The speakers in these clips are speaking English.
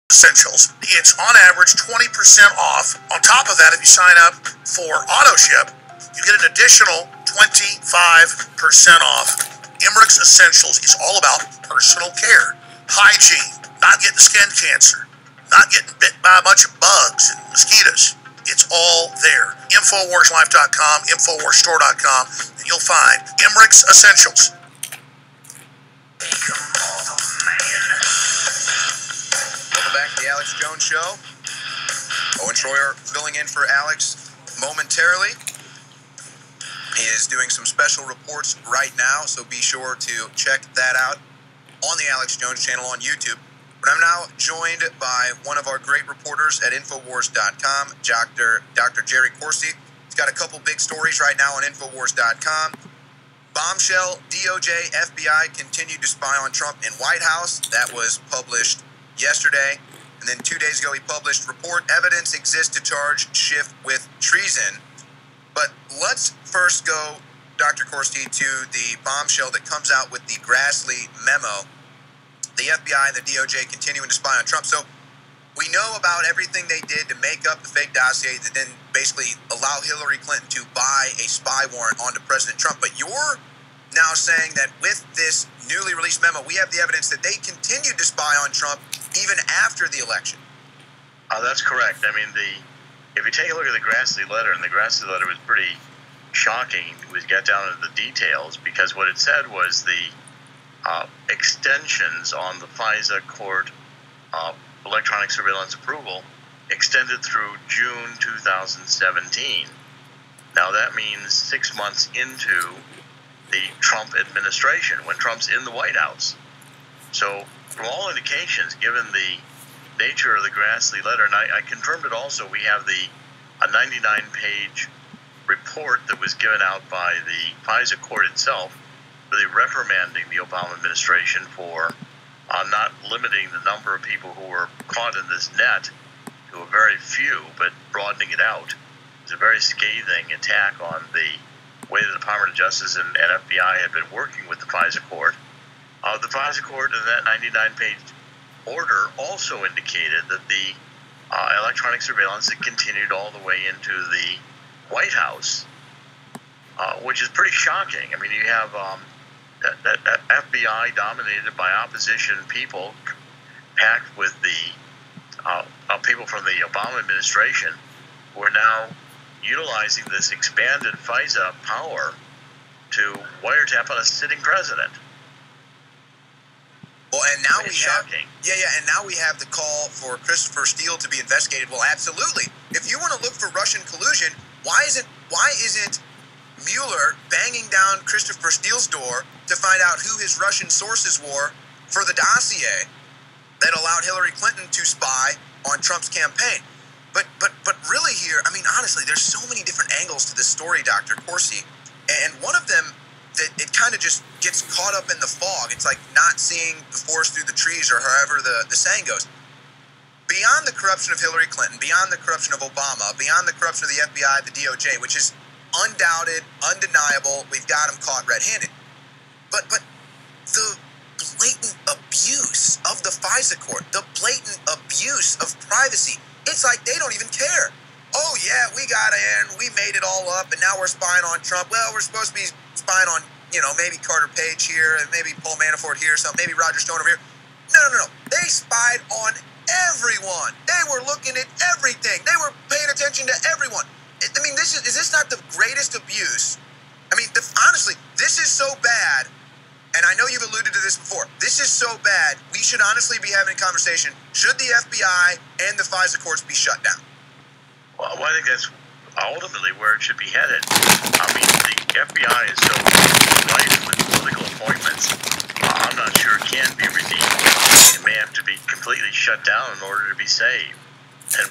Essentials. It's on average 20% off. On top of that, if you sign up for auto ship, you get an additional 25% off. Emmerich's Essentials is all about personal care, hygiene, not getting skin cancer, not getting bit by a bunch of bugs and mosquitoes. It's all there. InfoWarsLife.com, InfoWarsStore.com, and you'll find Emmerich's Essentials. Welcome back to the Alex Jones Show. Owen Schroyer filling in for Alex momentarily. He is doing some special reports right now, so be sure to check that out on the Alex Jones channel on YouTube. But I'm now joined by one of our great reporters at Infowars.com, Dr. Jerry Corsi. He's got a couple big stories right now on Infowars.com. Bombshell, DOJ FBI continued to spy on Trump in White House. That was published yesterday. And then 2 days ago, he published report evidence exists to charge Schiff with treason. But let's first go, Dr. Corsi, to the bombshell that comes out with the Grassley memo. The FBI and the DOJ continuing to spy on Trump. So we know about everything they did to make up the fake dossier that then basically allow Hillary Clinton to buy a spy warrant onto President Trump. But you're now saying that with this newly released memo, we have the evidence that they continued to spy on Trump even after the election. That's correct. I mean, if you take a look at the Grassley letter, and the Grassley letter was pretty shocking, we get down into the details, because what it said was the extensions on the FISA court electronic surveillance approval extended through June 2017. Now that means 6 months into the Trump administration, when Trump's in the White House. So from all indications, given the nature of the Grassley letter, and I confirmed it also, we have a 99-page report that was given out by the FISA court itself, really reprimanding the Obama administration for not limiting the number of people who were caught in this net to a very few, but broadening it out. It's a very scathing attack on the way the Department of Justice and FBI had been working with the FISA court. The FISA court in that 99-page order also indicated that the electronic surveillance had continued all the way into the White House, which is pretty shocking. I mean, you have that FBI dominated by opposition people, packed with the people from the Obama administration, who are now utilizing this expanded FISA power to wiretap on a sitting president. Well, and now it's shocking. And now we have the call for Christopher Steele to be investigated. Well, absolutely. If you want to look for Russian collusion, why isn't Mueller banging down Christopher Steele's door to find out who his Russian sources were for the dossier that allowed Hillary Clinton to spy on Trump's campaign? But really here, I mean, honestly, there's so many different angles to this story, Dr. Corsi, and one of them that it kind of just gets caught up in the fog. It's like not seeing the forest through the trees, or however the saying goes. Beyond the corruption of Hillary Clinton, beyond the corruption of Obama, beyond the corruption of the FBI, the DOJ, which is undoubted, undeniable, we've got them caught red-handed. But the blatant abuse of the FISA court, the blatant abuse of privacy, it's like they don't even care. Oh, yeah, we got in, we made it all up, and now we're spying on Trump. Well, we're supposed to be spying on, maybe Carter Page here, and maybe Paul Manafort here, something, maybe Roger Stone over here. No. They spied on everyone. They were looking at everything. They were paying attention to everyone. I mean, is this not the greatest abuse? I mean, honestly, this is so bad, and I know you've alluded to this before. This is so bad, we should honestly be having a conversation. Should the FBI and the FISA courts be shut down? Well, I think that's ultimately where it should be headed. I mean, the FBI is so rife with political appointments, I'm not sure it can be redeemed. It may have to be completely shut down in order to be saved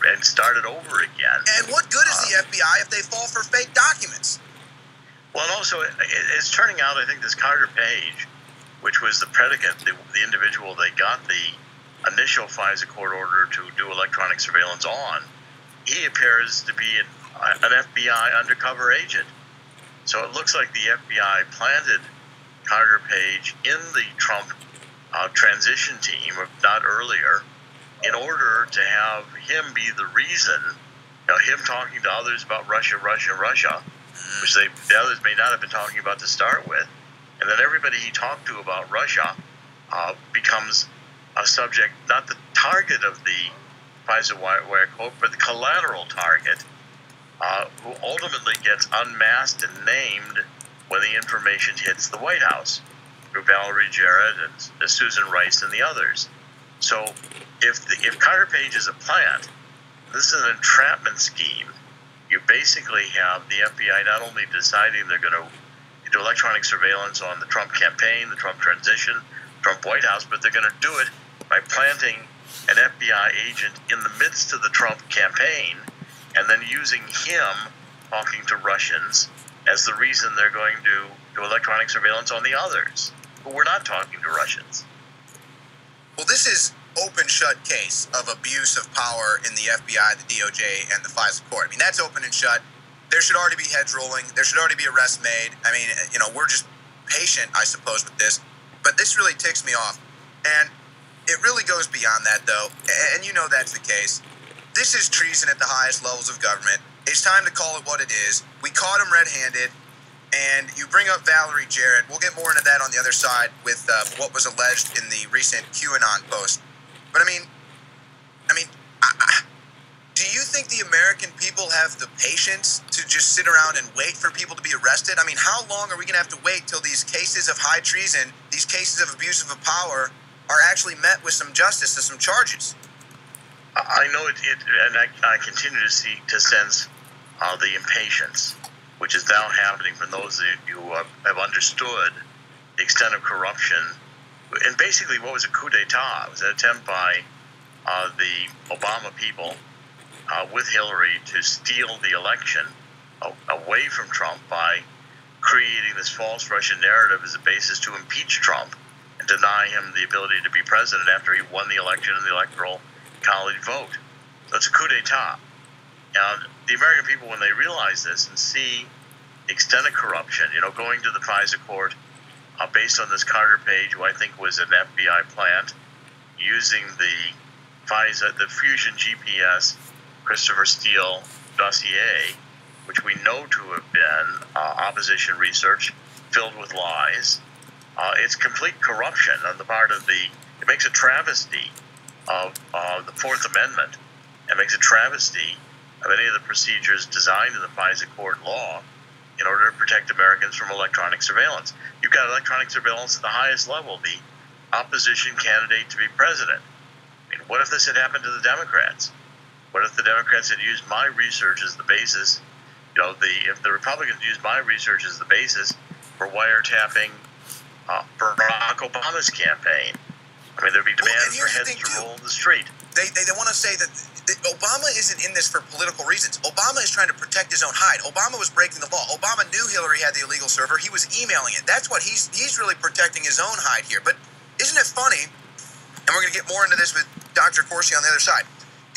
and started over again. And what good is the FBI if they fall for fake documents? Well, and also, it's turning out, I think, this Carter Page, which was the predicate, the individual they got the initial FISA court order to do electronic surveillance on, he appears to be an FBI undercover agent. So it looks like the FBI planted Carter Page in the Trump transition team, if not earlier, in order to have him be the reason, him talking to others about Russia, which the others may not have been talking about to start with, and then everybody he talked to about Russia becomes a subject, not the target of the FISA wire code, but the collateral target, who ultimately gets unmasked and named when the information hits the White House through Valerie Jarrett and Susan Rice and the others. So if Carter Page is a plant, this is an entrapment scheme. You basically have the FBI not only deciding they're going to do electronic surveillance on the Trump campaign, the Trump transition, Trump White House, but they're going to do it by planting an FBI agent in the midst of the Trump campaign and then using him talking to Russians as the reason they're going to do electronic surveillance on the others who were not talking to Russians. Well, this is open shut case of abuse of power in the FBI, the DOJ, and the FISA court. I mean, that's open and shut. There should already be heads rolling. There should already be arrests made. I mean, we're just patient, I suppose, with this. But this really ticks me off. And it really goes beyond that, though. And that's the case. This is treason at the highest levels of government. It's time to call it what it is. We caught him red-handed. And you bring up Valerie Jarrett. We'll get more into that on the other side with what was alleged in the recent QAnon post. But I mean, do you think the American people have the patience to just sit around and wait for people to be arrested? I mean, how long are we going to have to wait till these cases of high treason, these cases of abuse of power, are actually met with some justice and some charges? I know it and I continue to sense the impatience, which is now happening from those who have understood the extent of corruption. And basically, what was a coup d'etat? It was an attempt by the Obama people with Hillary to steal the election away from Trump by creating this false Russian narrative as a basis to impeach Trump and deny him the ability to be president after he won the election in the Electoral College vote. So it's a coup d'etat. And the American people, when they realize this and see the extent of corruption, going to the FISA court based on this Carter Page, who I think was an FBI plant, using the Fusion GPS Christopher Steele dossier, which we know to have been opposition research filled with lies. It's complete corruption on the part of it makes a travesty of the Fourth Amendment. It makes a travesty of any of the procedures designed in the FISA court law in order to protect Americans from electronic surveillance. You've got electronic surveillance at the highest level, the opposition candidate to be president. I mean, what if this had happened to the Democrats? What if the Democrats had used my research as the basis, if the Republicans used my research as the basis for wiretapping Barack Obama's campaign? I mean, there'd be demands for heads to roll the street. They want to say that Obama isn't in this for political reasons. Obama is trying to protect his own hide. Obama was breaking the law. Obama knew Hillary had the illegal server. He was emailing it. That's what he's really protecting his own hide here. But isn't it funny, and we're going to get more into this with Dr. Corsi on the other side,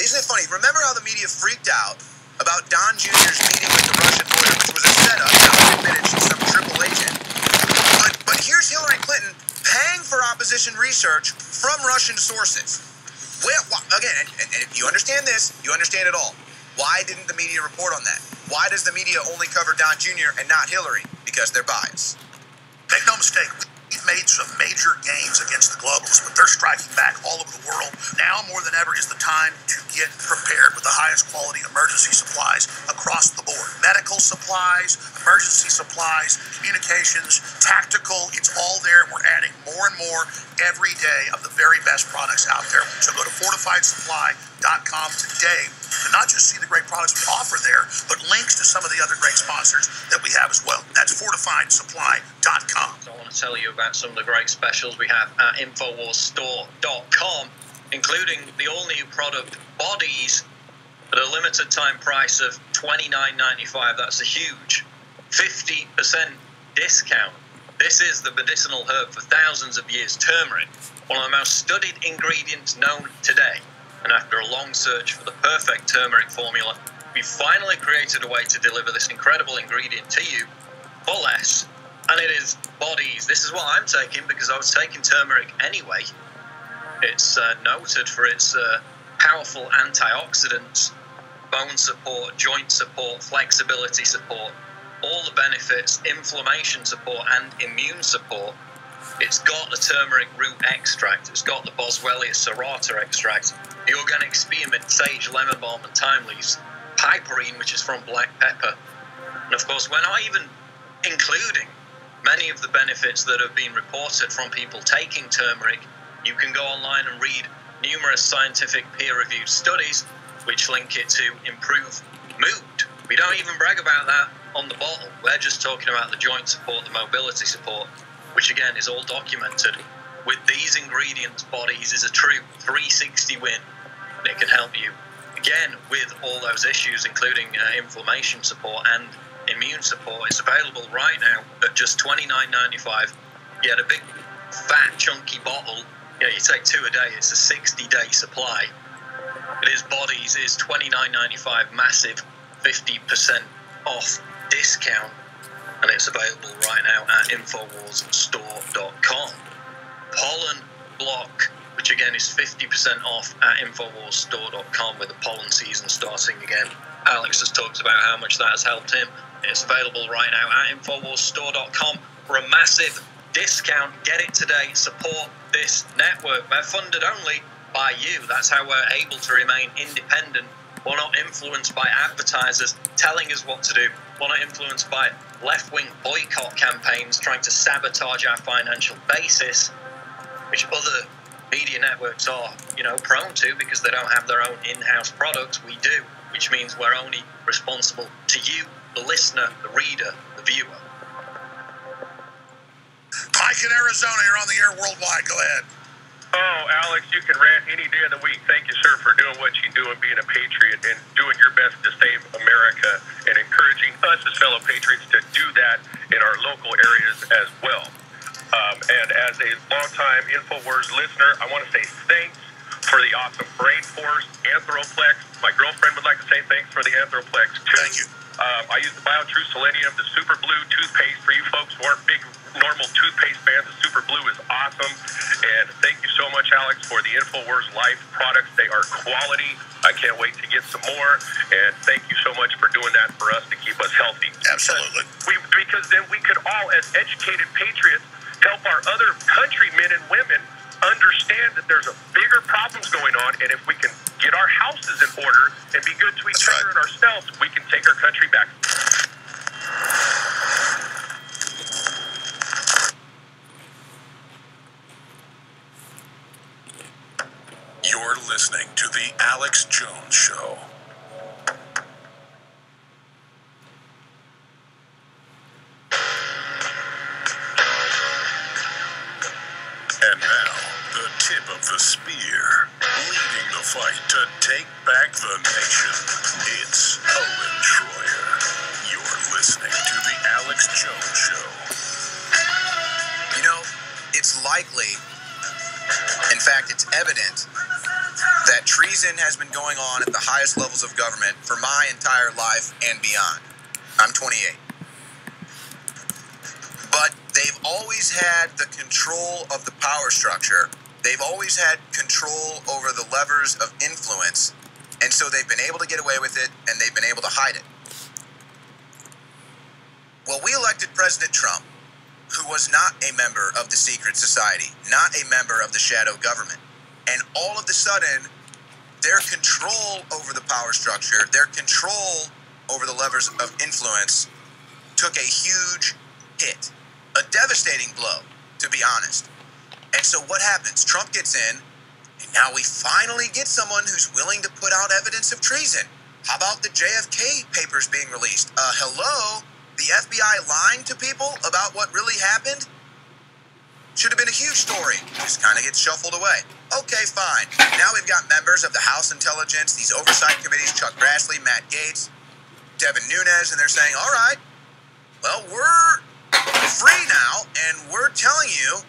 isn't it funny? Remember how the media freaked out about Don Jr.'s meeting with the Russian lawyer, which was a setup. Now he admitted she's some triple agent. But here's Hillary Clinton paying for opposition research from Russian sources. Well, again, and if you understand this, you understand it all. Why didn't the media report on that? Why does the media only cover Don Jr. and not Hillary? Because they're biased. Make no mistake, we've made some major gains against the globalists, but they're striking back all over the world. Now more than ever is the time to get prepared with the highest quality emergency supplies across the board. Medical supplies, emergency supplies, communications, tactical, it's all there. We're adding more and more every day of the very best products out there. So go to fortifiedsupply.com today to not just see the great products we offer there, but links to some of the other great sponsors that we have as well. That's fortifiedsupply.com. So I want to tell you about some of the great specials we have at InfoWarsStore.com, including the all-new product Bodies at a limited time price of $29.95. That's a huge 50% discount. This is the medicinal herb for thousands of years, turmeric, one of the most studied ingredients known today. And after a long search for the perfect turmeric formula, we finally created a way to deliver this incredible ingredient to you for less. And it is Bodies. This is what I'm taking because I was taking turmeric anyway. It's noted for its powerful antioxidants, bone support, joint support, flexibility support, all the benefits, inflammation support, and immune support. It's got the turmeric root extract, it's got the Boswellia serrata extract, the organic spearmint, sage, lemon balm, and thyme leaves, piperine, which is from black pepper. And of course, we're not even including many of the benefits that have been reported from people taking turmeric. You can go online and read numerous scientific peer-reviewed studies which link it to improve mood. We don't even brag about that on the bottle. We're just talking about the joint support, the mobility support, which again is all documented. With these ingredients, Bodies is a true 360 win, and it can help you again with all those issues, including inflammation support and immune support. It's available right now at just $29.95. You get a big fat chunky bottle. You take 2 a day. It's a 60-day supply. It is Bodies. It is $29.95, massive 50% off discount, and it's available right now at InfoWarsStore.com. Pollen Block, which again is 50% off at InfoWarsStore.com with the pollen season starting again. Alex has talked about how much that has helped him. It's available right now at InfoWarsStore.com for a massive discount. Get it today. Support this network. We're funded only by you. That's how we're able to remain independent. We're not influenced by advertisers telling us what to do. We're not influenced by left-wing boycott campaigns trying to sabotage our financial basis, which other media networks are, prone to because they don't have their own in-house products. We do, which means we're only responsible to you, the listener, the reader, the viewer. Mike in Arizona, you're on the air worldwide. Go ahead. Oh, Alex, you can rant any day of the week. Thank you, sir, for doing what you do and being a patriot and doing your best to save America and encouraging us as fellow patriots to do that in our local areas as well. And as a longtime InfoWars listener, I want to say thanks for the awesome Brain Force, Anthroplex. My girlfriend would like to say thanks for the Anthroplex, too. Thank you. I use the BioTrue Selenium, the Super Blue toothpaste. For you folks who aren't big normal toothpaste fans, the Super Blue is awesome. And thank you so much, Alex, for the InfoWars Life products. They are quality. I can't wait to get some more. And thank you so much for doing that for us to keep us healthy. Absolutely. Because then we could all, as educated patriots, help our other countrymen and women understand that there's a bigger problems going on, and if we can get our houses in order and be good to each other and ourselves, we can take our country back. You're listening to The Alex Jones Show. And now, the tip of the spear, leading the fight to take back the nation. It's Owen Schroyer. You're listening to The Alex Jones Show. It's likely, in fact, it's evident, that treason has been going on at the highest levels of government for my entire life and beyond. I'm 28. But they've always had the control of the power structure. They've always had control over the levers of influence. And so they've been able to get away with it, and they've been able to hide it. Well, we elected President Trump, who was not a member of the secret society, not a member of the shadow government. And all of a sudden, their control over the power structure, their control over the levers of influence took a huge hit. A devastating blow, to be honest. And so what happens? Trump gets in, and now we finally get someone who's willing to put out evidence of treason. How about the JFK papers being released? Hello? The FBI lying to people about what really happened? Should have been a huge story. Just kind of gets shuffled away. Okay, fine. Now we've got members of the House Intelligence, these oversight committees, Chuck Grassley, Matt Gaetz, Devin Nunes, and they're saying, all right, well, we're free now, and we're telling you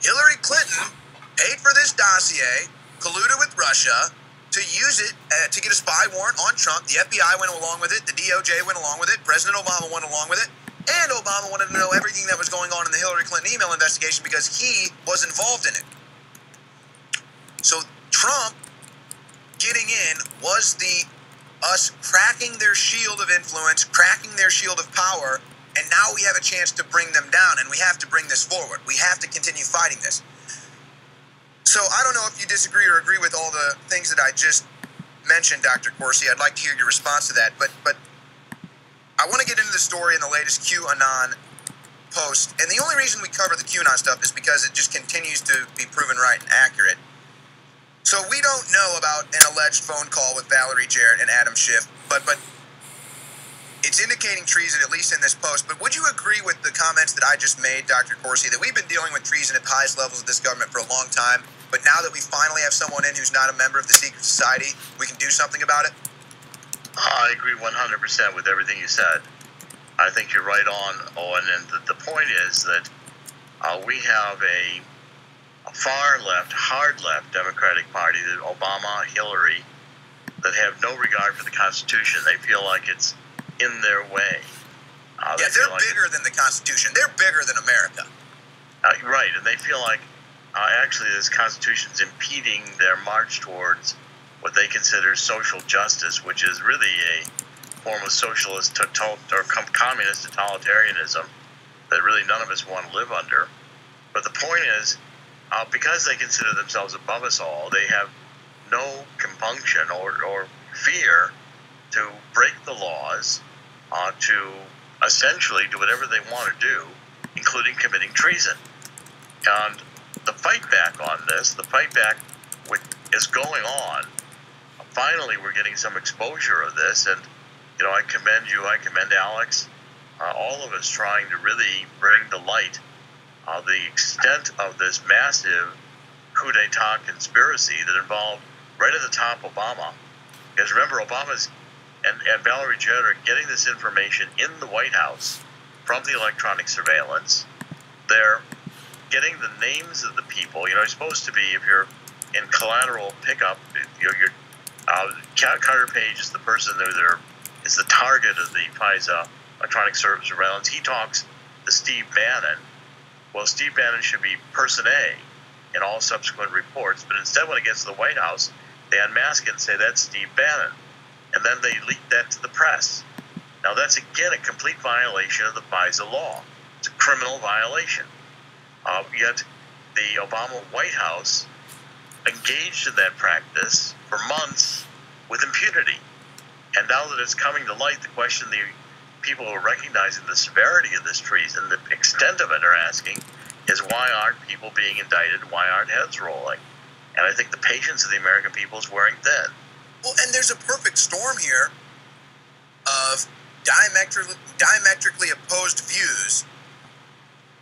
Hillary Clinton paid for this dossier, colluded with Russia, to use it to get a spy warrant on Trump. The FBI went along with it. The DOJ went along with it. President Obama went along with it. And Obama wanted to know everything that was going on in the Hillary Clinton email investigation because he was involved in it. So Trump getting in was us cracking their shield of influence, cracking their shield of power, and now we have a chance to bring them down, and we have to bring this forward. We have to continue fighting this. So I don't know if you disagree or agree with all the things that I just mentioned, Dr. Corsi. I'd like to hear your response to that. But I want to get into the story in the latest QAnon post. And the only reason we cover the QAnon stuff is because it just continues to be proven right and accurate. So we don't know about an alleged phone call with Valerie Jarrett and Adam Schiff, but it's indicating treason, at least in this post. But would you agree with the comments that I just made, Dr. Corsi, that we've been dealing with treason at the highest levels of this government for a long time, but now that we finally have someone in who's not a member of the secret society, we can do something about it? I agree 100% with everything you said. I think you're right on, Owen, and the point is that we have a far left, hard left Democratic Party, that Obama, Hillary, that have no regard for the Constitution. They feel like it's in their way. They're like bigger than the Constitution. They're bigger than America. Right, and they feel like actually this Constitution is impeding their march towards what they consider social justice, which is really a form of socialist or communist totalitarianism that really none of us want to live under. But the point is, because they consider themselves above us all, they have no compunction or fear to break the laws, to essentially do whatever they want to do, including committing treason. And the fight back on this, the fight back is going on. Finally, we're getting some exposure of this, and I commend you, I commend Alex, all of us trying to really bring to light the extent of this massive coup d'etat conspiracy that involved right at the top Obama. Because remember, Obama's and Valerie Jarrett are getting this information in the White House from the electronic surveillance. They're getting the names of the people. You're supposed to be, if you're in collateral pickup, Carter Page is the person is the target of the FISA electronic surveillance. He talks to Steve Bannon. Well, Steve Bannon should be person A in all subsequent reports, but instead when it gets to the White House, they unmask it and say that's Steve Bannon. And then they leak that to the press. Now that's, again, a complete violation of the FISA law. It's a criminal violation. Yet the Obama White House engaged in that practice for months with impunity. And now that it's coming to light, the question the people who are recognizing the severity of this treason, the extent of it, are asking is, why aren't people being indicted? Why aren't heads rolling? And I think the patience of the American people is wearing thin. Well, and there's a perfect storm here of diametrically opposed views.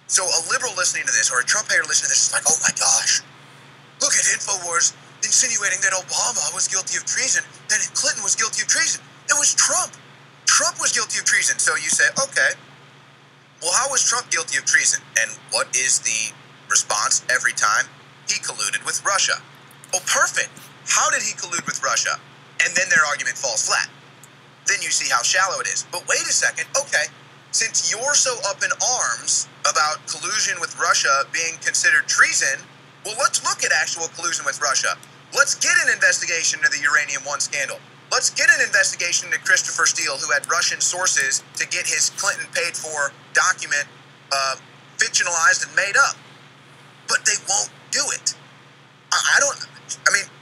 So a liberal listening to this, or a Trump hater listening to this, is like, oh my gosh, look at Infowars insinuating that Obama was guilty of treason, that Clinton was guilty of treason. It was Trump. Trump was guilty of treason. So you say, okay, well, how was Trump guilty of treason? And what is the response every time? He colluded with Russia. Oh, perfect. How did he collude with Russia? And then their argument falls flat. Then you see how shallow it is. But wait a second. Okay, since you're so up in arms about collusion with Russia being considered treason, well, let's look at actual collusion with Russia. Let's get an investigation into the Uranium One scandal. Let's get an investigation into Christopher Steele, who had Russian sources to get his Clinton paid-for document fictionalized and made up. But they won't do it.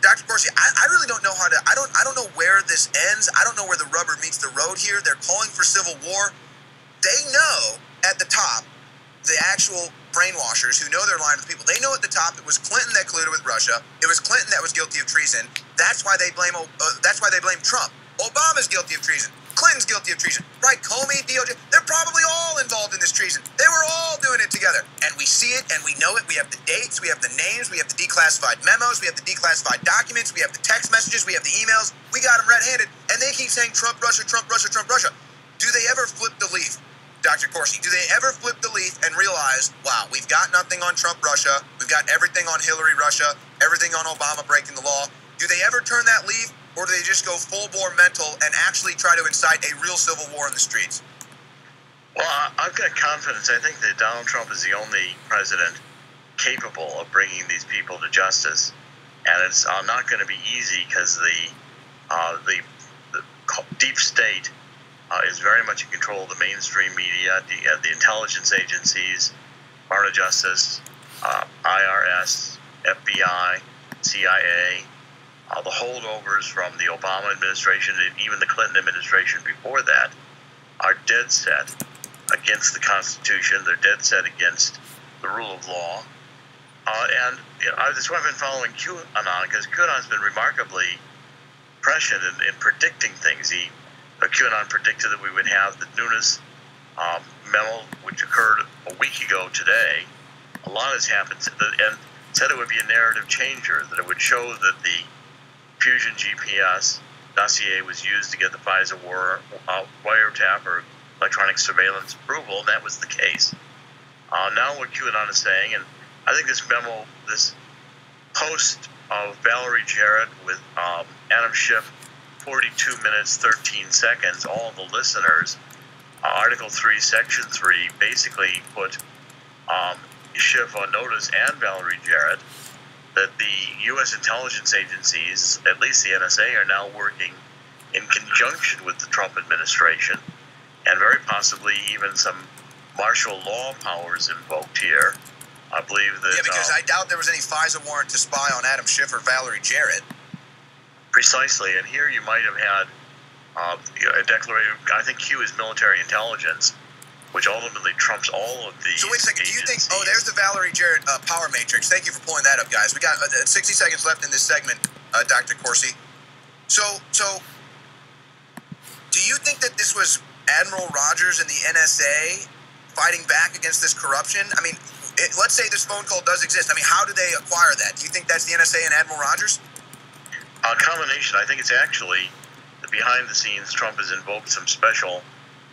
Dr. Corsi, I really don't know how to, I don't know where this ends. I don't know where the rubber meets the road here. They're calling for civil war. They know at the top, the actual brainwashers who know they're lying to the people, they know at the top it was Clinton that colluded with Russia. It was Clinton that was guilty of treason. That's why they blame Trump. Obama's guilty of treason. Clinton's guilty of treason. Right? Comey, DOJ, they're probably all involved in this treason. They were all doing it together. And we see it and we know it. We have the dates, we have the names, we have the declassified memos, we have the declassified documents, we have the text messages, we have the emails. We got them red-handed. And they keep saying Trump, Russia, Trump, Russia, Trump, Russia. Do they ever flip the leaf, Dr. Corsi? Do they ever flip the leaf and realize, wow, we've got nothing on Trump, Russia. We've got everything on Hillary, Russia. Everything on Obama breaking the law. Do they ever turn that leaf? Or do they just go full-bore mental and actually try to incite a real civil war in the streets? Well, I've got confidence. I think that Donald Trump is the only president capable of bringing these people to justice. and it's not going to be easy because the deep state is very much in control of the mainstream media, the intelligence agencies, Department of Justice, IRS, FBI, CIA, the holdovers from the Obama administration and even the Clinton administration before that are dead set against the Constitution. They're dead set against the rule of law. And that's why I've been following QAnon, because QAnon's been remarkably prescient in predicting things. QAnon predicted that we would have the Nunes memo, which occurred a week ago today. A lot has happened, and said it would be a narrative changer, that it would show that the Fusion GPS dossier was used to get the FISA wiretap or electronic surveillance approval, and that was the case. Now what QAnon is saying, and I think this memo, this post of Valerie Jarrett with Adam Schiff, 42 minutes, 13 seconds, all the listeners, Article 3, Section 3, basically put Schiff on notice and Valerie Jarrett that the U.S. intelligence agencies, at least the NSA, are now working in conjunction with the Trump administration, and very possibly even some martial law powers invoked here. I believe that... Yeah, because I doubt there was any FISA warrant to spy on Adam Schiff or Valerie Jarrett. Precisely, and here you might have had a declaration. I think Q is military intelligence, which ultimately trumps all of these. So wait a second, do you think... Oh, there's the Valerie Jarrett power matrix. Thank you for pulling that up, guys. We got 60 seconds left in this segment, Dr. Corsi. So do you think that this was Admiral Rogers and the NSA fighting back against this corruption? I mean, let's say this phone call does exist. I mean, how do they acquire that? Do you think that's the NSA and Admiral Rogers? A combination. I think it's actually behind the scenes. Trump has invoked some special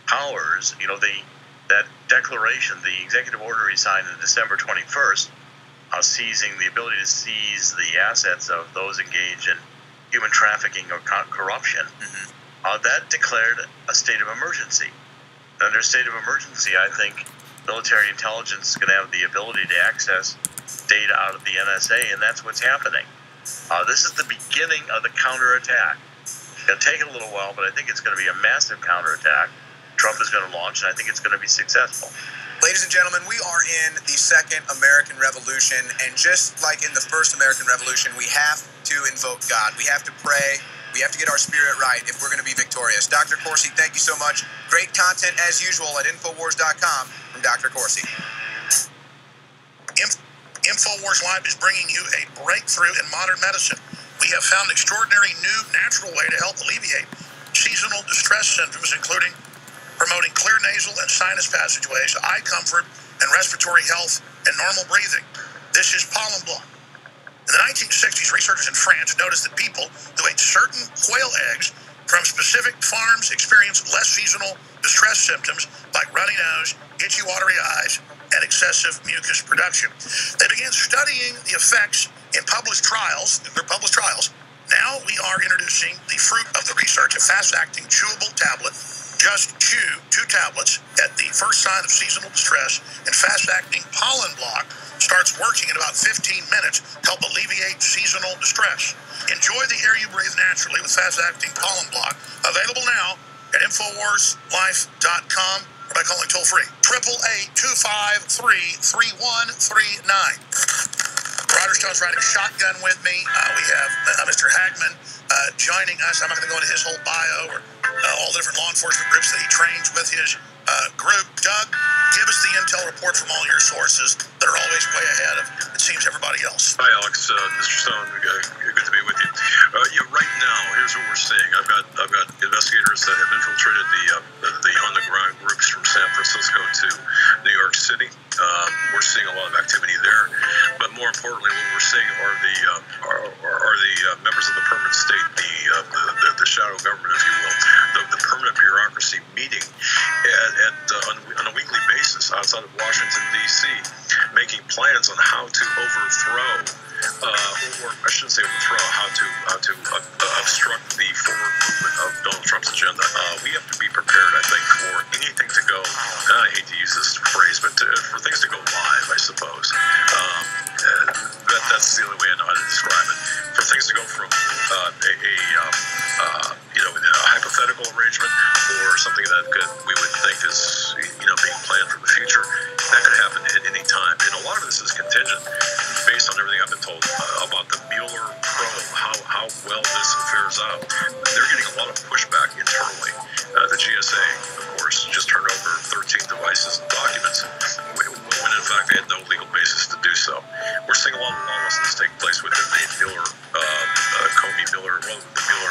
powers. You know, that declaration, the executive order he signed on December 21st, seizing the ability to seize the assets of those engaged in human trafficking or corruption, that declared a state of emergency. Under a state of emergency, I think military intelligence is going to have the ability to access data out of the NSA, and that's what's happening. This is the beginning of the counterattack. It's going to take it a little while, but I think it's going to be a massive counterattack Trump is going to launch, and I think it's going to be successful. Ladies and gentlemen, we are in the second American Revolution, and just like in the first American Revolution, we have to invoke God. We have to pray. We have to get our spirit right if we're going to be victorious. Dr. Corsi, thank you so much. Great content as usual at Infowars.com from Dr. Corsi. Infowars Live is bringing you a breakthrough in modern medicine. We have found an extraordinary new natural way to help alleviate seasonal distress symptoms, including promoting clear nasal and sinus passageways, eye comfort, and respiratory health and normal breathing. This is pollen block. In the 1960s, researchers in France noticed that people who ate certain quail eggs from specific farms experienced less seasonal distress symptoms like runny nose, itchy, watery eyes, and excessive mucus production. They began studying the effects in published trials. Now we are introducing the fruit of the research, a fast-acting chewable tablet. Just chew 2 tablets at the first sign of seasonal distress, and fast-acting pollen block starts working in about 15 minutes to help alleviate seasonal distress. Enjoy the air you breathe naturally with fast-acting pollen block. Available now at InfoWarsLife.com or by calling toll-free 888-253-3139. Roger Stone's riding shotgun with me. We have Mr. Hagman joining us. I'm not going to go into his whole bio or all the different law enforcement groups that he trains with his group. Doug, give us the intel report from all your sources that are always way ahead of, it seems, everybody else. Hi, Alex. Mr. Stone, good to be with you. Right now, here's what we're seeing. I've got investigators that have infiltrated the on-the-ground groups from San Francisco to New York City. We're seeing a lot of activity there, but more importantly, what we're seeing are the members of the permanent state, the shadow government, if you will, the permanent bureaucracy meeting on a weekly basis outside of Washington, D.C., making plans on how to overthrow, or I shouldn't say overthrow, how to obstruct the forward movement of Donald Trump's agenda. We have to be prepared, I think, for anything to go, and I hate to use this phrase, but for things to go live, I suppose. That's the only way I know how to describe it. bears out, they're getting a lot of pushback internally. The GSA, of course, just turned over 13 devices and documents when in fact they had no legal basis to do so. We're seeing a lot of lawlessness take place within the Mueller, the Mueller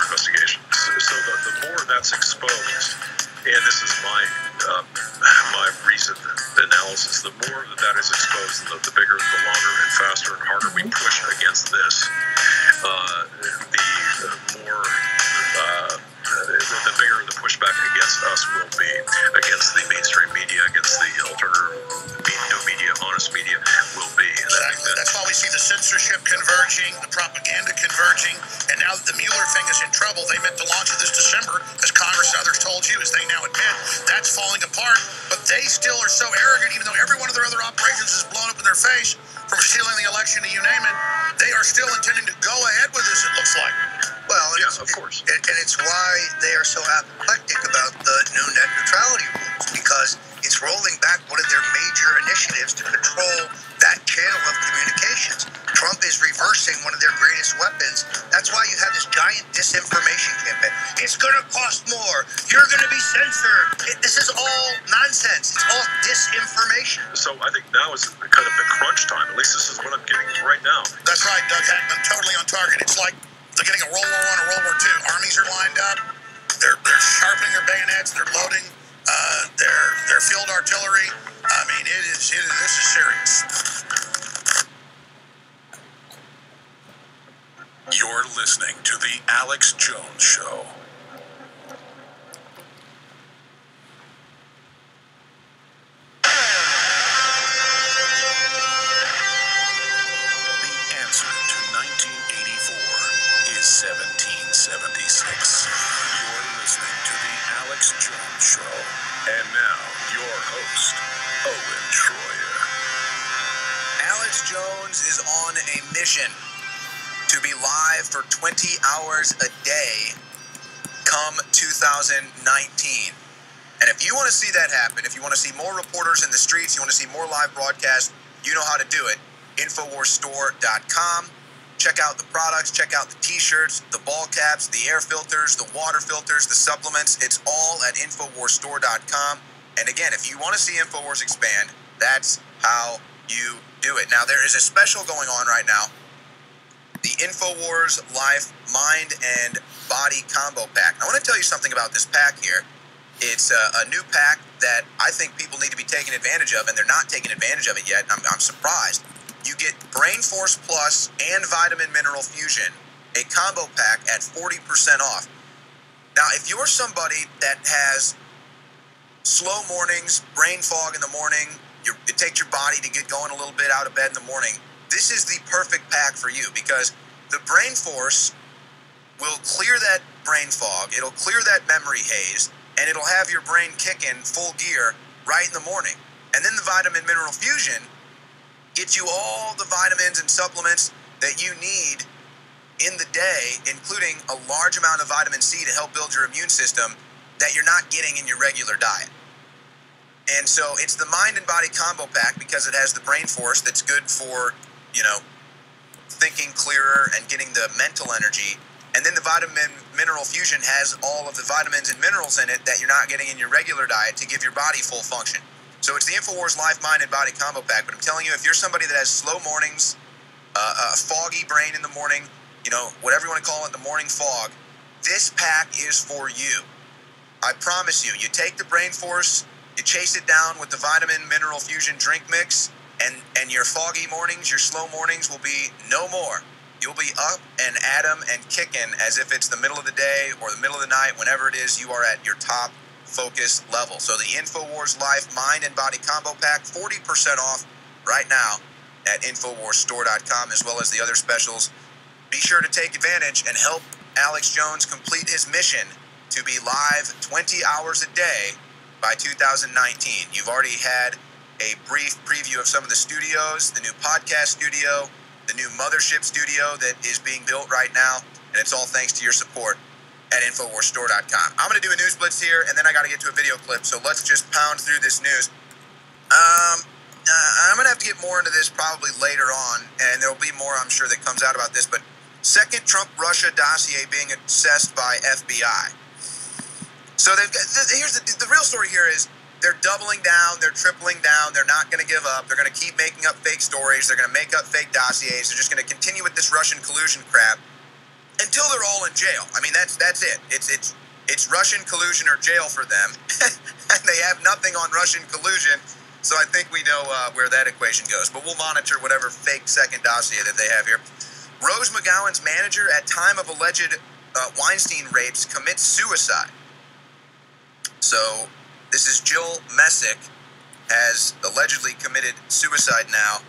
investigation. So the more that's exposed, and this is my reasoned analysis, the more that is exposed, the bigger, the longer and faster and harder we push against this, the bigger the pushback against us will be, against the mainstream media, against the alternative new media, honest media will be. And exactly. That's why we see the censorship converging, the propaganda converging, and now that the Mueller thing is in trouble, they meant to launch it this December, as Congress and others told you, as they now admit, that's falling apart, but they still are so arrogant, even though every one of their other operations is blown up in their face, from stealing the election to you name it, they are still intending to go ahead with this, it looks like. Well, yes, of course. And it's why they are so apoplectic about the new net neutrality rules, because it's rolling back one of their major initiatives to control that channel of communications. Trump is reversing one of their greatest weapons. That's why you have this giant disinformation campaign. It's going to cost more. You're going to be censored. This is all nonsense. It's all disinformation. So I think now is kind of the crunch time. At least this is what I'm getting right now. That's right, Doug Hackman, totally on target. It's like they're getting a World War I or World War II. Armies are lined up. They're sharpening their bayonets. They're loading their field artillery. I mean, this is serious. You're listening to The Alex Jones Show. The answer to 1984 is 1776. You're listening to The Alex Jones Show. And now, your host, Owen Schroyer. Alex Jones is on a mission to be live for 20 hours a day come 2019. And if you want to see that happen, if you want to see more reporters in the streets, you want to see more live broadcasts, you know how to do it. Infowarsstore.com. Check out the products, check out the t-shirts, the ball caps, the air filters, the water filters, the supplements. It's all at Infowarsstore.com. And again, if you want to see Infowars expand, that's how you do it. Now, there is a special going on right now. The Infowars Life Mind and Body Combo Pack. I want to tell you something about this pack here. It's a new pack that I think people need to be taking advantage of, and they're not taking advantage of it yet. I'm surprised. You get Brain Force Plus and Vitamin Mineral Fusion, a combo pack at 40% off. Now, if you're somebody that has slow mornings, brain fog in the morning, it takes your body to get going a little bit out of bed in the morning, this is the perfect pack for you, because the Brain Force will clear that brain fog, it'll clear that memory haze, and it'll have your brain kicking full gear right in the morning. And then the Vitamin Mineral Fusion gets you all the vitamins and supplements that you need in the day, including a large amount of vitamin C to help build your immune system that you're not getting in your regular diet. And so it's the Mind and Body Combo Pack because it has the Brain Force that's good for, thinking clearer and getting the mental energy. And then the Vitamin Mineral Fusion has all of the vitamins and minerals in it that you're not getting in your regular diet to give your body full function. So it's the Infowars Life, Mind, and Body Combo Pack. But I'm telling you, if you're somebody that has slow mornings, a foggy brain in the morning, whatever you want to call it, the morning fog, this pack is for you. I promise you. You take the Brain Force, you chase it down with the Vitamin Mineral Fusion drink mix, and your foggy mornings, your slow mornings will be no more. You'll be up and at 'em and kicking as if it's the middle of the day or the middle of the night, whenever it is, you are at your top focus level. So the Infowars Life Mind and Body Combo Pack, 40% off right now at Infowarsstore.com, as well as the other specials. Be sure to take advantage and help Alex Jones complete his mission to be live 20 hours a day by 2019. You've already had a brief preview of some of the studios, the new podcast studio, the new mothership studio that is being built right now, and it's all thanks to your support at Infowarsstore.com. I'm going to do a news blitz here, and then I got to get to a video clip, so let's just pound through this news. I'm going to have to get more into this probably later on, and there'll be more, I'm sure, that comes out about this, but Second Trump-Russia dossier being assessed by FBI. So they've got, here's the real story here is they're doubling down, they're tripling down, they're not going to give up, they're going to keep making up fake stories, they're going to make up fake dossiers, they're just going to continue with this Russian collusion crap until they're all in jail. I mean, that's it. It's Russian collusion or jail for them, and they have nothing on Russian collusion, so I think we know where that equation goes. But we'll monitor whatever fake second dossier that they have here. Rose McGowan's manager at time of alleged Weinstein rapes commits suicide. So this is Jill Messick, has allegedly committed suicide now.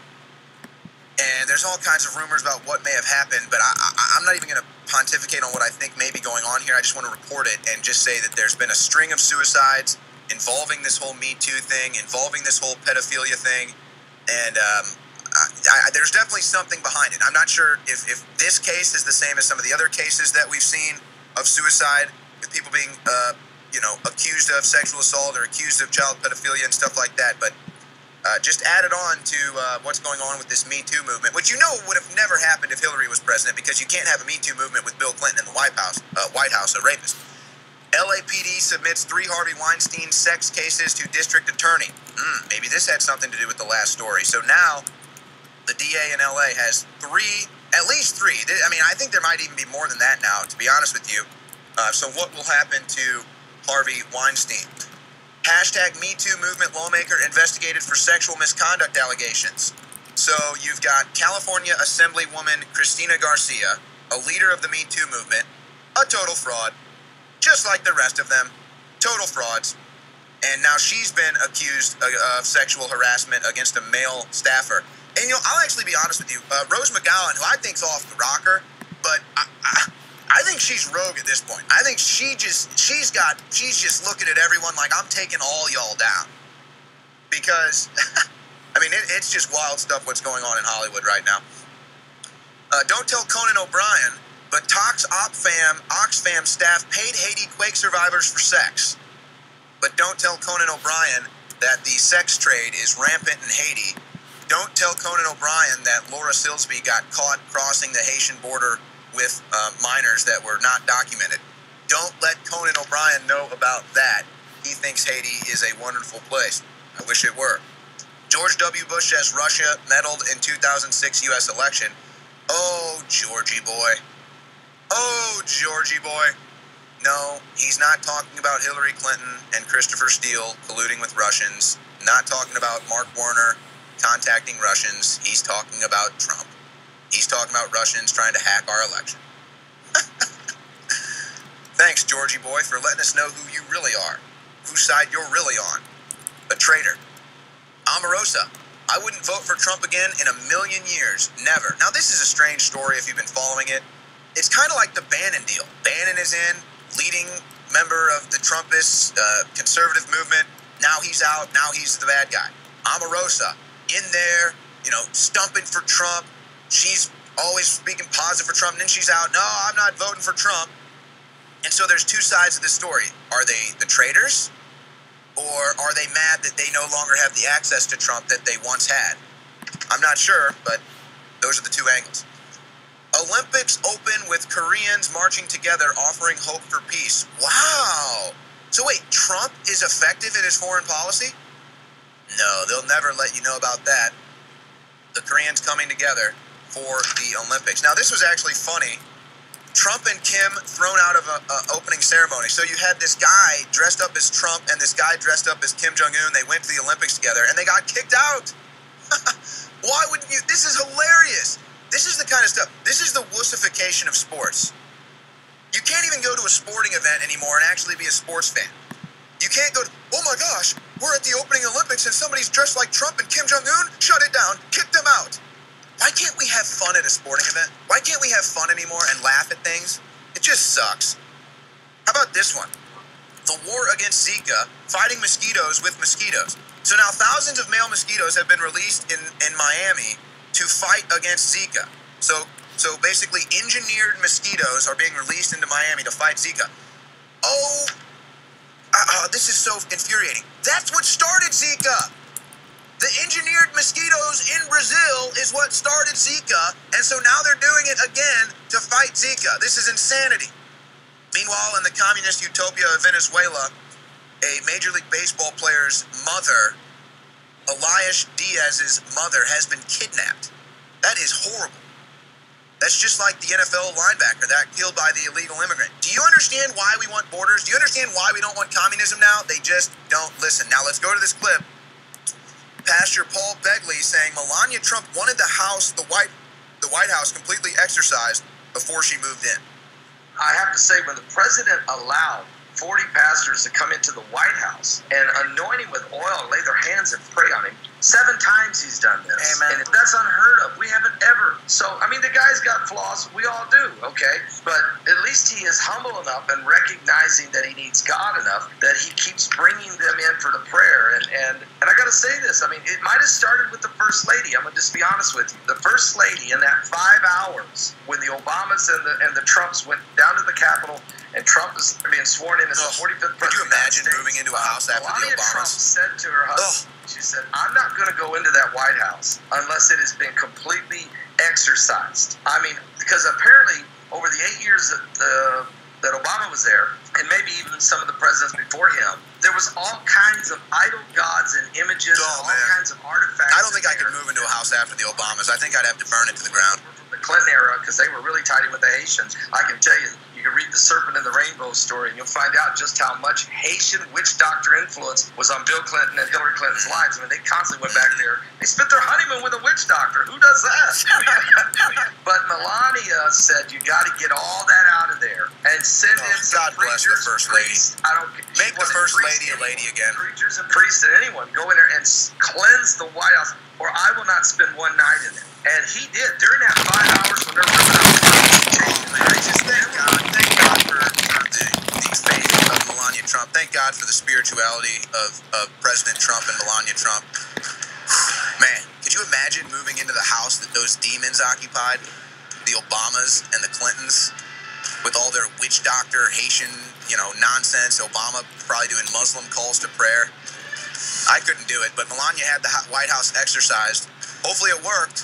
And there's all kinds of rumors about what may have happened, but I'm not even going to pontificate on what I think may be going on here. I just want to report it and just say that there's been a string of suicides involving this whole Me Too thing, involving this whole pedophilia thing, and there's definitely something behind it. I'm not sure if this case is the same as some of the other cases that we've seen of suicide, with people being accused of sexual assault or accused of child pedophilia and stuff like that, but just added on to what's going on with this Me Too movement, which would have never happened if Hillary was president, because you can't have a Me Too movement with Bill Clinton in the White House, a rapist. LAPD submits 3 Harvey Weinstein sex cases to district attorney. Maybe this had something to do with the last story. So now the DA in LA has at least three. I mean, I think there might even be more than that now, to be honest with you. So what will happen to Harvey Weinstein? Hashtag Me Too movement lawmaker investigated for sexual misconduct allegations. So you've got California Assemblywoman Cristina Garcia, a leader of the Me Too movement, a total fraud, just like the rest of them, total frauds. And now she's been accused of sexual harassment against a male staffer. And I'll actually be honest with you, Rose McGowan, who I think's off the rocker, but I think she's rogue at this point. I think she's just looking at everyone like, I'm taking all y'all down. Because, I mean, it's just wild stuff what's going on in Hollywood right now. Don't tell Conan O'Brien, but Oxfam staff paid Haiti quake survivors for sex. But don't tell Conan O'Brien that the sex trade is rampant in Haiti. Don't tell Conan O'Brien that Laura Silsby got caught crossing the Haitian border with minors that were not documented. Don't let Conan O'Brien know about that. He thinks Haiti is a wonderful place. I wish it were. George W. Bush says Russia meddled in 2006 U.S. election. Oh, Georgie boy. Oh, Georgie boy. No, he's not talking about Hillary Clinton and Christopher Steele colluding with Russians. Not talking about Mark Warner contacting Russians. He's talking about Trump. He's talking about Russians trying to hack our election. Thanks, Georgie boy, for letting us know who you really are, whose side you're really on. A traitor. Omarosa. I wouldn't vote for Trump again in a million years. Never. Now, this is a strange story if you've been following it. It's kind of like the Bannon deal. Bannon is in, leading member of the Trumpist conservative movement. Now he's out. Now he's the bad guy. Omarosa, in there, stumping for Trump. She's always speaking positive for Trump, and then she's out. No, I'm not voting for Trump. And so there's two sides of the story. Are they the traitors? Or are they mad that they no longer have the access to Trump that they once had? I'm not sure, but those are the two angles. Olympics open with Koreans marching together, offering hope for peace. Wow. So wait, Trump is effective in his foreign policy? No, they'll never let you know about that. The Koreans coming together for the Olympics. Now, this was actually funny. Trump and Kim thrown out of an opening ceremony. So you had this guy dressed up as Trump and this guy dressed up as Kim Jong-un. They went to the Olympics together and they got kicked out. Why wouldn't you? This is hilarious. This is the kind of stuff. This is the wussification of sports. You can't even go to a sporting event anymore and actually be a sports fan. You can't go to, oh my gosh, we're at the opening Olympics and somebody's dressed like Trump and Kim Jong-un. Shut it down. Kick them out. Why can't we have fun at a sporting event? Why can't we have fun anymore and laugh at things? It just sucks. How about this one? The war against Zika, fighting mosquitoes with mosquitoes. So now thousands of male mosquitoes have been released in Miami to fight against Zika. So basically engineered mosquitoes are being released into Miami to fight Zika. This is so infuriating. That's what started Zika. The engineered mosquitoes in Brazil is what started Zika, and so now they're doing it again to fight Zika. This is insanity. Meanwhile, in the communist utopia of Venezuela, a Major League Baseball player's mother, Elias Diaz's mother, has been kidnapped. That is horrible. That's just like the NFL linebacker that killed by the illegal immigrant. Do you understand why we want borders? Do you understand why we don't want communism now? They just don't listen. Now let's go to this clip. Pastor Paul Begley saying Melania Trump wanted the White House completely exercised before she moved in. I have to say, when the president allowed 40 pastors to come into the White House and anoint him with oil, lay their hands and pray on him, 7 times he's done this. Amen. And that's unheard of. We haven't ever. So, I mean, the guy's got flaws. We all do, okay? But at least he is humble enough and recognizing that he needs God enough that he keeps bringing them in for the prayer. And I got to say this. I mean, it might have started with the First Lady. I'm going to just be honest with you. The First Lady, in that 5 hours when the Obamas and the Trumps went down to the Capitol and Trump is being sworn in as the 45th president. Could you imagine moving into a house after the Melania Obamas? Trump said to her husband, she said, I'm not going to go into that White House unless it has been completely exercised. I mean, because apparently over the 8 years that Obama was there, and maybe even some of the presidents before him, there was all kinds of idol gods and images, all kinds of artifacts. I don't think I could move into a house after the Obamas. I think I'd have to burn it to the ground. From the Clinton era, because they were really tight with the Haitians. I can tell you, you can read the Serpent and the Rainbow story, and you'll find out just how much Haitian witch doctor influence was on Bill Clinton and Hillary Clinton's lives. I mean, they constantly went back there. They spent their honeymoon with a witch doctor. Who does that? But Melania said, you got to get all that out of there and send in some God bless the First Lady. I don't Make the First Lady a lady again. Preachers and priests and anyone go in there and cleanse the White House, or I will not spend one night in it. And he did. During that 5 hours when they're ripping out I just thank God for the faith of Melania Trump. Thank God for the spirituality of President Trump and Melania Trump. Man, could you imagine moving into the house that those demons occupied? The Obamas and the Clintons, with all their witch doctor, Haitian, nonsense. Obama probably doing Muslim calls to prayer. I couldn't do it, but Melania had the White House exercised. Hopefully it worked.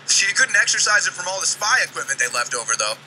She couldn't exercise it from all the spy equipment they left over, though.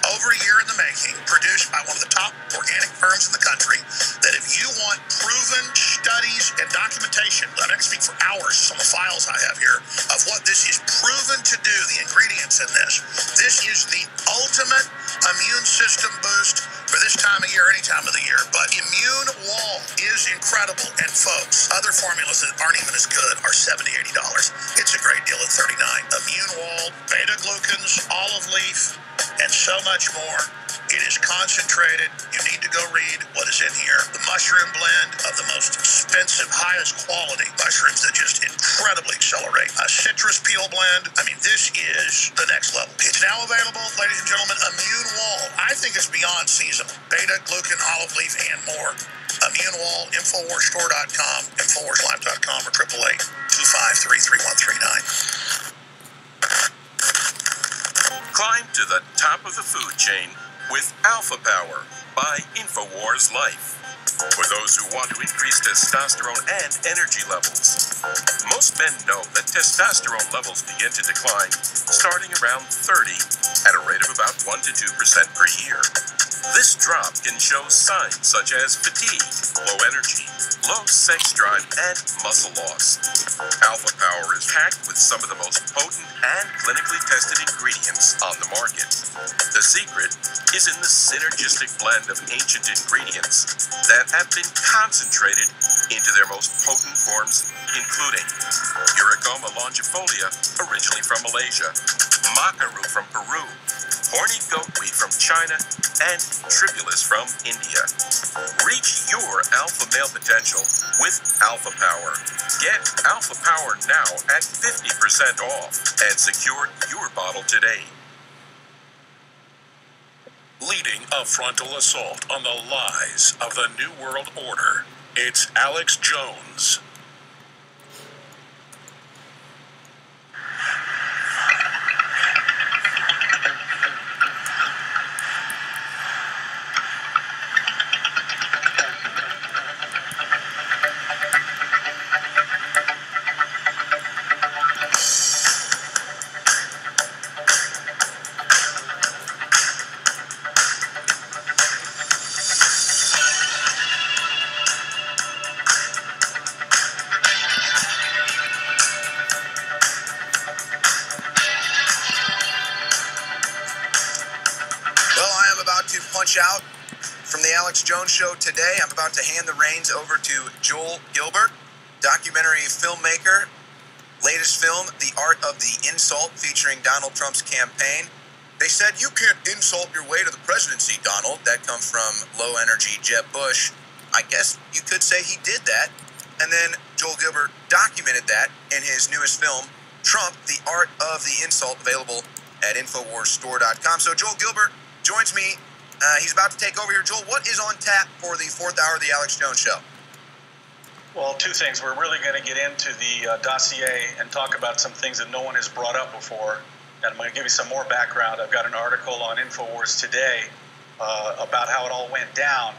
Over a year in the making, produced by one of the top organic firms in the country, that if you want proven studies and documentation, I'm not going to speak for hours, some of the files I have here, of what this is proven to do, the ingredients in this. This is the ultimate immune system boost for this time of year, any time of the year. But Immune Wall is incredible. And folks, other formulas that aren't even as good are $70, $80. It's a great deal at $39. Immune Wall, beta-glucans, olive leaf, and so much more. It is concentrated. You need to go read what is in here. The mushroom blend of the most expensive, highest quality mushrooms that just incredibly accelerate. A citrus peel blend. I mean, this is the next level. It's now available, ladies and gentlemen. Immune Wall. I think it's beyond seasonal. Beta, glucan, olive leaf, and more. Immune Wall, InfoWarsStore.com, InfoWarsLife.com, or 888-253-3139. Climb to the top of the food chain with Alpha Power by Infowars Life. For those who want to increase testosterone and energy levels. Most men know that testosterone levels begin to decline starting around 30 at a rate of about 1 to 2% per year. This drop can show signs such as fatigue, low energy, low sex drive, and muscle loss. Alpha Power is packed with some of the most potent and clinically tested ingredients on the market. The secret is in the synergistic blend of ancient ingredients that have been concentrated into their most potent forms, including Uricoma longifolia, originally from Malaysia, macaru from Peru, horny goatweed from China, and tribulus from India. Reach your alpha male potential with Alpha Power. Get Alpha Power now at 50% off and secure your bottle today. Leading a frontal assault on the lies of the New World Order, it's Alex Jones. to punch out from the Alex Jones Show today. I'm about to hand the reins over to Joel Gilbert, documentary filmmaker. Latest film, The Art of the Insult, featuring Donald Trump's campaign. They said, "You can't insult your way to the presidency, Donald." That comes from low-energy Jeb Bush. I guess you could say he did that. And then Joel Gilbert documented that in his newest film, Trump, The Art of the Insult, available at InfoWarsStore.com. So Joel Gilbert joins me. He's about to take over here. Joel, what is on tap for the fourth hour of the Alex Jones Show? Well, two things. We're really going to get into the dossier and talk about some things that no one has brought up before. And I'm going to give you some more background. I've got an article on Infowars today about how it all went down.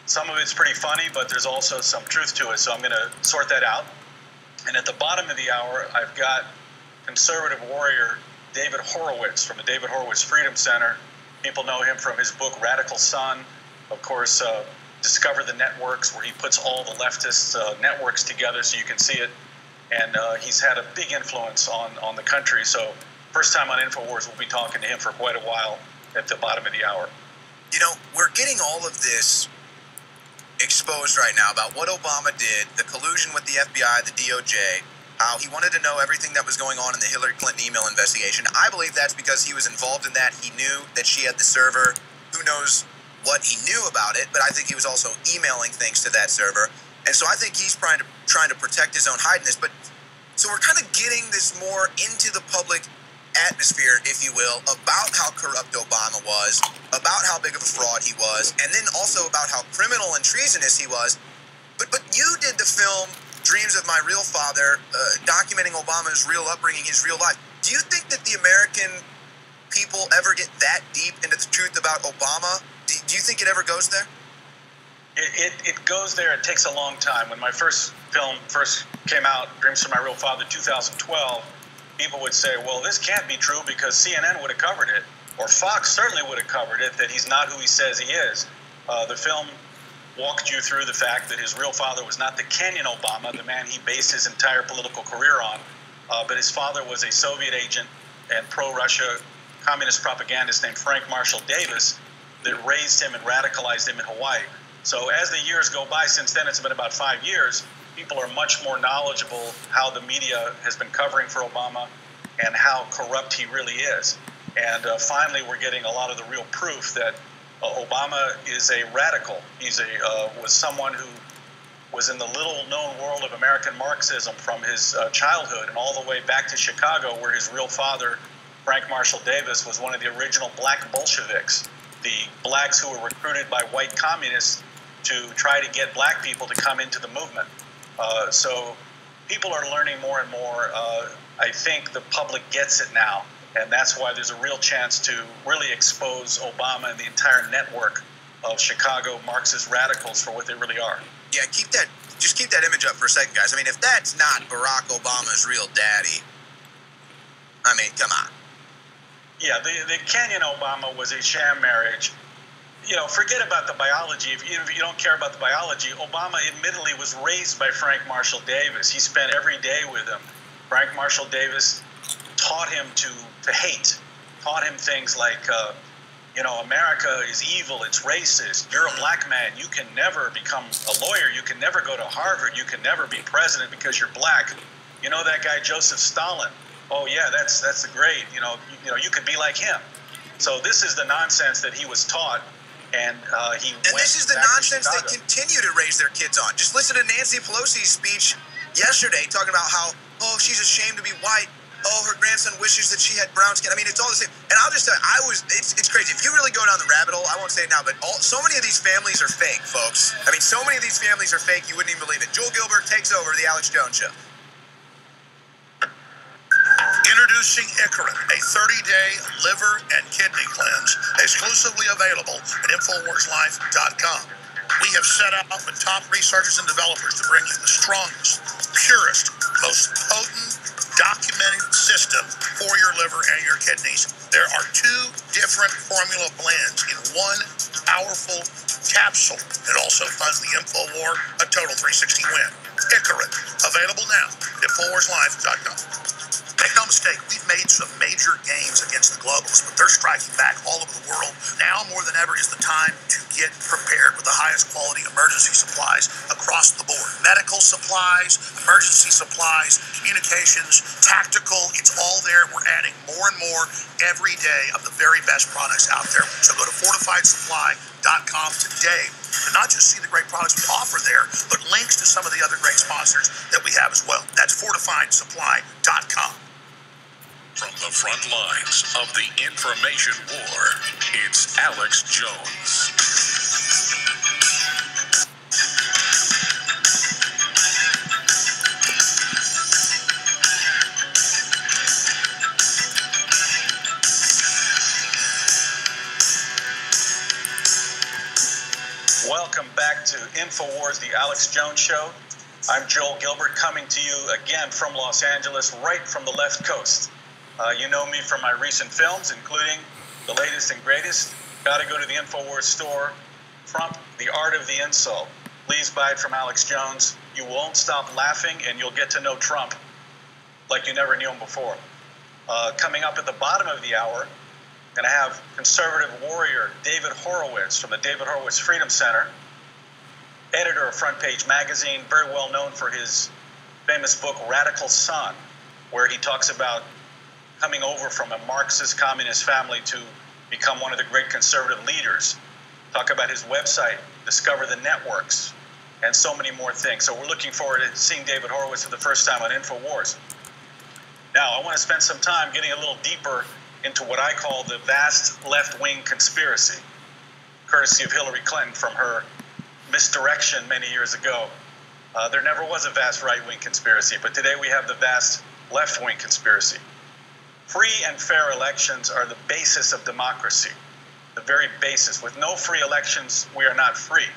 Some of it's pretty funny, but there's also some truth to it. So I'm going to sort that out. And at the bottom of the hour, I've got conservative warrior David Horowitz from the David Horowitz Freedom Center. People know him from his book, Radical Sun. Of course, Discover the Networks, where he puts all the leftist networks together so you can see it. And he's had a big influence on the country. So first time on Infowars, we'll be talking to him for quite a while at the bottom of the hour. You know, we're getting all of this exposed right now about what Obama did, the collusion with the FBI, the DOJ, how he wanted to know everything that was going on in the Hillary Clinton email investigation. I believe that's because he was involved in that. He knew that she had the server. Who knows what he knew about it, but I think he was also emailing things to that server. And so I think he's trying to protect his own hidiness. But so we're kind of getting this more into the public atmosphere, if you will, about how corrupt Obama was, about how big of a fraud he was, and then also about how criminal and treasonous he was. But you did the film Dreams of My Real Father, documenting Obama's real upbringing, his real life. Do you think that the American people ever get that deep into the truth about Obama? Do you think it ever goes there? It goes there. It takes a long time. When my first film first came out, Dreams of My Real Father, 2012, people would say, well, this can't be true because CNN would have covered it, or Fox certainly would have covered it, that he's not who he says he is. The film walked you through the fact that his real father was not the Kenyan Obama, the man he based his entire political career on, but his father was a Soviet agent and pro-Russia communist propagandist named Frank Marshall Davis that raised him and radicalized him in Hawaii. So as the years go by, since then it's been about 5 years, people are much more knowledgeable how the media has been covering for Obama and how corrupt he really is. And finally, we're getting a lot of the real proof that Obama is a radical. He's was someone who was in the little-known world of American Marxism from his childhood and all the way back to Chicago, where his real father, Frank Marshall Davis, was one of the original black Bolsheviks, the blacks who were recruited by white communists to try to get black people to come into the movement. So people are learning more and more. I think the public gets it now, and that's why there's a real chance to really expose Obama and the entire network of Chicago Marxist radicals for what they really are. Yeah, just keep that image up for a second, guys. I mean, if that's not Barack Obama's real daddy, I mean, come on. Yeah, the Kenyan Obama was a sham marriage. You know, forget about the biology. If you don't care about the biology, Obama admittedly was raised by Frank Marshall Davis. He spent every day with him. Frank Marshall Davis taught him to hate, taught him things like, America is evil, it's racist, you're a black man, you can never become a lawyer, you can never go to Harvard, you can never be president because you're black. You know that guy Joseph Stalin? Oh yeah, that's the great. You could be like him. So this is the nonsense that he was taught. And this is the nonsense they continue to raise their kids on. Just listen to Nancy Pelosi's speech yesterday talking about how, she's ashamed to be white. Her grandson wishes that she had brown skin. I mean, it's all the same. And I'll just tell you, it's crazy. If you really go down the rabbit hole, I won't say it now, but so many of these families are fake, folks. I mean, so many of these families are fake, you wouldn't even believe it. Joel Gilbert takes over the Alex Jones Show. Introducing Icarin, a 30-day liver and kidney cleanse, exclusively available at InfoWarsLife.com. We have set out with top researchers and developers to bring you the strongest, purest, most potent, documented system for your liver and your kidneys. There are 2 different formula blends in one powerful capsule. It also funds the InfoWar, a total 360 win. Icarin, available now at InfoWarsLife.com. Make no mistake. We've made some major gains against the globalists, but they're striking back all over the world. Now more than ever is the time to get prepared with the highest quality emergency supplies across the board. Medical supplies, emergency supplies, communications, tactical, it's all there. We're adding more and more every day of the very best products out there. So go to fortifiedsupply.com today to not just see the great products we offer there, but links to some of the other great sponsors that we have as well. That's fortifiedsupply.com. From the front lines of the information war, it's Alex Jones. Welcome back to Infowars, the Alex Jones Show. I'm Joel Gilbert, coming to you again from Los Angeles, right from the left coast. You know me from my recent films, including the latest and greatest. Gotta go to the Infowars store. Trump, The Art of the Insult. Please buy it from Alex Jones. You won't stop laughing, and you'll get to know Trump like you never knew him before. Coming up at the bottom of the hour, going to have conservative warrior David Horowitz from the David Horowitz Freedom Center, editor of Front Page Magazine, very well known for his famous book Radical Son, where he talks about coming over from a Marxist communist family to become one of the great conservative leaders. Talk about his website, Discover the Networks, and so many more things. So we're looking forward to seeing David Horowitz for the first time on Infowars. Now, I want to spend some time getting a little deeper into what I call the vast left-wing conspiracy, courtesy of Hillary Clinton from her misdirection many years ago. There never was a vast right-wing conspiracy, but today we have the vast left-wing conspiracy. Free and fair elections are the basis of democracy, the very basis. With no free elections, we are not free.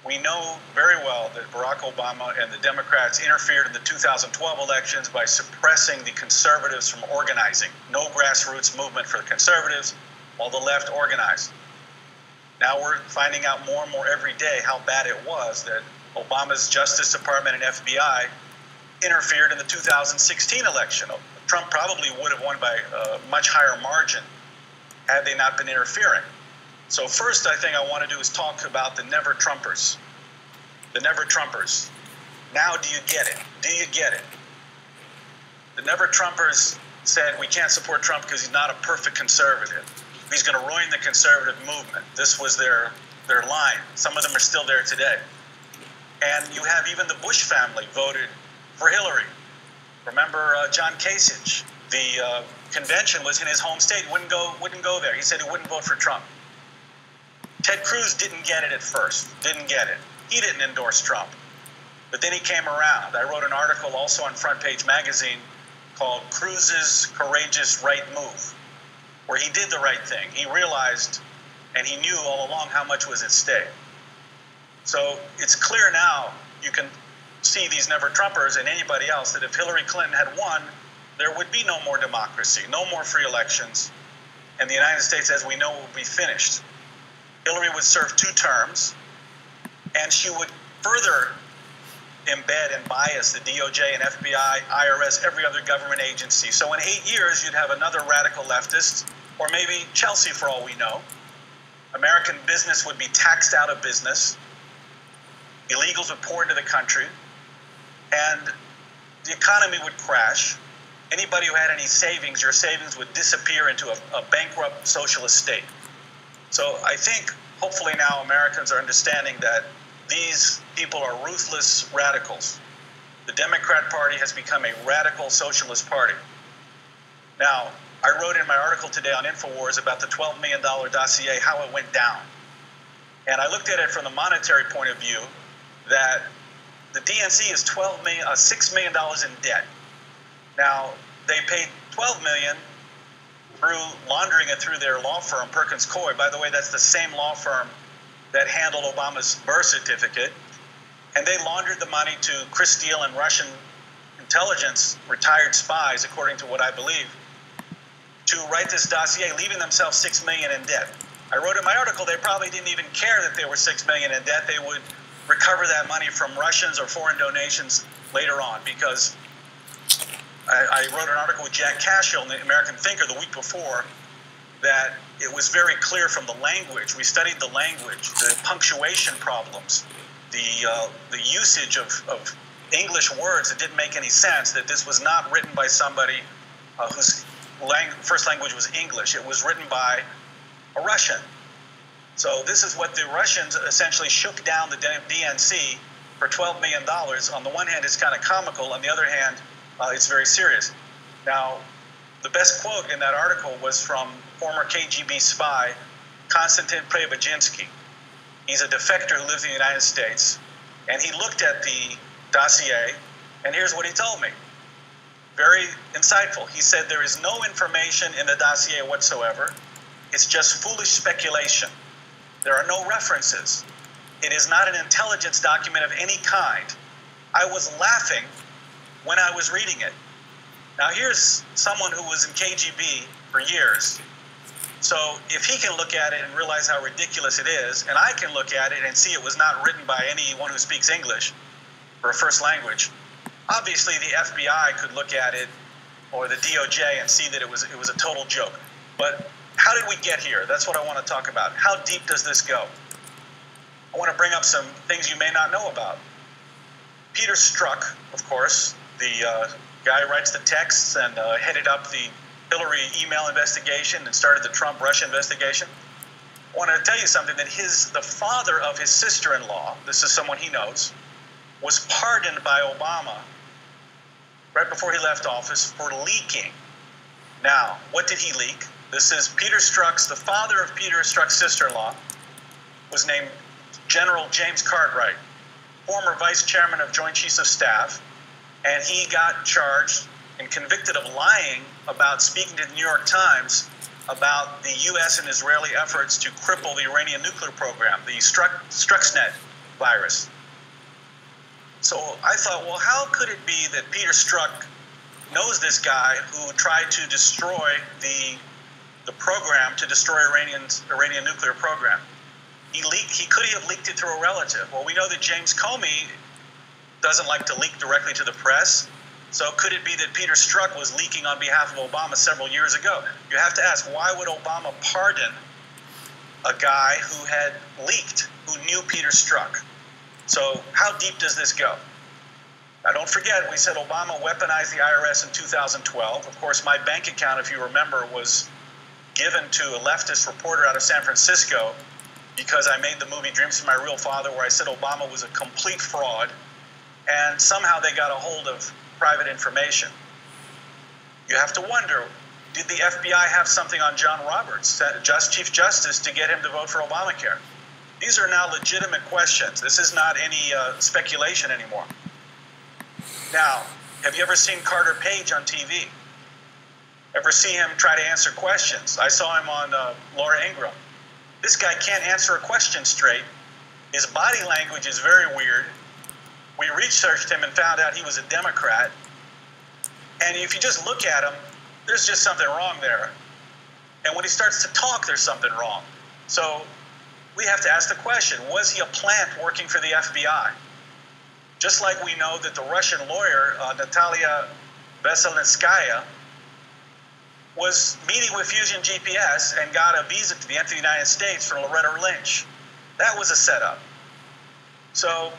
We know very well that Barack Obama and the Democrats interfered in the 2012 elections by suppressing the conservatives from organizing. No grassroots movement for the conservatives, while the left organized. Now we're finding out more and more every day how bad it was that Obama's Justice Department and FBI interfered in the 2016 election. Trump probably would have won by a much higher margin had they not been interfering. So first, I think I want to do is talk about the Never Trumpers. The Never Trumpers. Now do you get it? Do you get it? The Never Trumpers said we can't support Trump because he's not a perfect conservative. He's going to ruin the conservative movement. This was their line. Some of them are still there today. And you have even the Bush family voted for Hillary. Remember John Kasich? The convention was in his home state. Wouldn't go there. He said he wouldn't vote for Trump. Ted Cruz didn't get it at first, didn't get it. He didn't endorse Trump. But then he came around. I wrote an article also on Front Page Magazine called Cruz's Courageous Right Move, where he did the right thing. He realized, and he knew all along how much was at stake. So it's clear now, you can see these Never Trumpers and anybody else, that if Hillary Clinton had won, there would be no more democracy, no more free elections, and the United States, as we know, would be finished. Hillary would serve 2 terms, and she would further embed and bias the DOJ and FBI, IRS, every other government agency. So in 8 years, you'd have another radical leftist, or maybe Chelsea for all we know. American business would be taxed out of business. Illegals would pour into the country, and the economy would crash. Anybody who had any savings, your savings would disappear into a bankrupt socialist state. So I think, hopefully now Americans are understanding that these people are ruthless radicals. The Democrat Party has become a radical socialist party. Now, I wrote in my article today on Infowars about the $12 million dossier, how it went down. And I looked at it from the monetary point of view, that the DNC is $6 million in debt. Now, they paid $12 million through laundering it through their law firm, Perkins Coie. By the way, that's the same law firm that handled Obama's birth certificate. And they laundered the money to Chris Steele and Russian intelligence retired spies, according to what I believe, to write this dossier, leaving themselves $6 million in debt. I wrote in my article they probably didn't even care that they were $6 million in debt. They would recover that money from Russians or foreign donations later on, because I wrote an article with Jack Cashill in the American Thinker the week before that it was very clear from the language. We studied the language, the punctuation problems, the usage of English words that didn't make any sense, that this was not written by somebody whose first language was English. It was written by a Russian. So this is what the Russians essentially shook down the DNC for $12 million. On the one hand, it's kind of comical. On the other hand, it's very serious. Now, the best quote in that article was from former KGB spy Konstantin Preobrazhensky. He's a defector who lives in the United States, and he looked at the dossier, and here's what he told me. Very insightful. He said there is no information in the dossier whatsoever. It's just foolish speculation. There are no references. It is not an intelligence document of any kind. I was laughing when I was reading it. Now here's someone who was in KGB for years. So if he can look at it and realize how ridiculous it is, and I can look at it and see it was not written by anyone who speaks English for a first language, obviously the FBI could look at it, or the DOJ, and see that it was a total joke. But how did we get here? That's what I want to talk about. How deep does this go? I want to bring up some things you may not know about. Peter Strzok, of course, the guy who writes the texts and headed up the Hillary email investigation and started the Trump-Russia investigation. I want to tell you something, that the father of his sister-in-law, this is someone he knows, was pardoned by Obama right before he left office for leaking. Now, what did he leak? This is Peter Strzok's, the father of Peter Strzok's sister-in-law, was named General James Cartwright, former vice chairman of Joint Chiefs of Staff, and he got charged and convicted of lying about speaking to the New York Times about the U.S. and Israeli efforts to cripple the Iranian nuclear program, the Stuxnet virus. So I thought, well, how could it be that Peter Strzok knows this guy who tried to destroy the program, to destroy Iranian nuclear program? He could have leaked it through a relative. Well, we know that James Comey doesn't like to leak directly to the press. So could it be that Peter Strzok was leaking on behalf of Obama several years ago? You have to ask, why would Obama pardon a guy who had leaked, who knew Peter Strzok? So how deep does this go? Now, don't forget, we said Obama weaponized the IRS in 2012. Of course, my bank account, if you remember, was given to a leftist reporter out of San Francisco because I made the movie Dreams of My Real Father, where I said Obama was a complete fraud, and somehow they got a hold of private information. You have to wonder, did the FBI have something on John Roberts, Chief Justice, to get him to vote for Obamacare? These are now legitimate questions. This is not any speculation anymore. Now, have you ever seen Carter Page on TV? Ever see him try to answer questions? I saw him on Laura Ingraham. This guy can't answer a question straight. His body language is very weird. We researched him and found out he was a Democrat. And if you just look at him, there's just something wrong there. And when he starts to talk, there's something wrong. So we have to ask the question, was he a plant working for the FBI? Just like we know that the Russian lawyer, Natalia Veselnitskaya, was meeting with Fusion GPS and got a visa to enter the United States for Loretta Lynch. That was a setup. So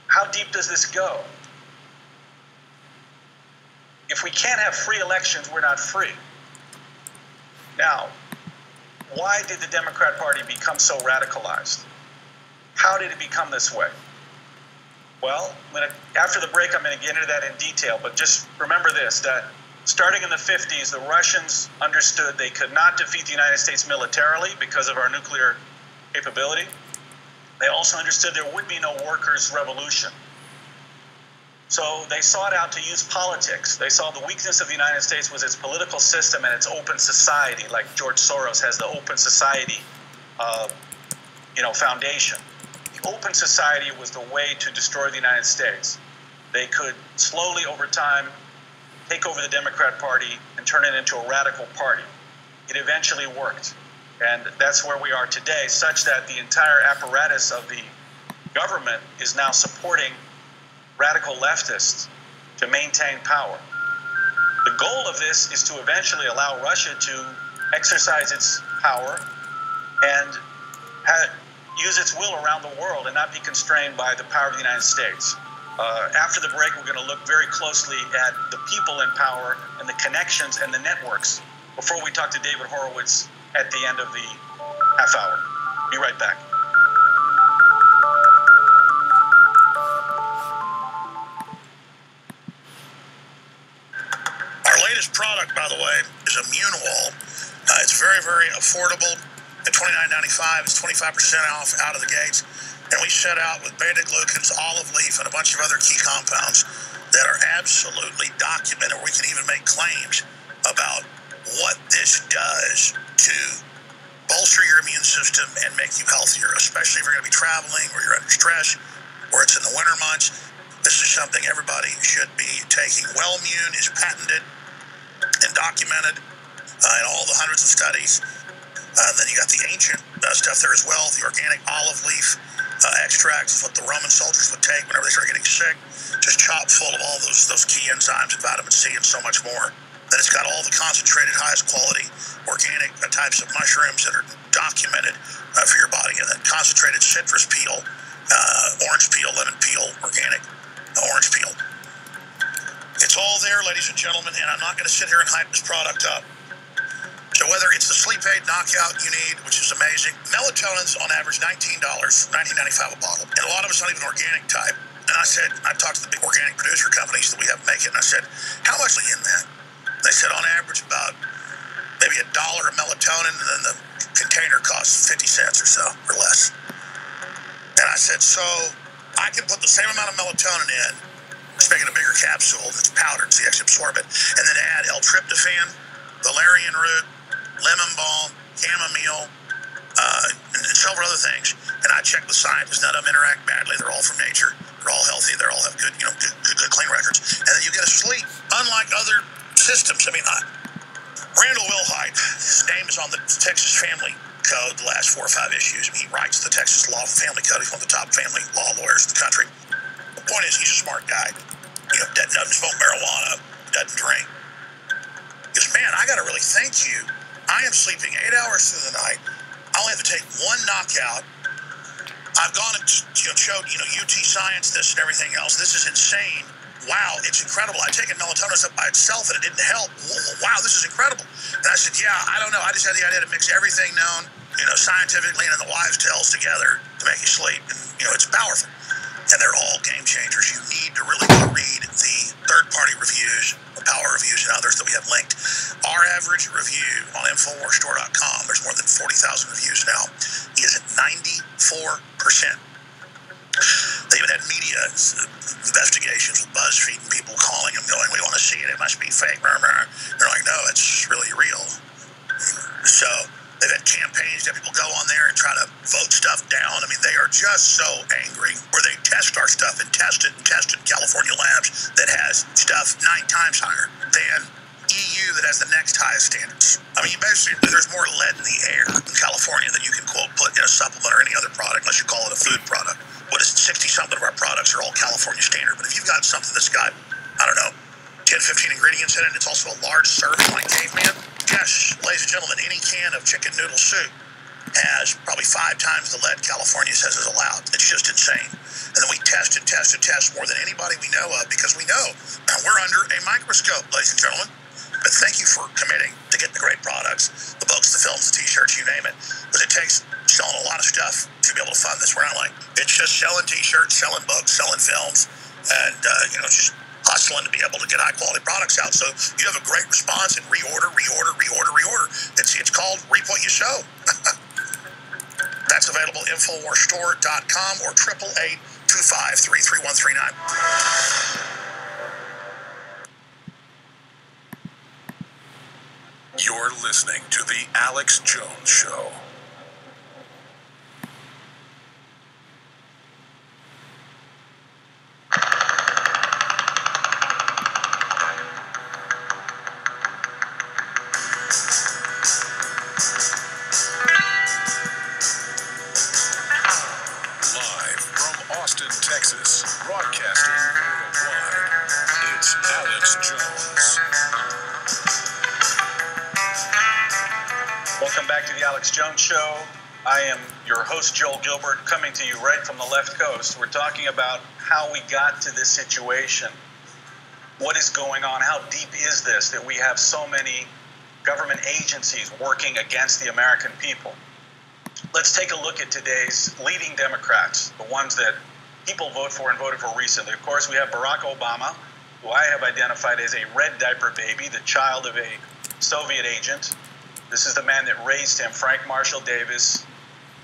how deep does this go? If we can't have free elections, we're not free. Now, why did the Democrat Party become so radicalized? How did it become this way? Well, after the break, I'm going to get into that in detail, but just remember this, that starting in the 50s, the Russians understood they could not defeat the United States militarily because of our nuclear capability. They also understood there would be no workers' revolution. So they sought out to use politics. They saw the weakness of the United States was its political system and its open society, like George Soros has the open society foundation. The open society was the way to destroy the United States. They could slowly, over time, take over the Democrat Party and turn it into a radical party. It eventually worked. And that's where we are today, such that the entire apparatus of the government is now supporting radical leftists to maintain power. goal of this is to eventually allow Russia to exercise its power and use its will around the world and not be constrained by the power of the United States. After the break, we're going to look very closely at the people in power and the connections and the networks before we talk to David Horowitz at the end of the half hour. Be right back. Our latest product, by the way, is Immune Wall. It's very, very affordable. At $29.95, it's 25% off out of the gates. And we set out with beta-glucans, olive leaf, and a bunch of other key compounds that are absolutely documented. We can even make claims about what this does to bolster your immune system and make you healthier, especially if you're going to be traveling or you're under stress or it's in the winter months. This is something everybody should be taking. Wellmune is patented and documented in all the hundreds of studies. Then you got the ancient stuff there as well, the organic olive leaf extract is what the Roman soldiers would take whenever they started getting sick, just chock full of all those key enzymes and vitamin C and so much more. Then it's got all the concentrated, highest quality organic types of mushrooms that are documented for your body. And then concentrated citrus peel, orange peel, lemon peel, organic orange peel. It's all there, ladies and gentlemen, and I'm not going to sit here and hype this product up. So whether it's the sleep aid knockout you need, which is amazing, melatonin's on average $19, $19.95 a bottle. And a lot of it's not even organic type. And I talked to the big organic producer companies that we have make it, and I said, how much are you in that? They said on average about maybe $1 of melatonin, and then the container costs 50 cents or so, or less. And I said, so I can put the same amount of melatonin in, just making a bigger capsule that's powdered so you actually absorb it, and then add L-tryptophan, valerian root, lemon balm, chamomile, and several other things. And I check the scientists. None of them interact badly. They're all from nature. They're all healthy. They all have good, good clean records. And then you get a sleep. Unlike other systems, Randall Wilhite, his name is on the Texas Family Code, the last 4 or 5 issues. He writes the Texas Law and Family Code. He's one of the top family law lawyers in the country. The point is, he's a smart guy. Doesn't smoke marijuana, doesn't drink. He goes, man, I got to really thank you. I am sleeping 8 hours through the night. I only have to take one knockout. I've gone and showed UT Science this and everything else. This is insane. Wow, it's incredible. I taken melatonin up by itself and it didn't help. Wow, this is incredible. And I said, yeah, I don't know. I just had the idea to mix everything known, scientifically and in the wives' tales together to make you sleep. And it's powerful. And they're all game changers. You need to really go read the third-party reviews, the power reviews, and others that we have linked. Our average review on InfoWarsStore.com, there's more than 40,000 reviews now, is at 94%. They even had media investigations with BuzzFeed and people calling them going, we want to see it, it must be fake. They're like, no, it's really real. So they've had campaigns that people go on there and try to vote stuff down. They are just so angry where they test our stuff and test it in California labs that has stuff 9 times higher than EU that has the next highest standards. Basically, there's more lead in the air in California than you can, quote, put in a supplement or any other product unless you call it a food product. What is it, 60-something of our products are all California standard. But if you've got something that's got, 10, 15 ingredients in it, and it's also a large serving like Caveman, yes, ladies and gentlemen, any can of chicken noodle soup has probably 5 times the lead California says is allowed. It's just insane. And then we test and test and test more than anybody we know of because we know we're under a microscope, ladies and gentlemen. But thank you for committing to get the great products, the books, the films, the t-shirts, you name it. Because it takes selling a lot of stuff to be able to fund this. We're not like, it's just selling t-shirts, selling books, selling films, and, just hustling to be able to get high-quality products out. So you have a great response and reorder. It's called Reap What You Sow. That's available at InfoWarsStore.com or 888-253-3139. You're listening to The Alex Jones Show. Live from Austin, Texas, broadcasting worldwide, it's Alex Jones. Alex Jones Show. I am your host, Joel Gilbert, coming to you right from the left coast. We're talking about how we got to this situation. What is going on? How deep is this that we have so many government agencies working against the American people? Let's take a look at today's leading Democrats, the ones that people vote for and voted for recently. Of course, we have Barack Obama, who I have identified as a red diaper baby, the child of a Soviet agent. This is the man that raised him, Frank Marshall Davis,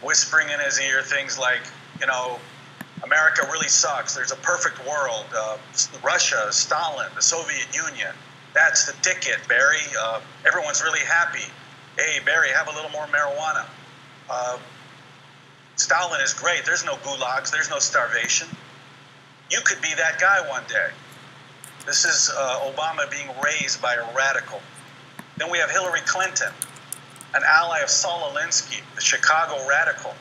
whispering in his ear things like, you know, America really sucks. There's a perfect world. Russia, Stalin, the Soviet Union. That's the ticket, Barry. Everyone's really happy. Hey, Barry, have a little more marijuana. Stalin is great. There's no gulags. There's no starvation. You could be that guy one day. This is Obama being raised by a radical. Then we have Hillary Clinton, an ally of Saul Alinsky, the Chicago radical,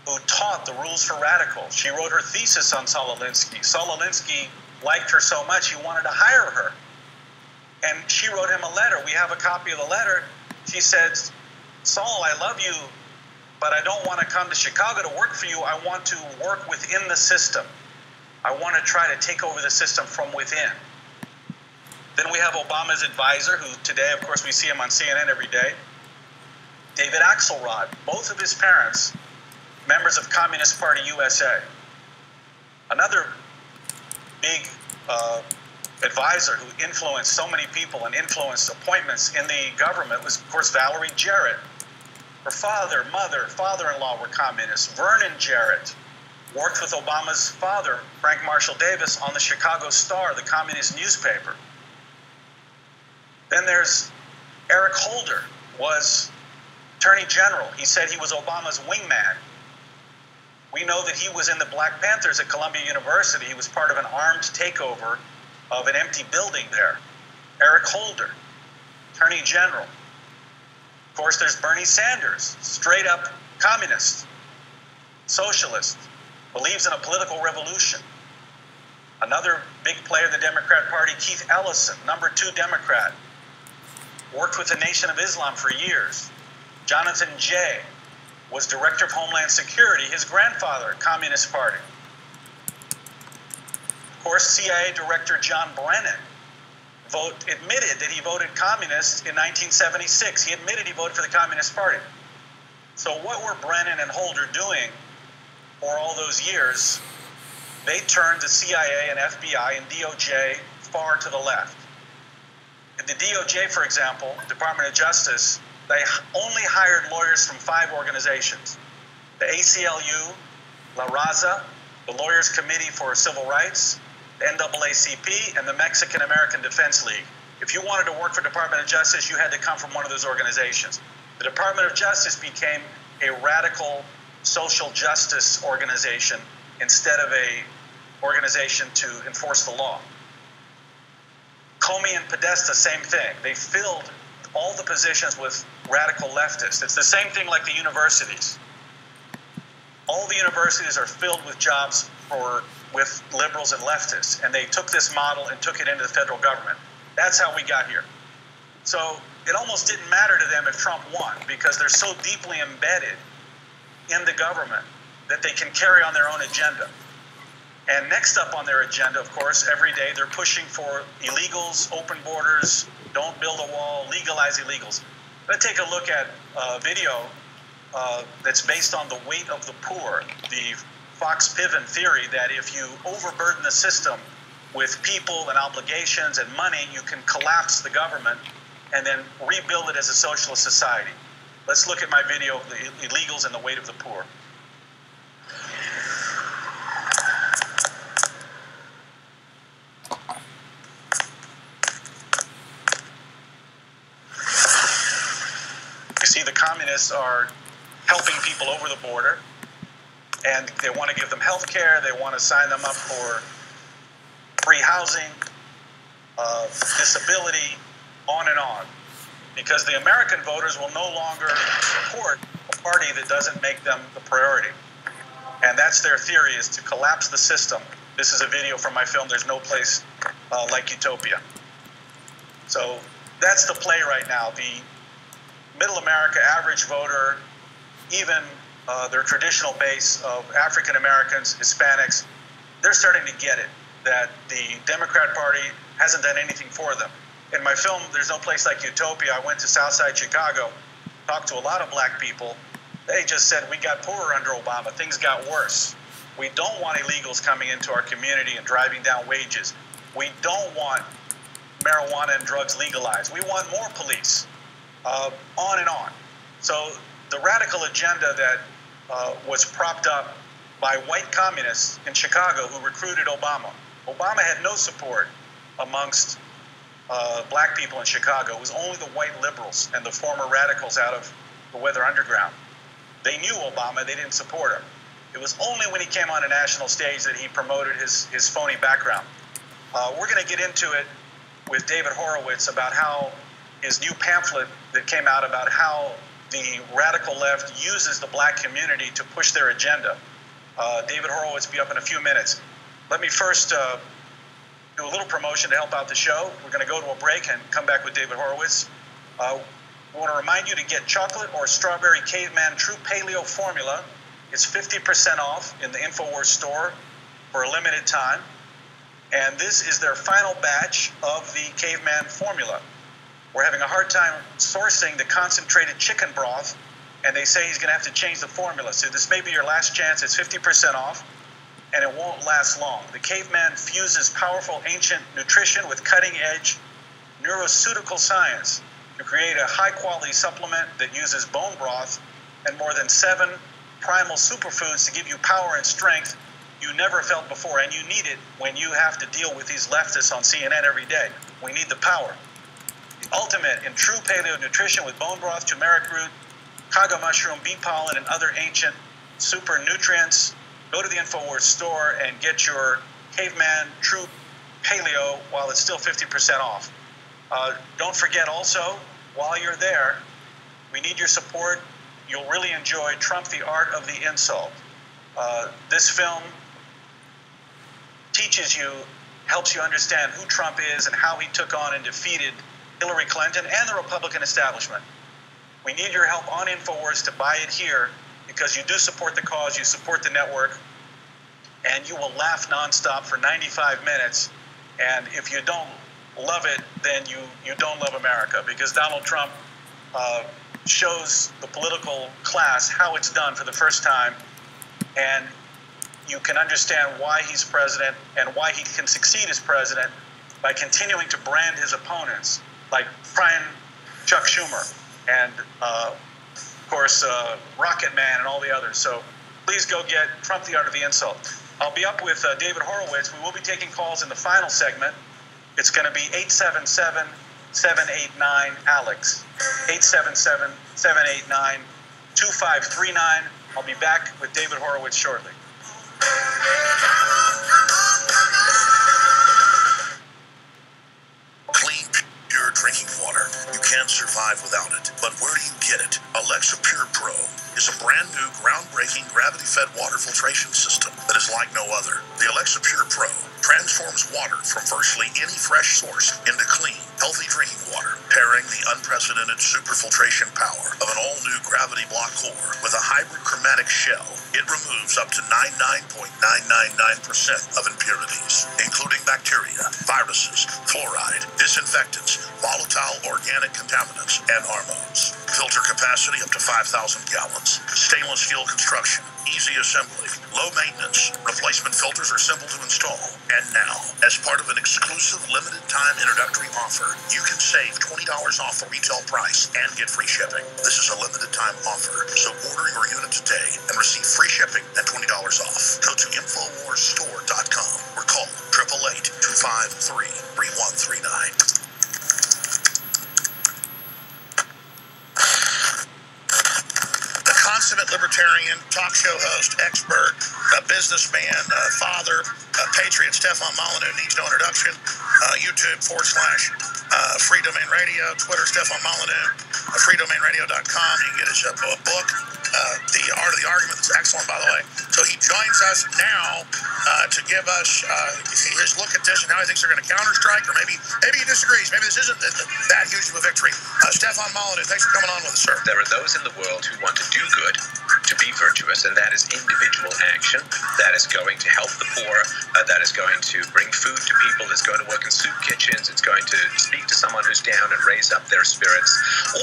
who taught the rules for radicals. She wrote her thesis on Saul Alinsky. Saul Alinsky liked her so much he wanted to hire her. And she wrote him a letter. We have a copy of the letter. She said, Saul, I love you, but I don't want to come to Chicago to work for you. I want to work within the system. I want to try to take over the system from within. Then we have Obama's advisor, who today, of course, we see him on CNN every day, David Axelrod. Both of his parents, members of Communist Party USA. Another big advisor who influenced so many people and influenced appointments in the government was, of course, Valerie Jarrett. Her father, mother, father-in-law were communists. Vernon Jarrett worked with Obama's father, Frank Marshall Davis, on the Chicago Star, the communist newspaper. Then there's Eric Holder, was Attorney General. He said he was Obama's wingman. We know that he was in the Black Panthers at Columbia University. He was part of an armed takeover of an empty building there. Eric Holder, Attorney General. Of course, there's Bernie Sanders, straight up communist, socialist, believes in a political revolution. Another big player in the Democrat Party, Keith Ellison, number 2 Democrat, worked with the Nation of Islam for years. Jonathan Jay was Director of Homeland Security, his grandfather, Communist Party. Of course, CIA Director John Brennan admitted that he voted communist in 1976. He admitted he voted for the Communist Party. So what were Brennan and Holder doing for all those years? They turned the CIA and FBI and DOJ far to the left. In the DOJ, for example, Department of Justice, they only hired lawyers from 5 organizations. The ACLU, La Raza, the Lawyers Committee for Civil Rights, the NAACP, and the Mexican American Defense League. If you wanted to work for Department of Justice, you had to come from one of those organizations. The Department of Justice became a radical social justice organization instead of a organization to enforce the law. Comey and Podesta, same thing. They filled all the positions with radical leftists. It's the same thing like the universities. All the universities are filled with jobs with liberals and leftists, and they took this model and took it into the federal government. That's how we got here. So it almost didn't matter to them if Trump won, because they're so deeply embedded in the government that they can carry on their own agenda. And next up on their agenda, of course, every day they're pushing for illegals, open borders, don't build a wall, legalize illegals. Let's take a look at a video that's based on the weight of the poor, the Fox-Piven theory that if you overburden the system with people and obligations and money, you can collapse the government and then rebuild it as a socialist society. Let's look at my video of the illegals and the weight of the poor. You see, the communists are helping people over the border, and they want to give them health care, they want to sign them up for free housing, disability, on and on. Because the American voters will no longer support a party that doesn't make them the priority. And that's their theory, is to collapse the system. This is a video from my film, There's No Place Like Utopia. So that's the play right now. The middle America average voter even their traditional base of African Americans, Hispanics, they're starting to get it, that the Democrat Party hasn't done anything for them. In my film, There's No Place Like Utopia, I went to Southside Chicago, talked to a lot of black people. They just said, we got poorer under Obama. Things got worse. We don't want illegals coming into our community and driving down wages. We don't want marijuana and drugs legalized. We want more police, on and on. So the radical agenda that was propped up by white communists in Chicago who recruited Obama. Obama had no support amongst black people in Chicago. It was only the white liberals and the former radicals out of the Weather Underground. They knew Obama. They didn't support him. It was only when he came on a national stage that he promoted his phony background. We're going to get into it with David Horowitz about how his new pamphlet that came out about how the radical left uses the black community to push their agenda. David Horowitz will be up in a few minutes. Let me first do a little promotion to help out the show. We're going to go to a break and come back with David Horowitz. We want to remind you to get chocolate or strawberry caveman true paleo formula. It's 50% off in the Infowars store for a limited time. And this is their final batch of the caveman formula. We're having a hard time sourcing the concentrated chicken broth, and they say he's going to have to change the formula. So this may be your last chance. It's 50% off, and it won't last long. The caveman fuses powerful ancient nutrition with cutting-edge neuroceutical science to create a high-quality supplement that uses bone broth and more than 7 primal superfoods to give you power and strength you never felt before, and you need it when you have to deal with these leftists on CNN every day. We need the power. The ultimate in true paleo nutrition with bone broth, turmeric root, kaga mushroom, bee pollen, and other ancient super nutrients. Go to the Infowars store and get your caveman true paleo while it's still 50% off. Don't forget also, while you're there, we need your support. You'll really enjoy Trump, the Art of the Insult. This film teaches you, helps you understand who Trump is and how he took on and defeated Hillary Clinton and the Republican establishment. We need your help on Infowars to buy it here because you do support the cause, you support the network, and you will laugh nonstop for 95 minutes. And if you don't love it, then you don't love America, because Donald Trump shows the political class how it's done for the first time, and you can understand why he's president and why he can succeed as president by continuing to brand his opponents, like Brian Chuck Schumer and, of course, Rocket Man and all the others. So please go get Trump, the Art of the Insult. I'll be up with David Horowitz. We will be taking calls in the final segment. It's going to be 877-789-ALEX, 877-789-2539. I'll be back with David Horowitz shortly. Clean, pure drinking water. You can't survive without it. But where do you get it? Alexa Pure Pro is a brand new, groundbreaking, gravity-fed water filtration system that is like no other. The Alexa Pure Pro transforms water from virtually any fresh source into clean, healthy drinking water, pairing the unprecedented superfiltration power of an all-new gravity block core with a hybrid chromatic shell. It removes up to 99.999% of impurities, including bacteria, viruses, fluoride, disinfectants, volatile organic contaminants, and hormones. Filter capacity up to 5,000 gallons. Stainless steel construction, easy assembly, low maintenance. Replacement filters are simple to install. And now, as part of an exclusive limited time introductory offer, you can save $20 off the retail price and get free shipping. This is a limited time offer, so order your unit today and receive free shipping and $20 off. Go to InfoWarsStore.com or call 888-253-3139. Consummate libertarian, talk show host, expert, a businessman, father, patriot, Stefan Molyneux needs no introduction. YouTube.com/Free Domain Radio, Twitter, Stefan Molyneux, freedomainradio.com. You can get his book, The Art of the Argument. That's excellent, by the way. So he joins us now to give us his look at this and how he thinks they're going to counter-strike, or maybe he disagrees. Maybe this isn't that huge of a victory. Stefan Molyneux, thanks for coming on with us, sir. There are those in the world who want to do good service, and that is individual action. That is going to help the poor. That is going to bring food to people. It's going to work in soup kitchens. It's going to speak to someone who's down and raise up their spirits.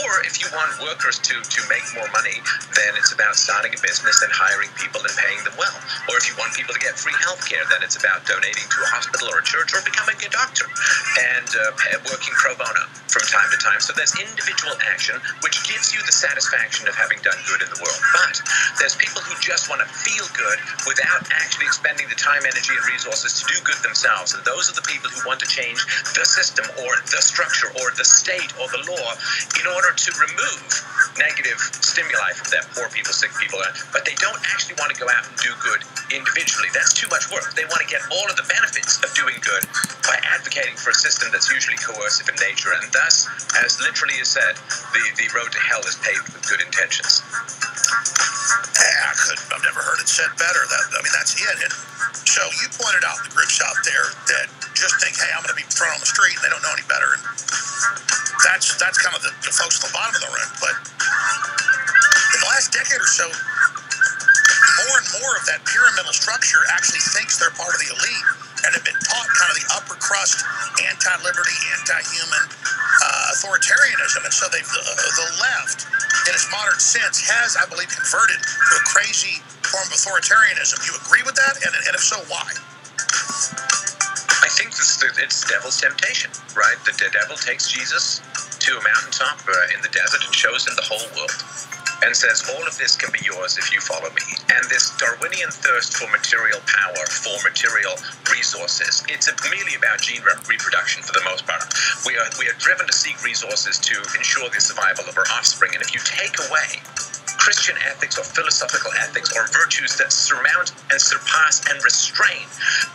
Or if you want workers to make more money, then it's about starting a business and hiring people and paying them well. Or if you want people to get free health care, then it's about donating to a hospital or a church or becoming a doctor and working pro bono from time to time. So there's individual action, which gives you the satisfaction of having done good in the world. But there's people who just want to feel good without actually expending the time, energy, and resources to do good themselves. And those are the people who want to change the system or the structure or the state or the law in order to remove negative stimuli from them, poor people, sick people, but they don't actually want to go out and do good individually. That's too much work. They want to get all of the benefits of doing good by advocating for a system that's usually coercive in nature, and thus, as literally is said, the road to hell is paved with good intentions. I've never heard it said better. That's it. And so you pointed out the groups out there that just think, hey, I'm going to be thrown on the street, and they don't know any better. And that's kind of the folks at the bottom of the room. But in the last decade or so, more and more of that pyramidal structure actually thinks they're part of the elite and have been taught kind of the upper crust, anti-liberty, anti-human authoritarianism. And so the left, in its modern sense, has, I believe, converted to a crazy form of authoritarianism. Do you agree with that? And if so, why? I think it's devil's temptation, right? The devil takes Jesus to a mountaintop in the desert and shows him the whole world and says, all of this can be yours if you follow me. And this Darwinian thirst for material power, for material resources, it's merely about gene reproduction for the most part. We are driven to seek resources to ensure the survival of our offspring. And if you take away Christian ethics or philosophical ethics or virtues that surmount and surpass and restrain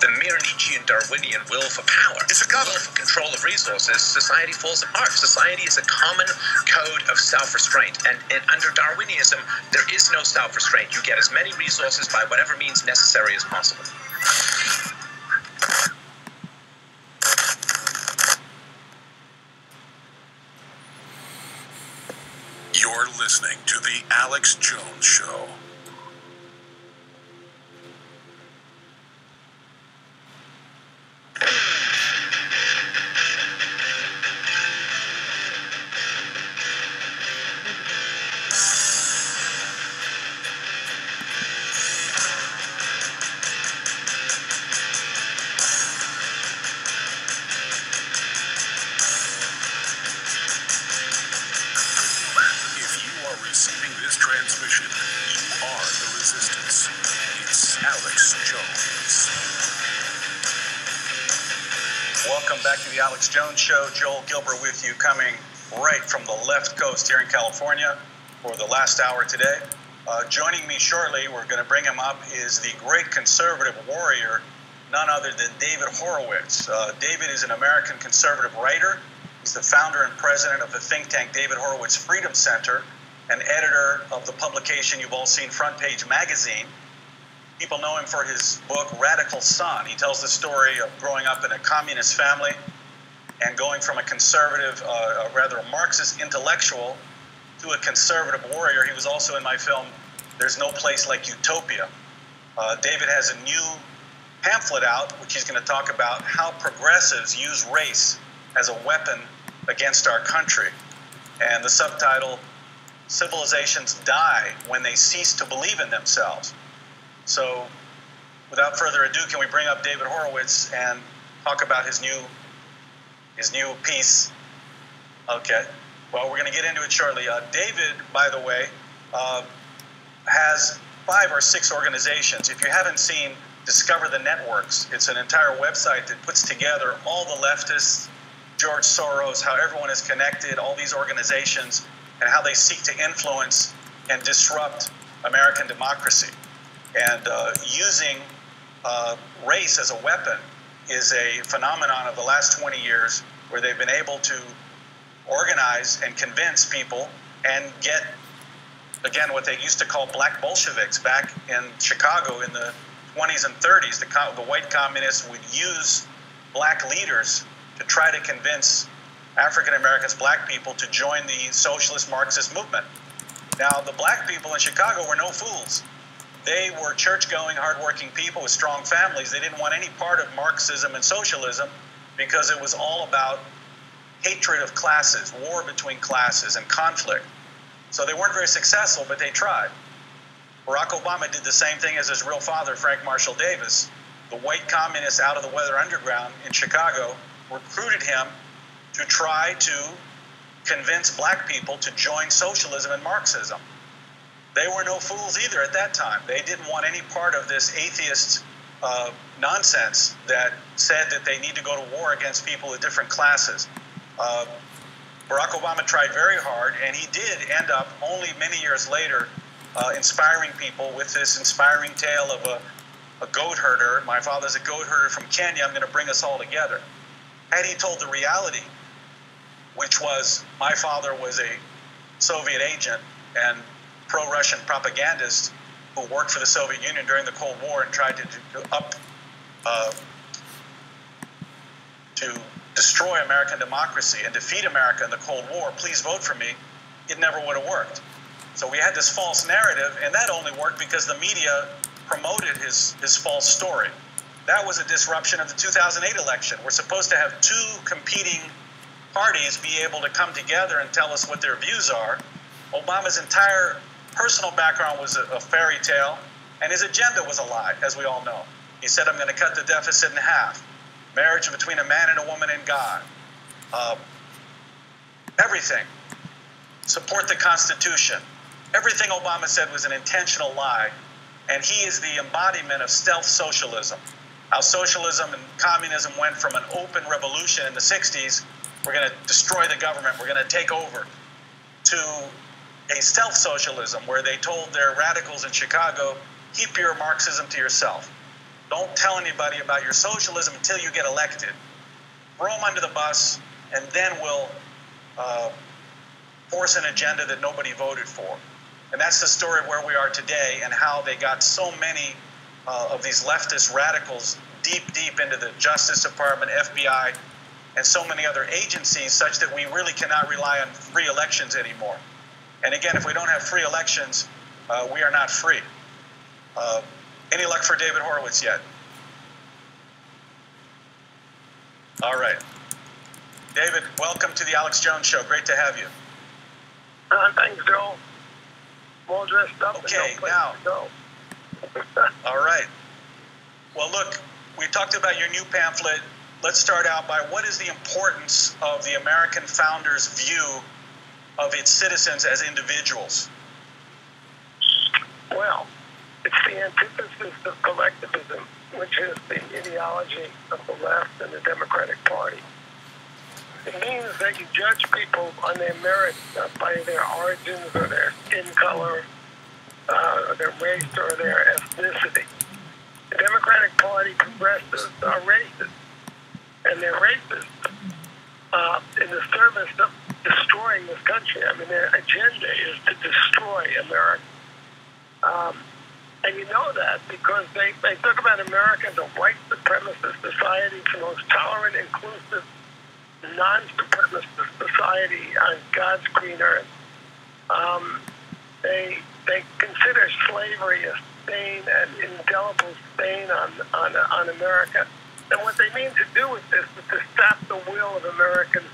the mere Nietzschean Darwinian will for power, will for control of resources, society falls apart. Society is a common code of self-restraint. And under Darwinism, there is no self-restraint. You get as many resources by whatever means necessary as possible. You're listening to The Alex Jones Show. Transmission. You are the resistance. It's Alex Jones. Welcome back to the Alex Jones Show. Joel Gilbert with you, coming right from the left coast here in California for the last hour today. Joining me shortly, we're going to bring him up, is the great conservative warrior, none other than David Horowitz. David is an American conservative writer. He's the founder and president of the think tank David Horowitz Freedom Center, an editor of the publication you've all seen, Front Page Magazine. People know him for his book, Radical Son. He tells the story of growing up in a communist family and going from a conservative, rather a Marxist intellectual to a conservative warrior. He was also in my film, There's No Place Like Utopia. David has a new pamphlet out, which he's going to talk about how progressives use race as a weapon against our country. And the subtitle, Civilizations Die When They Cease to Believe in Themselves. So, without further ado, can we bring up David Horowitz and talk about his new piece? Okay. Well, we're going to get into it shortly. David, by the way, has 5 or 6 organizations. If you haven't seen Discover the Networks, it's an entire website that puts together all the leftists, George Soros, how everyone is connected, all these organizations, and how they seek to influence and disrupt American democracy. And using race as a weapon is a phenomenon of the last 20 years where they've been able to organize and convince people and get, again, what they used to call black Bolsheviks back in Chicago in the 20s and 30s. The white communists would use black leaders to try to convince African Americans, black people, to join the socialist Marxist movement. Now, the black people in Chicago were no fools. They were church-going, hardworking people with strong families. They didn't want any part of Marxism and socialism because it was all about hatred of classes, war between classes, and conflict. So they weren't very successful, but they tried. Barack Obama did the same thing as his real father, Frank Marshall Davis. The white communists out of the Weather Underground in Chicago recruited him to try to convince black people to join socialism and Marxism. They were no fools either at that time. They didn't want any part of this atheist nonsense that said that they need to go to war against people of different classes. Barack Obama tried very hard, and he did end up only many years later inspiring people with this inspiring tale of a goat herder. My father's a goat herder from Kenya. I'm going to bring us all together. Had he told the reality, which was my father was a Soviet agent and pro-Russian propagandist who worked for the Soviet Union during the Cold War and tried to destroy American democracy and defeat America in the Cold War, please vote for me, it never would have worked. So we had this false narrative, and that only worked because the media promoted his false story. That was a disruption of the 2008 election. We're supposed to have two competing parties be able to come together and tell us what their views are. Obama's entire personal background was a fairy tale, and his agenda was a lie, as we all know. He said, I'm going to cut the deficit in half. Marriage between a man and a woman and God. Everything. Support the Constitution. Everything Obama said was an intentional lie, and he is the embodiment of stealth socialism. How socialism and communism went from an open revolution in the 60s, we're going to destroy the government, we're going to take over, to a stealth socialism where they told their radicals in Chicago, keep your Marxism to yourself. Don't tell anybody about your socialism until you get elected. Throw them under the bus, and then we'll force an agenda that nobody voted for. And that's the story of where we are today and how they got so many of these leftist radicals deep into the Justice Department, FBI, and so many other agencies such that we really cannot rely on free elections anymore. And again, if we don't have free elections, we are not free. Any luck for David Horowitz yet? All right. David, welcome to the Alex Jones Show. Great to have you. Thanks, Joe. All dressed up. Okay, now. All right. Well, look, we talked about your new pamphlet. Let's start out by what is the importance of the American founders' view of its citizens as individuals? Well, it's the antithesis of collectivism, which is the ideology of the left and the Democratic Party. It means that you judge people on their merit, not by their origins or their skin color, or their race or their ethnicity. The Democratic Party progressives are racist, and they're racist in the service of destroying this country. I mean, their agenda is to destroy America. And you know that because they talk about America as a white supremacist society, the most tolerant, inclusive, non-supremacist society on God's green earth. They consider slavery a stain, an indelible stain on America. And what they mean to do with this is to stop the will of Americans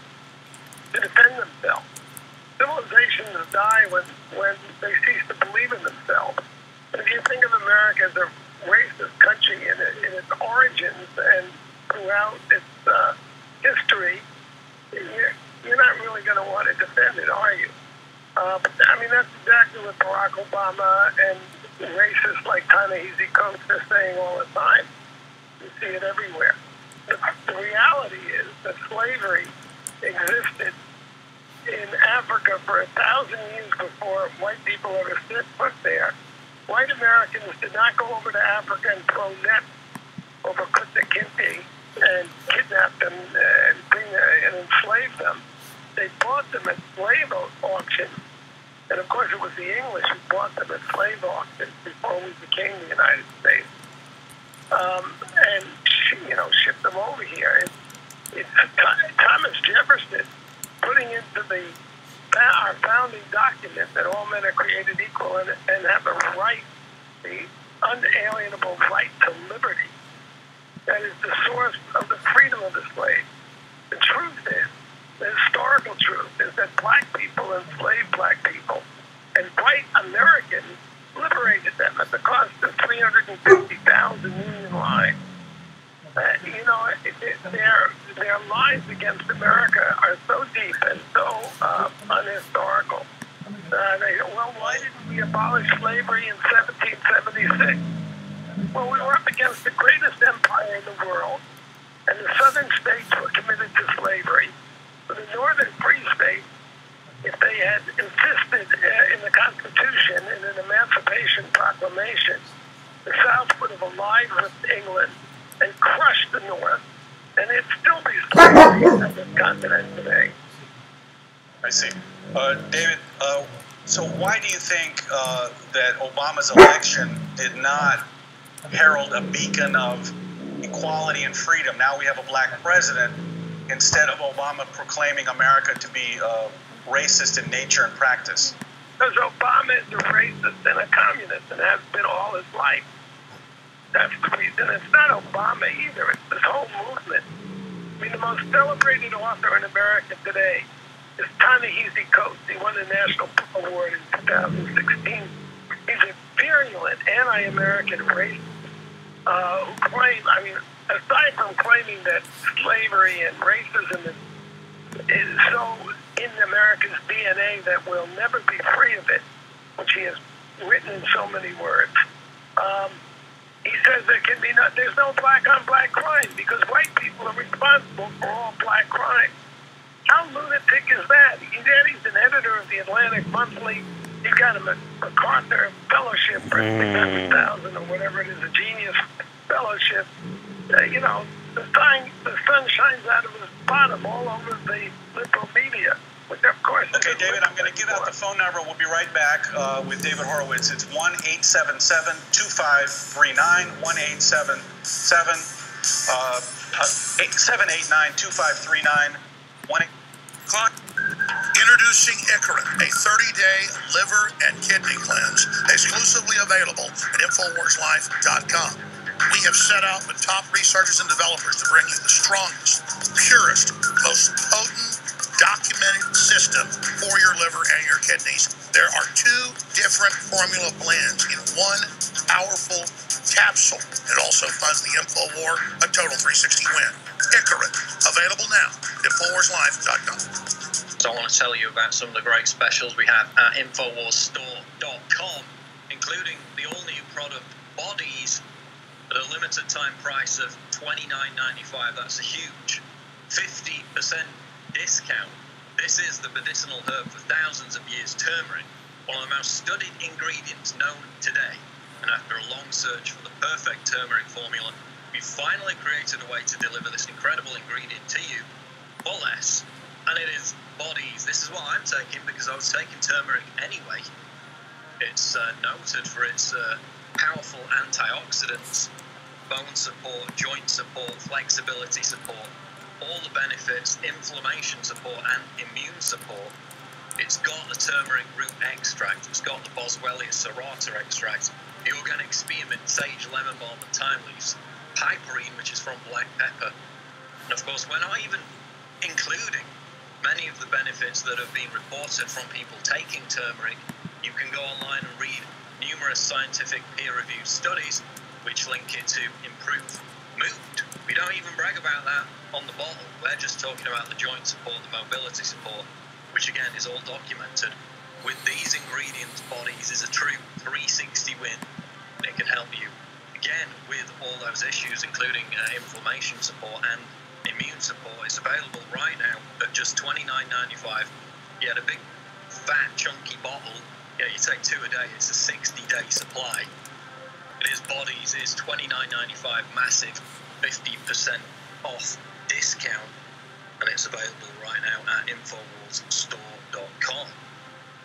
to defend themselves. Civilizations die when they cease to believe in themselves. And if you think of America as a racist country in its origins and throughout its history, you're not really going to want to defend it, are you? I mean, that's exactly what Barack Obama and racists like Ta-Nehisi Coates are saying all the time. You see it everywhere. The reality is that slavery existed in Africa for 1,000 years before white people ever set foot there. White Americans did not go over to Africa and throw nets over Kunta Kinte and kidnap them and enslave them. They bought them at slave auctions. And of course, it was the English who bought them at slave auctions before we became the United States. And shipped them over here. It's Thomas Jefferson putting into our founding document that all men are created equal and have the right, the black people enslaved black people, and white Americans liberated them at the cost of 350,000 Union lives. Their lies against America are so deep and so unhistorical. Why didn't we abolish slavery in 1776? Well, we were up against the greatest empire in the world, and the southern states were committed to slavery. But the northern free states, if they had insisted in the Constitution in an Emancipation Proclamation, the South would have allied with England and crushed the North, and it'd still be slavery on this continent today. I see. David, so why do you think that Obama's election did not herald a beacon of equality and freedom? Now we have a black president instead of Obama proclaiming America to be racist in nature and practice. Because Obama is a racist and a communist and has been all his life. That's the reason. It's not Obama either. It's this whole movement. I mean, the most celebrated author in America today is Ta-Nehisi Coates. He won the National Book Award in 2016. He's a virulent anti-American racist who claims, aside from claiming that slavery and racism is so in America's DNA that we'll never be free of it, which he has written in so many words. He says there's no black-on-black crime because white people are responsible for all black crime. How lunatic is that? He's an editor of the Atlantic Monthly. He's got a MacArthur Fellowship for 600,000 or whatever it is, a Genius Fellowship. The sun shines out of his bottom all over the liberal media, which of course. Okay, David, I'm going to give out the phone number. We'll be right back with David Horowitz. It's 1-877-2539, 789-2539, Introducing Icarin, a 30-day liver and kidney cleanse, exclusively available at InfoWarsLife.com. We have set out with top researchers and developers to bring you the strongest, purest, most potent, documented system for your liver and your kidneys. There are 2 different formula blends in one powerful capsule. It also funds the InfoWar, a total 360 win. Icarin, available now at InfoWarsLife.com. So I want to tell you about some of the great specials we have at InfoWarsStore.com, including the all-new product Bodies at a limited time price of $29.95. That's a huge 50% discount. This is the medicinal herb for thousands of years, turmeric, one of the most studied ingredients known today. And after a long search for the perfect turmeric formula, we finally created a way to deliver this incredible ingredient to you for less. And it is Bodies. This is what I'm taking because I was taking turmeric anyway. It's noted for its powerful antioxidants, bone support, joint support, flexibility support, all the benefits, inflammation support and immune support. It's got the turmeric root extract, it's got the Boswellia serrata extract, the organic spearmint, sage, lemon balm and thyme leaves, piperine, which is from black pepper, and of course we're not even including many of the benefits that have been reported from people taking turmeric. You can go online and read numerous scientific peer-reviewed studies which link it to improved mood. We don't even brag about that on the bottle. We're just talking about the joint support, the mobility support, which again is all documented. With these ingredients, Bodies is a true 360 win. It can help you again with all those issues, including inflammation support and immune support. It's available right now at just $29.95. You had a big, fat, chunky bottle. Yeah, you take 2 a day. It's a 60-day supply. It is Bodies. It's $29.95. Massive 50% off discount, and it's available right now at InfoWarsStore.com.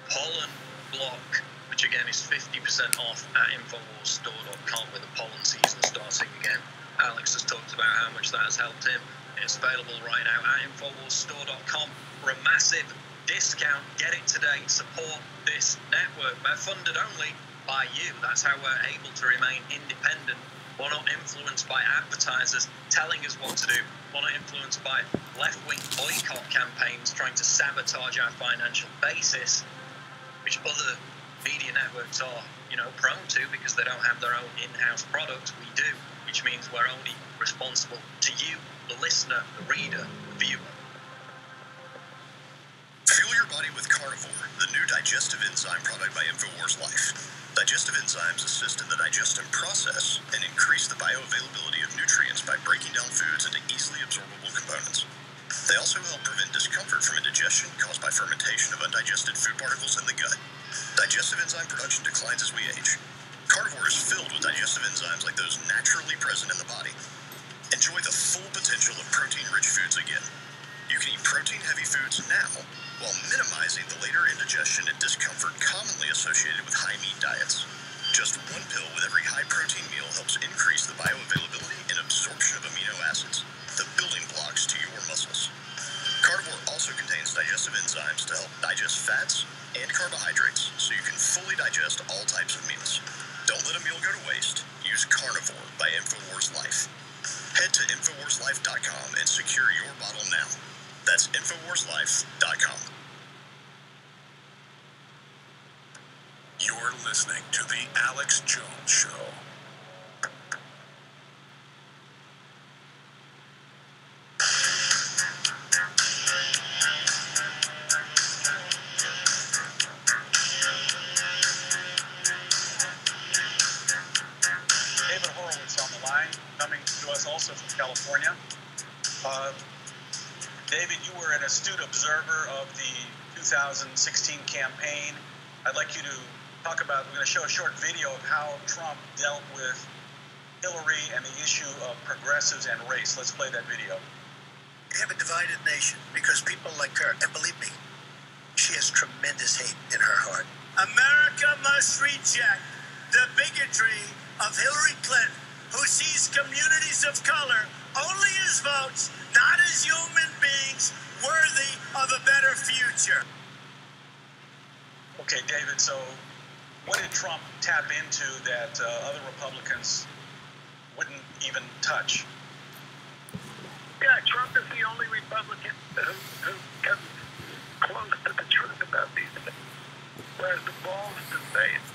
Pollen Block, which again is 50% off at InfoWarsStore.com with the pollen season starting again. Alex has talked about how much that has helped him. It's available right now at InfoWarsStore.com for a massive discount. Get it today. Support this network. We're funded only by you. That's how we're able to remain independent We're not influenced by advertisers telling us what to do. We're not influenced by left-wing boycott campaigns trying to sabotage our financial basis, which other media networks are, prone to because they don't have their own in-house products. We do, which means we're only responsible to you, the listener, the reader, the viewer. Fuel your body with Carnivore, the new digestive enzyme product by Infowars Life. Digestive enzymes assist in the digestion process and increase the bioavailability of nutrients by breaking down foods into easily absorbable components. They also help prevent discomfort from indigestion caused by fermentation of undigested food particles in the gut. Digestive enzyme production declines as we age. Carnivore is filled with digestive enzymes like those naturally present in the body. Enjoy the full potential of protein-rich foods again. You can eat protein-heavy foods now while minimizing the later indigestion and discomfort commonly associated with high-meat diets. Just one pill with every high-protein meal helps increase the bioavailability and absorption of amino acids, the building blocks to your muscles. Carnivore also contains digestive enzymes to help digest fats and carbohydrates so you can fully digest all types of meals. Don't let a meal go to waste. Use Carnivore by Infowars Life. Head to InfowarsLife.com and secure your bottle now. That's InfowarsLife.com. You're listening to The Alex Jones Show. David Horowitz on the line, coming to us also from California. David, you were an astute observer of the 2016 campaign. I'd like you to talk about, we're going to show a short video of how Trump dealt with Hillary and the issue of progressives and race. Let's play that video. We have a divided nation because people like her, and believe me, she has tremendous hate in her heart. America must reject the bigotry of Hillary Clinton, who sees communities of color only as votes, not as human beings worthy of a better future. Okay, David, so what did Trump tap into that other Republicans wouldn't even touch? Yeah, Trump is the only Republican who comes close to the truth about these things, whereas the balls to say it.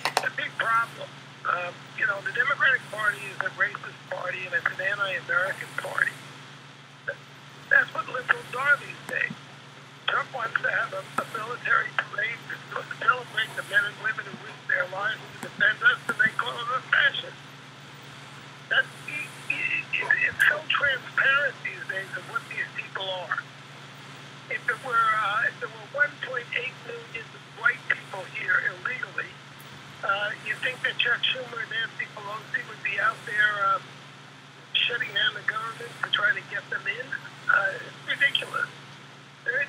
It's a big problem. The Democratic Party is a racist party and it's an anti-American party. That's what liberals are these days. Trump wants to have a military parade to celebrate the men and women who risk their lives to defend us, and they call it a fascist. It's so transparent these days of what these people are. If there were 1.8 million white people here illegally, you think that Chuck Schumer and Nancy Pelosi would be out there shutting down the government to try to get them in? It's ridiculous.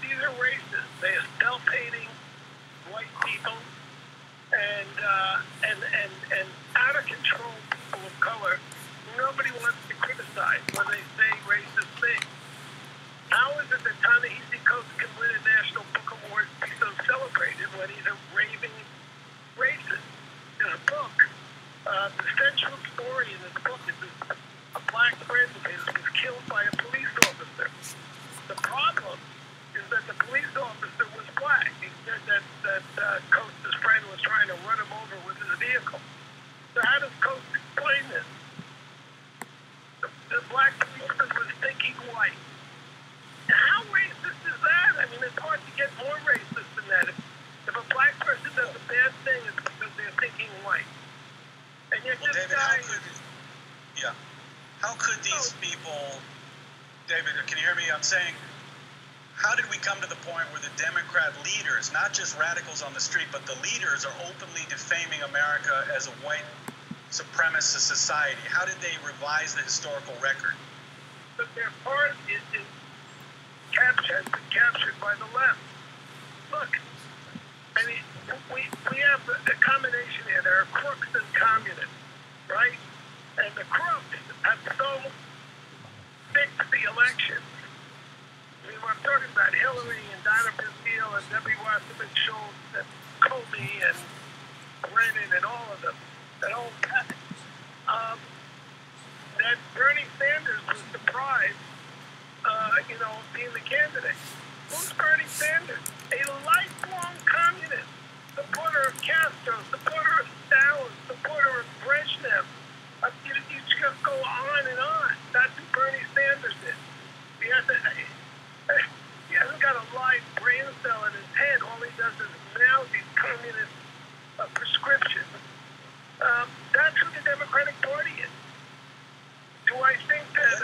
These are racists. They are self-hating white people and out of control people of color. Nobody wants to criticize when they say racist things. How is it that Ta-Nehisi Coates can win a National Book Award and be so celebrated when he's a raving racist? His book, the central story in his book is a black friend of his was killed by a police officer. The problem is that the police officer was black. He said that Coates' friend was trying to run him over with his vehicle. So how does Coates explain this? The black policeman was thinking white. How racist is that? I mean, it's hard to get more racist than that. If a black person does a bad thing, it's because they're thinking white. And yet this David, guy... How could these people... David, can you hear me? I'm saying, how did we come to the point where the Democrat leaders, not just radicals on the street, but the leaders are openly defaming America as a white supremacist society? How did they revise the historical record? But their part is captured by the left. Look, I mean, we have a combination here. There are crooks and communists, right? And the crooks have so fixed the elections. I mean, I'm talking about Hillary and Donna Brazile and Debbie Wasserman Schultz and Comey and Brennan and all of them. That whole pack. Bernie Sanders was deprived, being the candidate. Who's Bernie Sanders? A lifelong communist, supporter of Castro, supporter of Stalin, supporter of Brezhnev. You just go on and on. That's who Bernie Sanders is. He hasn't got a live brain cell in his head. All he does is mouth these communist prescriptions. That's who the Democratic Party is. Do I think that,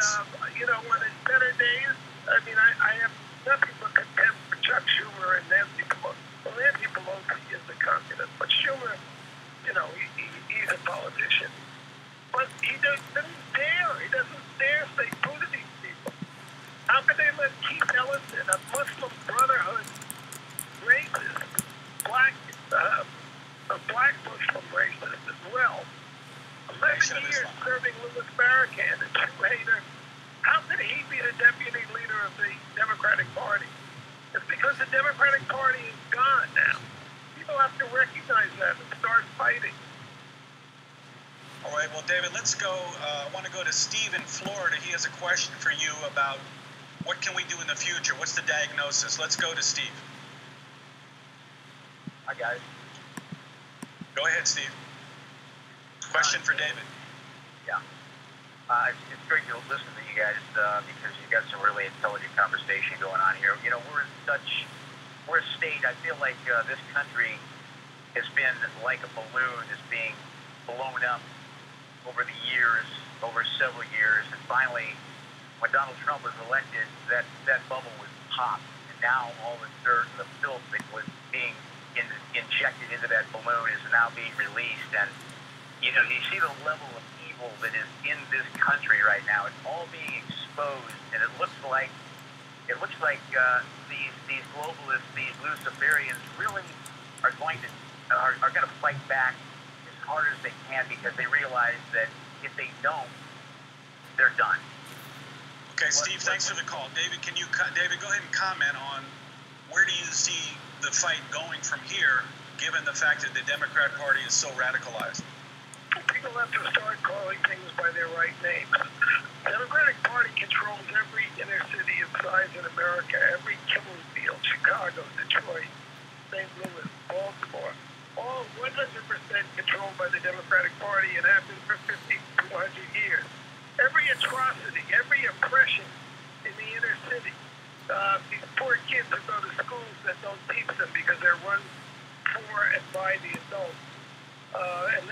when it's better days, I have nothing but contempt for Chuck Schumer and Nancy Pelosi. Well, Nancy Pelosi is a communist, but Schumer, he's a politician. But he doesn't dare. He doesn't dare say boo to these people. How could they let Keith Ellison, a Muslim Brotherhood racist, a black Muslim racist as well, 11 years serving Louis Farrakhan, a Jew hater, how could he be the deputy leader of the Democratic Party? It's because the Democratic Party is gone now. People have to recognize that and start fighting. All right, well, David, let's go. I want to go to Steve in Florida. He has a question for you about what can we do in the future? What's the diagnosis? Let's go to Steve. Hi, guys. Go ahead, Steve. Question for David. Yeah. It's great to listen to you guys because you got some really intelligent conversation going on here. We're a state, I feel like this country has been like a balloon that's being blown up over the years, over several years, and finally, when Donald Trump was elected, that bubble was popped, and now all the dirt and the filth that was being injected into that balloon is now being released, and you see the level of evil that is in this country right now. It's all being exposed, and it looks like these globalists, these Luciferians, really are going to fight back as hard as they can because they realize that if they don't, they're done. Okay, Steve, thanks for the call. David, David, go ahead and comment on where do you see the fight going from here, given the fact that the Democrat Party is so radicalized? People have to start calling things by their right names. The Democratic Party controls every inner city of size in America, every killing field, Chicago, Detroit, St. Louis, Baltimore, all 100% controlled by the Democratic Party and have been for 50 to 100 years. Every atrocity, every oppression in the inner city. These poor kids who go to schools that don't teach them because they're run for and by the adults. And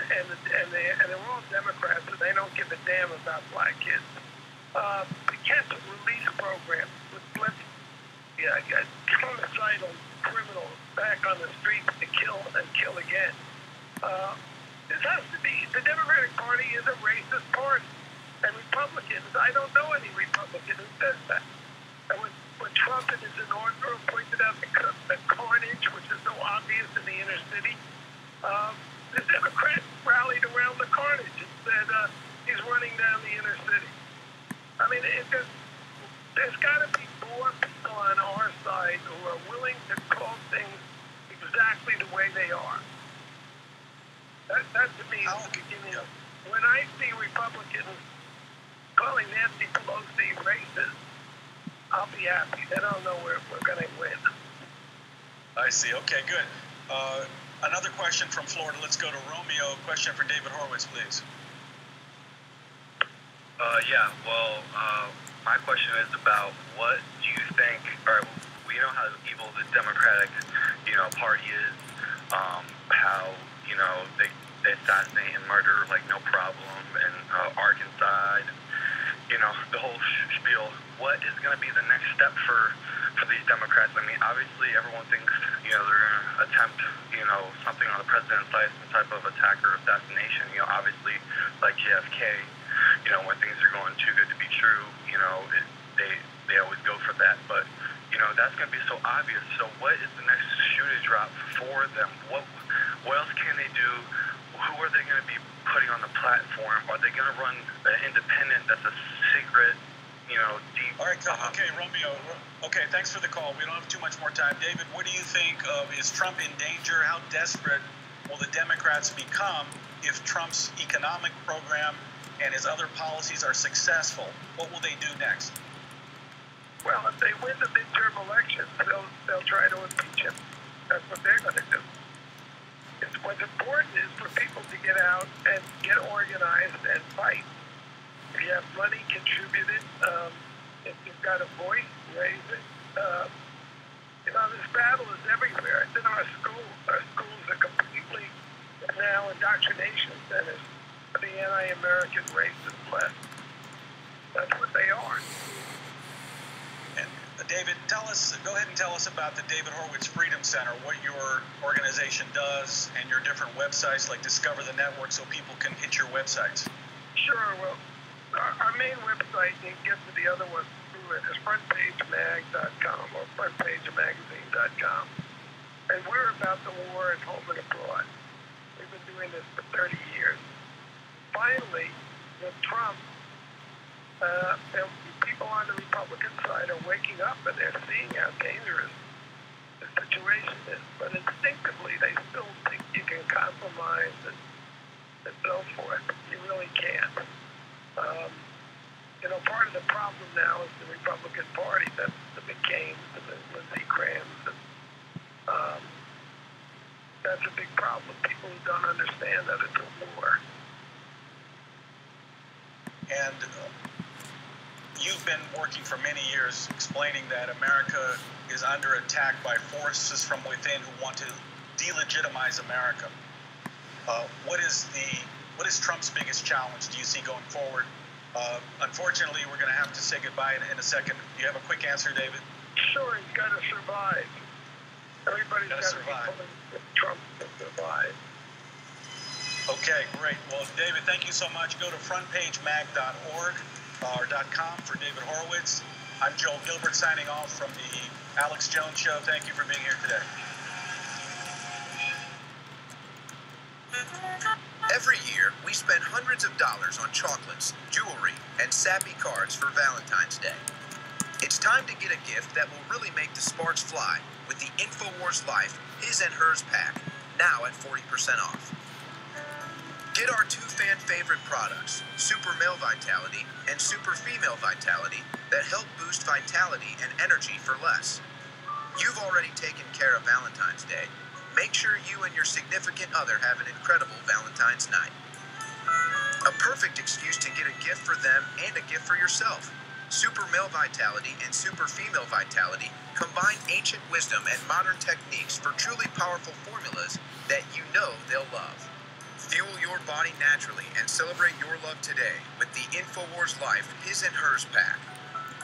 they're all Democrats, and they don't give a damn about black kids. The catch and release program with homicidal criminals back on the streets to kill and kill again. This has to be, the Democratic Party is a racist party. And Republicans, I don't know any Republican who says that. And when Trump in his inaugural pointed out the carnage, which is so obvious in the inner city, the Democrats rallied around the carnage and said he's running down the inner city. I mean, there's got to be more people on our side who are willing to call things exactly the way they are. That to me is the beginning of. When I see Republicans calling Nancy Pelosi racist, I'll be happy. Then I'll know we're going to win. I see. Okay, good. Another question from Florida. Let's go to Romeo. Question for David Horowitz, please. My question is about what do you think, or we know how evil the Democratic, party is, how, they assassinate and murder like no problem in Arkansas, and, the whole spiel. What is going to be the next step for these Democrats? I mean, obviously everyone thinks, they're going to attempt, something on the president's life, some type of attack or assassination, obviously like JFK, when things are going too good to be true, they always go for that. But, that's going to be so obvious. So what is the next shoe to drop for them? What else can they do? Who are they going to be putting on the platform? Are they going to run an independent that's a secret, deep... All right, okay, Romeo. Okay, thanks for the call. We don't have too much more time. David, what do you think of, is Trump in danger? How desperate will the Democrats become if Trump's economic program and his other policies are successful, what will they do next? Well, if they win the midterm elections, they'll try to impeach him. That's what they're going to do. What's important is for people to get out and get organized and fight. If you have money, contribute it. If you've got a voice, raise it. This battle is everywhere. It's in our schools. Our schools are completely now indoctrination centers for the anti-American racist left. That's what they are. And David, go ahead and tell us about the David Horowitz Freedom Center, what your organization does, and your different websites, like Discover the Network, so people can hit your websites. Sure. Well, our main website, you can get to the other ones through it, is frontpagemag.com or frontpagemagazine.com. And we're about the war at home and abroad. We've been doing this for 30 years. Finally, with Trump, people on the Republican side are waking up and they're seeing how dangerous the situation is. But instinctively, they still think you can compromise and so forth. You really can't. Part of the problem now is the Republican Party. That's the McCains and the Lindsey Grahams. And, that's a big problem. People who don't understand that it's a war. And you've been working for many years explaining that America is under attack by forces from within who want to delegitimize America. What is Trump's biggest challenge do you see going forward? Unfortunately, we're going to have to say goodbye in a second. Do you have a quick answer, David? Sure, he's got to survive. Everybody's got to survive. Trump to survive. Okay, great. Well, David, thank you so much. Go to frontpagemag.org or .com for David Horowitz. I'm Joel Gilbert signing off from the Alex Jones Show. Thank you for being here today. Every year, we spend hundreds of dollars on chocolates, jewelry, and sappy cards for Valentine's Day. It's time to get a gift that will really make the sparks fly with the Infowars Life His and Hers pack, now at 40% off. Get our two fan-favorite products, Super Male Vitality and Super Female Vitality, that help boost vitality and energy for less. You've already taken care of Valentine's Day. Make sure you and your significant other have an incredible Valentine's night. A perfect excuse to get a gift for them and a gift for yourself. Super Male Vitality and Super Female Vitality combine ancient wisdom and modern techniques for truly powerful formulas that you know they'll love. Fuel your body naturally and celebrate your love today with the Infowars Life His and Hers pack.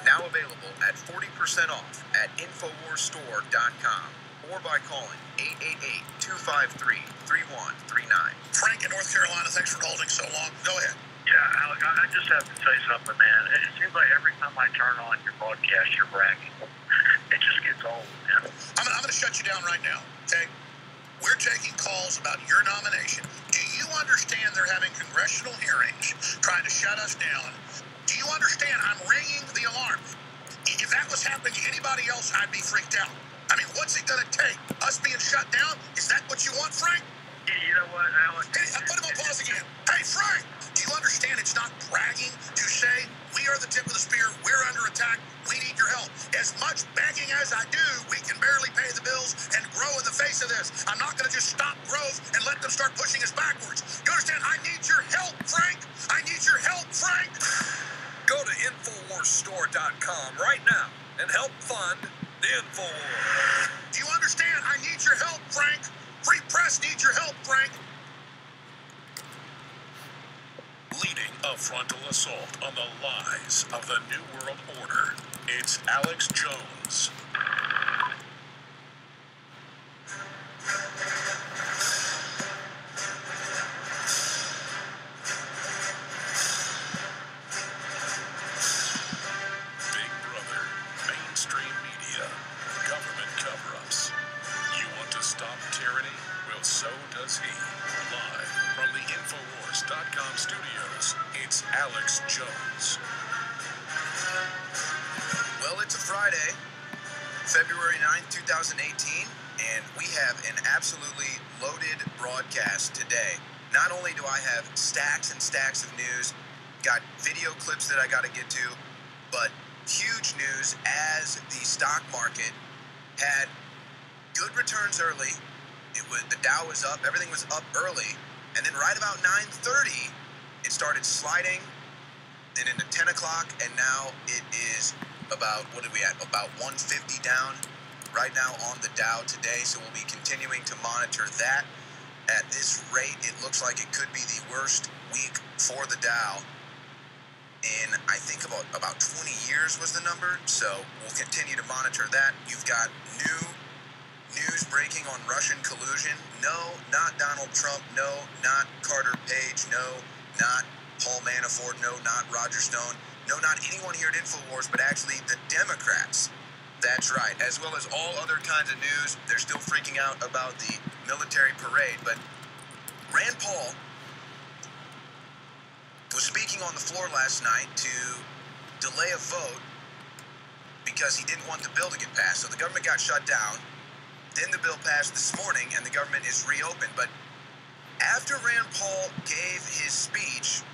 Now available at 40% off at InfoWarsStore.com or by calling 888-253-3139. Frank in North Carolina, thanks for holding so long. Go ahead. Yeah, Alec, I just have to say something, man. It seems like every time I turn on your broadcast, you're bragging. It just gets old, man. I'm going to shut you down right now, okay? We're taking calls about your nomination. Do you understand they're having congressional hearings trying to shut us down? Do you understand I'm ringing the alarm? If that was happening to anybody else, I'd be freaked out. I mean, what's it going to take? Us being shut down? Is that what you want, Frank? You know what, Alex? Hey, put him on pause again. Hey, Frank, do you understand it's not bragging to say we are the tip of the spear, we're under attack, we need your help? As much begging as I do, we can barely pay the bills and grow in the face of this. I'm not going to just stop growth and let them start pushing us backwards. You understand? I need your help, Frank. I need your help, Frank. Go to InfoWarsStore.com right now and help fund the Infowars. Do you understand? I need your help, Frank. Free press needs your help, Frank. Leading a frontal assault on the lies of the New World Order, it's Alex Jones. Big Brother, mainstream media, government cover-ups. You want to stop tyranny? Well, so does he. Live from the Infowars.com studios, it's Alex Jones. Well, it's a Friday, February 9th, 2018, and we have an absolutely loaded broadcast today. Not only do I have stacks and stacks of news, got video clips that I got to get to, but huge news as the stock market had good returns early. The Dow was up, everything was up early, and then right about 9:30, it started sliding, then into 10 o'clock, and now it is about, what are we at, about 150 down right now on the Dow today, so we'll be continuing to monitor that. At this rate, it looks like it could be the worst week for the Dow in, I think, about 20 years was the number, so we'll continue to monitor that. You've got new news breaking on Russian collusion. No, not Donald Trump. No, not Carter Page. No, not Paul Manafort. No, not Roger Stone. No, not anyone here at Infowars, but actually the Democrats. That's right. As well as all other kinds of news. They're still freaking out about the military parade. But Rand Paul was speaking on the floor last night to delay a vote because he didn't want the bill to get passed. So the government got shut down. Then the bill passed this morning, and the government is reopened. But after Rand Paul gave his speech,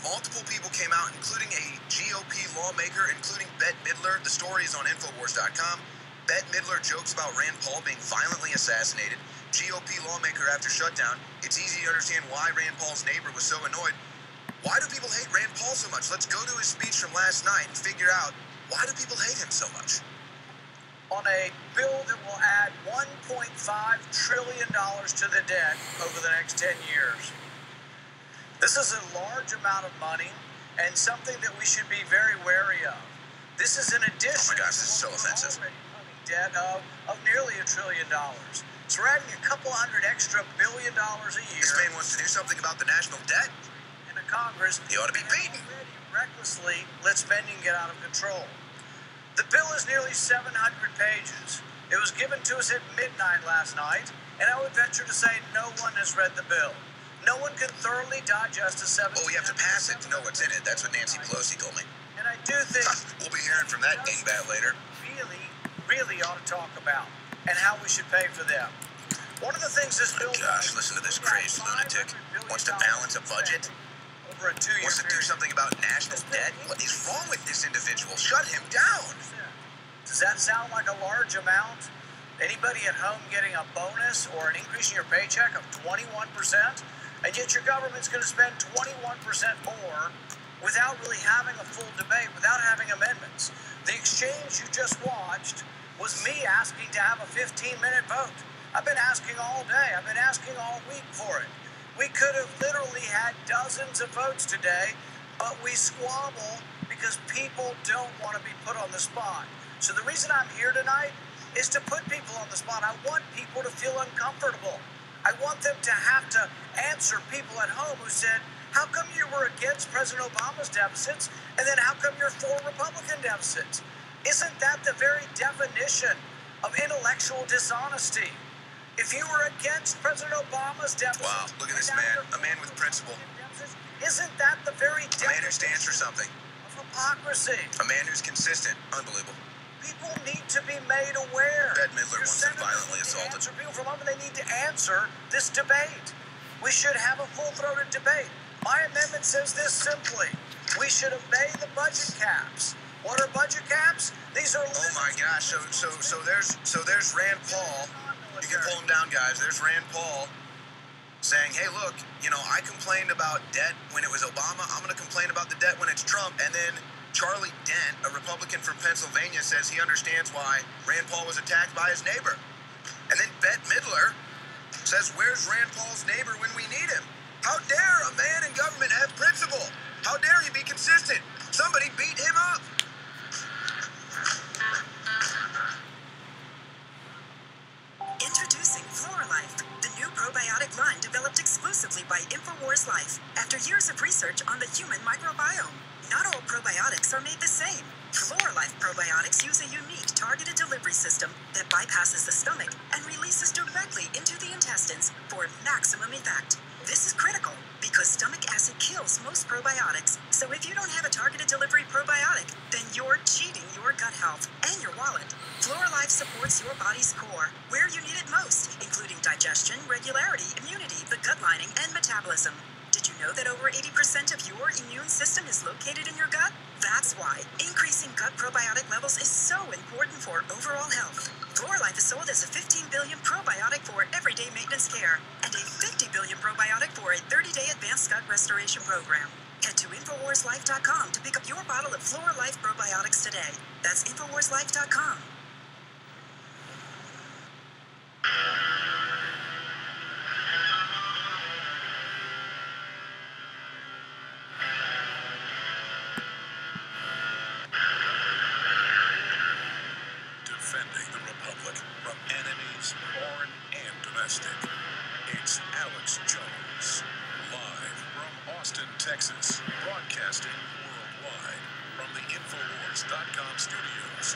multiple people came out, including a GOP lawmaker, including Bette Midler. The story is on Infowars.com. Bette Midler jokes about Rand Paul being violently assassinated. GOP lawmaker after shutdown. It's easy to understand why Rand Paul's neighbor was so annoyed. Why do people hate Rand Paul so much? Let's go to his speech from last night and figure out, why do people hate him so much? On a bill that will add $1.5 trillion to the debt over the next 10 years. This is a large amount of money and something that we should be very wary of. This is in addition to this is so offensive. Debt of nearly $1 trillion. So we're adding a couple hundred extra $1 billion a year. This man wants to do something about the national debt. In the Congress, he ought to be beaten. Recklessly let spending get out of control. The bill is nearly 700 pages. It was given to us at midnight last night, and I would venture to say no one has read the bill. No one can thoroughly digest a 7. Oh, you have to pass it to know what's in it. That's what Nancy Pelosi told me. And I do think we'll be hearing from that dingbat later. Really ought to talk about, and how we should pay for them. One of the things this bill does, listen to this crazy lunatic. Wants to balance a budget. Over a 2-year wants to do something about national debt. What is wrong with this individual? Shut him down. Does that sound like a large amount? Anybody at home getting a bonus or an increase in your paycheck of 21%? And yet your government's going to spend 21% more without really having a full debate, without having amendments. The exchange you just watched was me asking to have a 15-minute vote. I've been asking all day. I've been asking all week for it. We could have literally had dozens of votes today, but we squabble because people don't want to be put on the spot. So the reason I'm here tonight is to put people on the spot. I want people to feel uncomfortable. I want them to have to answer people at home who said, how come you were against President Obama's deficits, and then how come you're for Republican deficits? Isn't that the very definition of intellectual dishonesty? If you were against President Obama's deficit... Wow, look at this man, a man with principle. Isn't that the very definition... A man who stands for something. ...of hypocrisy? A man who's consistent. Unbelievable. People need to be made aware. Bette Midler wants them violently assaulted. People from home, they need to answer this debate. We should have a full-throated debate. My amendment says this simply. We should obey the budget caps. What are budget caps? These are... Oh my gosh, so there's Rand Paul... You can pull him down, guys. There's Rand Paul saying, hey, look, you know, I complained about debt when it was Obama. I'm going to complain about the debt when it's Trump. And then Charlie Dent, a Republican from Pennsylvania, says he understands why Rand Paul was attacked by his neighbor. And then Bette Midler says, where's Rand Paul's neighbor when we need him? How dare a man in government have principle? How dare he be consistent? Somebody beat him up. Introducing Floralife, the new probiotic line developed exclusively by Infowars Life after years of research on the human microbiome. Not all probiotics are made the same. Floralife probiotics use a unique targeted delivery system that bypasses the stomach and releases directly into the intestines for maximum effect. This is critical because because stomach acid kills most probiotics. So if you don't have a targeted delivery probiotic, then you're cheating your gut health and your wallet. Flora Life supports your body's core, where you need it most, including digestion, regularity, immunity, the gut lining, and metabolism. Did you know that over 80% of your immune system is located in your gut? That's why increasing gut probiotic levels is so important for overall health. Flora Life is sold as a 15 billion probiotic for everyday maintenance care and a 50 billion probiotic for a 30-day advanced gut restoration program. Head to InfoWarsLife.com to pick up your bottle of Flora Life probiotics today. That's InfoWarsLife.com. Defending the Republic from enemies, foreign and domestic. It's Alex Jones, live from Austin, Texas, broadcasting worldwide from the Infowars.com studios.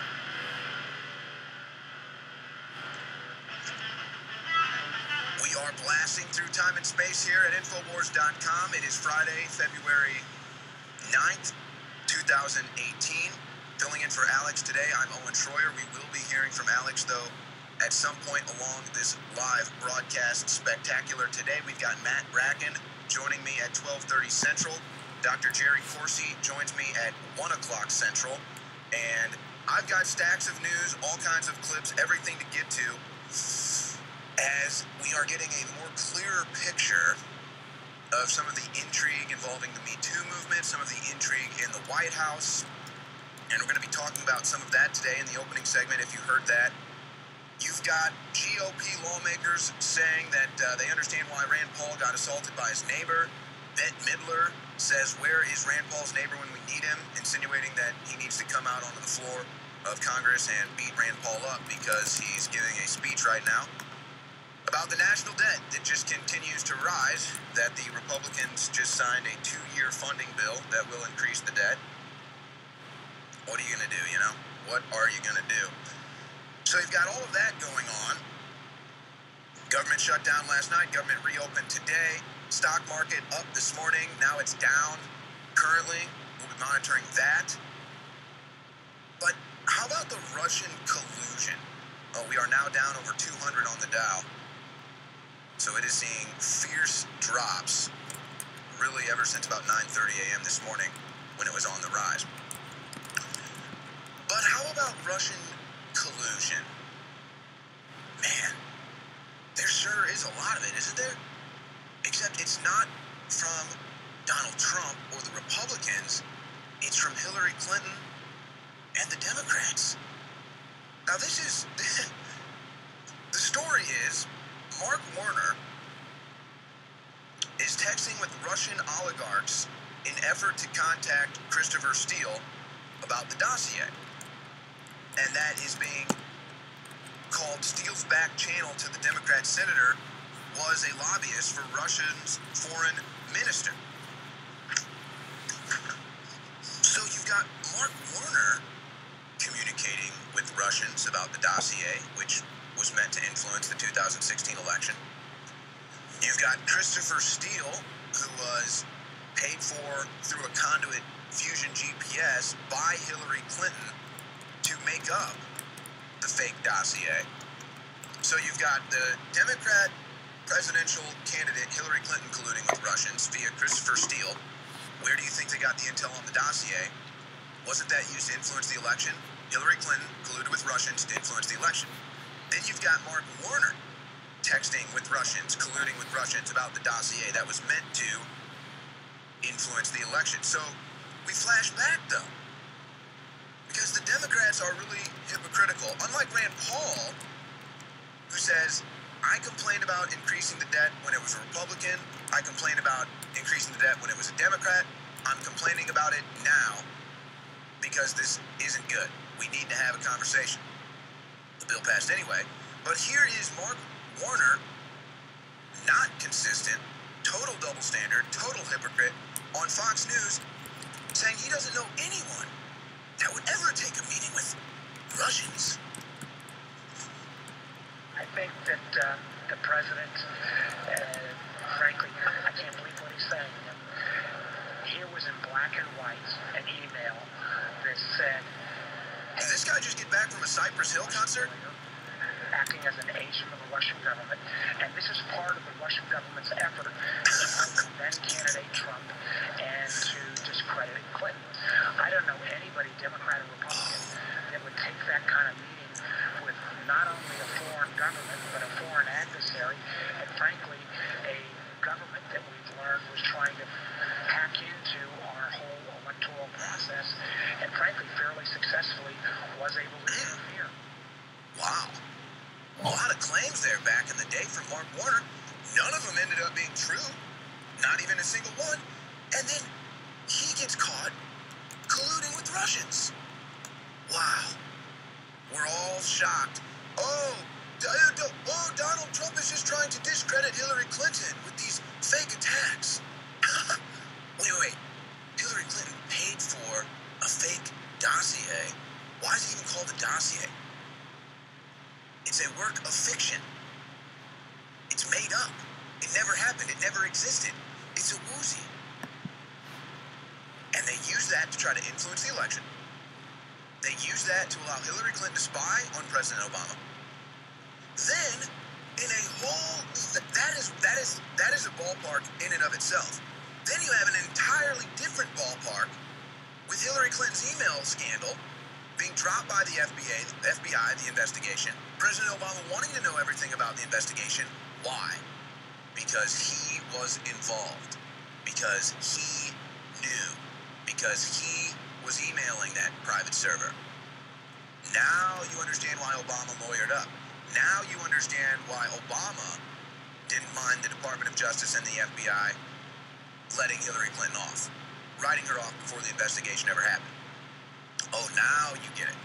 We are blasting through time and space here at Infowars.com. It is Friday, February 9th, 2018. Filling in for Alex today, I'm Owen Schroyer. We will be hearing from Alex, though, at some point along this live broadcast spectacular. Today, we've got Matt Bracken joining me at 12:30 Central. Dr. Jerry Corsi joins me at 1 o'clock Central. And I've got stacks of news, all kinds of clips, everything to get to, as we are getting a more clearer picture of some of the intrigue involving the Me Too movement, some of the intrigue in the White House. And we're going to be talking about some of that today in the opening segment, if you heard that. You've got GOP lawmakers saying that they understand why Rand Paul got assaulted by his neighbor. Bette Midler says, where is Rand Paul's neighbor when we need him? Insinuating that he needs to come out onto the floor of Congress and beat Rand Paul up because he's giving a speech right now about the national debt that just continues to rise, that the Republicans just signed a 2-year funding bill that will increase the debt. What are you going to do, you know? What are you going to do? So you've got all of that going on. Government shut down last night. Government reopened today. Stock market up this morning. Now it's down currently. We'll be monitoring that. But how about the Russian collusion? Oh, we are now down over 200 on the Dow. So it is seeing fierce drops really ever since about 9:30 a.m. this morning when it was on the rise. But how about Russian collusion? Man, there sure is a lot of it, isn't there? Except it's not from Donald Trump or the Republicans. It's from Hillary Clinton and the Democrats. Now this is... the story is Mark Warner is texting with Russian oligarchs in effort to contact Christopher Steele about the dossier. And that is being called Steele's back channel to the Democrat senator was a lobbyist for Russia's foreign minister. So you've got Mark Warner communicating with Russians about the dossier, which was meant to influence the 2016 election. You've got Christopher Steele, who was paid for through a conduit Fusion GPS by Hillary Clinton to make up the fake dossier. So you've got the Democrat presidential candidate Hillary Clinton colluding with Russians via Christopher Steele. Where do you think they got the intel on the dossier? Wasn't that used to influence the election? Hillary Clinton colluded with Russians to influence the election. Then you've got Mark Warner texting with Russians, colluding with Russians about the dossier that was meant to influence the election. So we flash back, though, because the Democrats are really hypocritical. Unlike Rand Paul, who says, I complained about increasing the debt when it was a Republican. I complained about increasing the debt when it was a Democrat. I'm complaining about it now because this isn't good. We need to have a conversation. The bill passed anyway. But here is Mark Warner, not consistent, total double standard, total hypocrite, on Fox News, saying he doesn't know anyone that would ever take a meeting with Russians. I think that the president, frankly, I can't believe what he's saying. concert? Acting as an agent of the Russian government, and this is part of the Russian government's effort to help then candidate Trump and to discredit Clinton. I don't know anybody, Democrat or Republican, that would take that kind of meeting with not only a foreign government, but a foreign adversary, and frankly, a government that we've learned was trying to hack into our whole electoral process, and frankly, fairly successfully was able to interfere. Wow. A lot of claims there back in the day from Mark Warner. None of them ended up being true. Not even a single one. And then he gets caught colluding with Russians. Wow. We're all shocked. Oh, Donald Trump is just trying to discredit Hillary Clinton with these fake attacks. Wait. Hillary Clinton paid for a fake dossier. Why is it even called a dossier? It's a work of fiction. It's made up. It never happened. It never existed. It's a woozy. And they use that to try to influence the election. They use that to allow Hillary Clinton to spy on President Obama. Then, in a whole, that is a ballpark in and of itself. Then you have an entirely different ballpark with Hillary Clinton's email scandal being dropped by the FBI, the investigation. President Obama wanting to know everything about the investigation. Why? Because he was involved. Because he knew. Because he was emailing that private server. Now you understand why Obama lawyered up. Now you understand why Obama didn't mind the Department of Justice and the FBI letting Hillary Clinton off. Writing her off before the investigation ever happened. Oh, now you get it.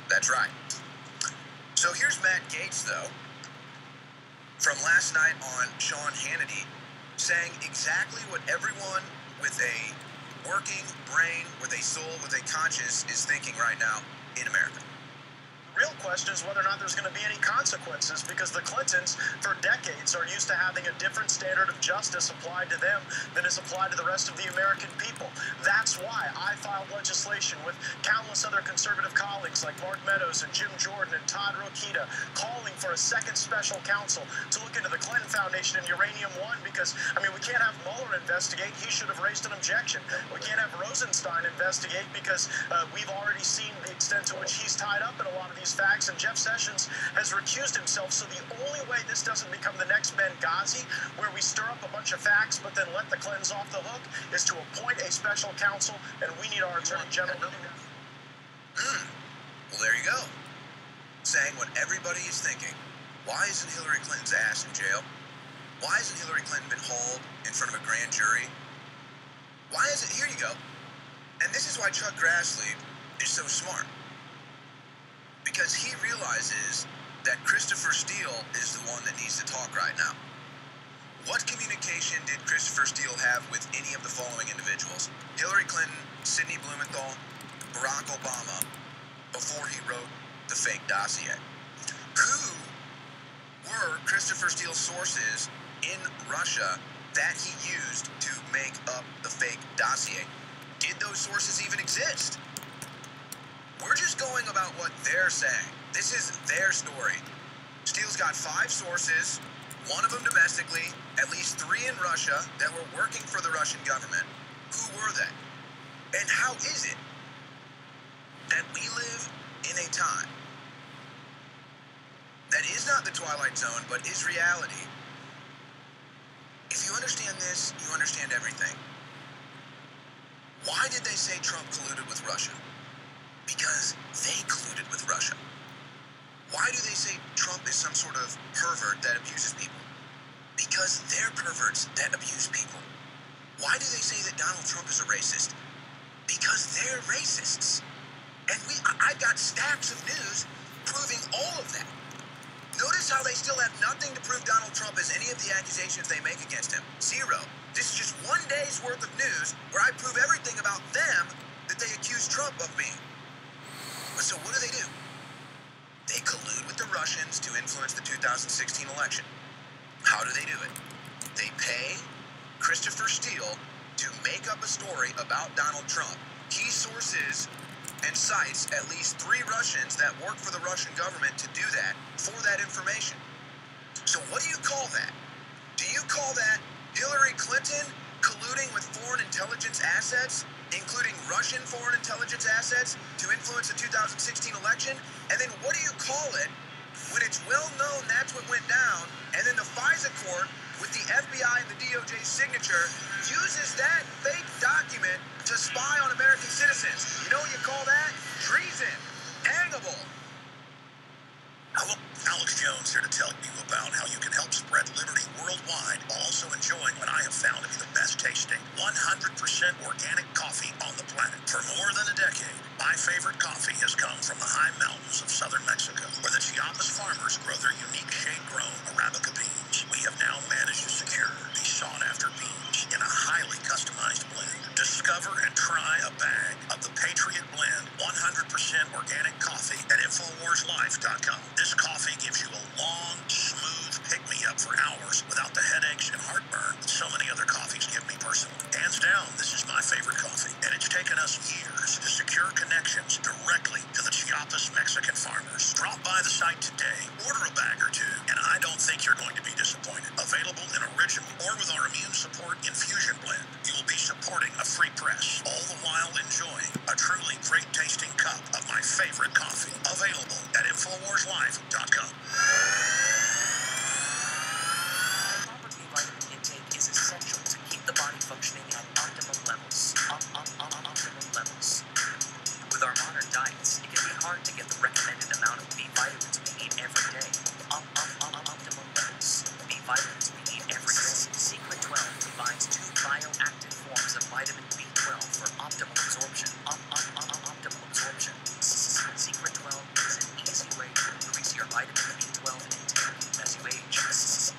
That's right. So here's Matt Gaetz, though, from last night on Sean Hannity, saying exactly what everyone with a working brain, with a soul, with a conscience is thinking right now in America. The real question is whether or not there's going to be any consequences, because the Clintons, for decades, are used to having a different standard of justice applied to them than is applied to the rest of the American people. That's why I filed legislation with countless other conservative colleagues like Mark Meadows and Jim Jordan and Todd Rokita, calling for a second special counsel to look into the Clinton Foundation and Uranium One, because, I mean, we can't have Mueller investigate. He should have raised an objection. We can't have Rosenstein investigate because we've already seen the extent to which he's tied up in a lot of these facts, and Jeff Sessions has recused himself. So the only way this doesn't become the next Benghazi, where we stir up a bunch of facts but then let the Clintons off the hook, is to appoint a special counsel, and we need our Attorney General to do that. Well, there you go. Saying what everybody is thinking. Why isn't Hillary Clinton's ass in jail? Why hasn't Hillary Clinton been hauled in front of a grand jury? Why isn't, here you go. And this is why Chuck Grassley is so smart. Because he realizes that Christopher Steele is the one that needs to talk right now. What communication did Christopher Steele have with any of the following individuals? Hillary Clinton, Sidney Blumenthal, Barack Obama, before he wrote the fake dossier. Who were Christopher Steele's sources in Russia that he used to make up the fake dossier? Did those sources even exist? We're just going about what they're saying. This is their story. Steele's got 5 sources, one of them domestically, at least 3 in Russia that were working for the Russian government. Who were they? And how is it that we live in a time that is not the Twilight Zone, but is reality? If you understand this, you understand everything. Why did they say Trump colluded with Russia? Because they colluded with Russia. Why do they say Trump is some sort of pervert that abuses people? Because they're perverts that abuse people. Why do they say that Donald Trump is a racist? Because they're racists. And I've got stacks of news proving all of that. Notice how they still have nothing to prove Donald Trump as any of the accusations they make against him. 0. This is just one day's worth of news where I prove everything about them that they accuse Trump of being. But so what do? They collude with the Russians to influence the 2016 election. How do they do it? They pay Christopher Steele to make up a story about Donald Trump. Key sources and cites at least 3 Russians that work for the Russian government to do that for that information. So what do you call that? Do you call that Hillary Clinton colluding with foreign intelligence assets, including Russian foreign intelligence assets, to influence the 2016 election? And then what do you call it when it's well known that's what went down, and then the FISA court with the FBI and the DOJ signature uses that fake document to spy on American citizens? You know what you call that? Treason. Hangable. Hello, Alex Jones here to tell you about how you can help spread liberty worldwide while also enjoying what I have found to be the best tasting 100% organic coffee on the planet. For more than a decade, my favorite coffee has come from the high mountains of southern Mexico, where the Chiapas farmers grow their unique shade-grown Arabica beans. We have now managed to secure these sought-after beans in a highly customized blend. Discover and try a bag of the Patriot Blend 100% organic coffee at InfoWarsLife.com. This coffee gives you a long, smooth pick-me-up for hours without the headaches and heartburn that so many other coffees give me personally. Hands down, this is my favorite coffee, and it's taken us years to secure connections directly to the Chiapas Mexican farmers. Drop by the site today, order a bag or 2, and I don't think you're going to be disappointed. Available in original or with our immune support infusion blend, you will be supporting a free press, all the while enjoying a truly great-tasting cup of my favorite coffee. Available at InfoWarsLife.com. Proper B vitamin intake is essential to keep the body functioning at optimum levels. Optimum levels. With our modern diets, it can be hard to get the recommended amount of B vitamins we need every day. Optimum levels. B vitamins we need every day. Secret 12 combines 2 bioactive forms of vitamin B12 for optimal absorption. Optimal absorption. Secret 12 is an easy way to increase your vitamin B12 intake as you age.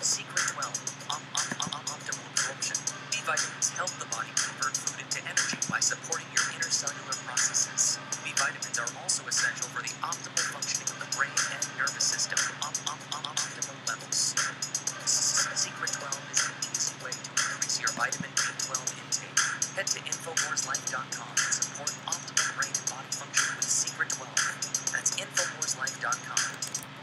Secret 12. Optimal absorption. B vitamins help the body convert food into energy by supporting your intercellular processes. B vitamins are also essential for the optimal functioning of the brain and nervous system. Optimal levels. Secret 12 is an easy way to increase your vitamin B12 intake. Head to InfoWarsLife.com and support optimal brain and body function with Secret 12. That's InfoWarsLife.com.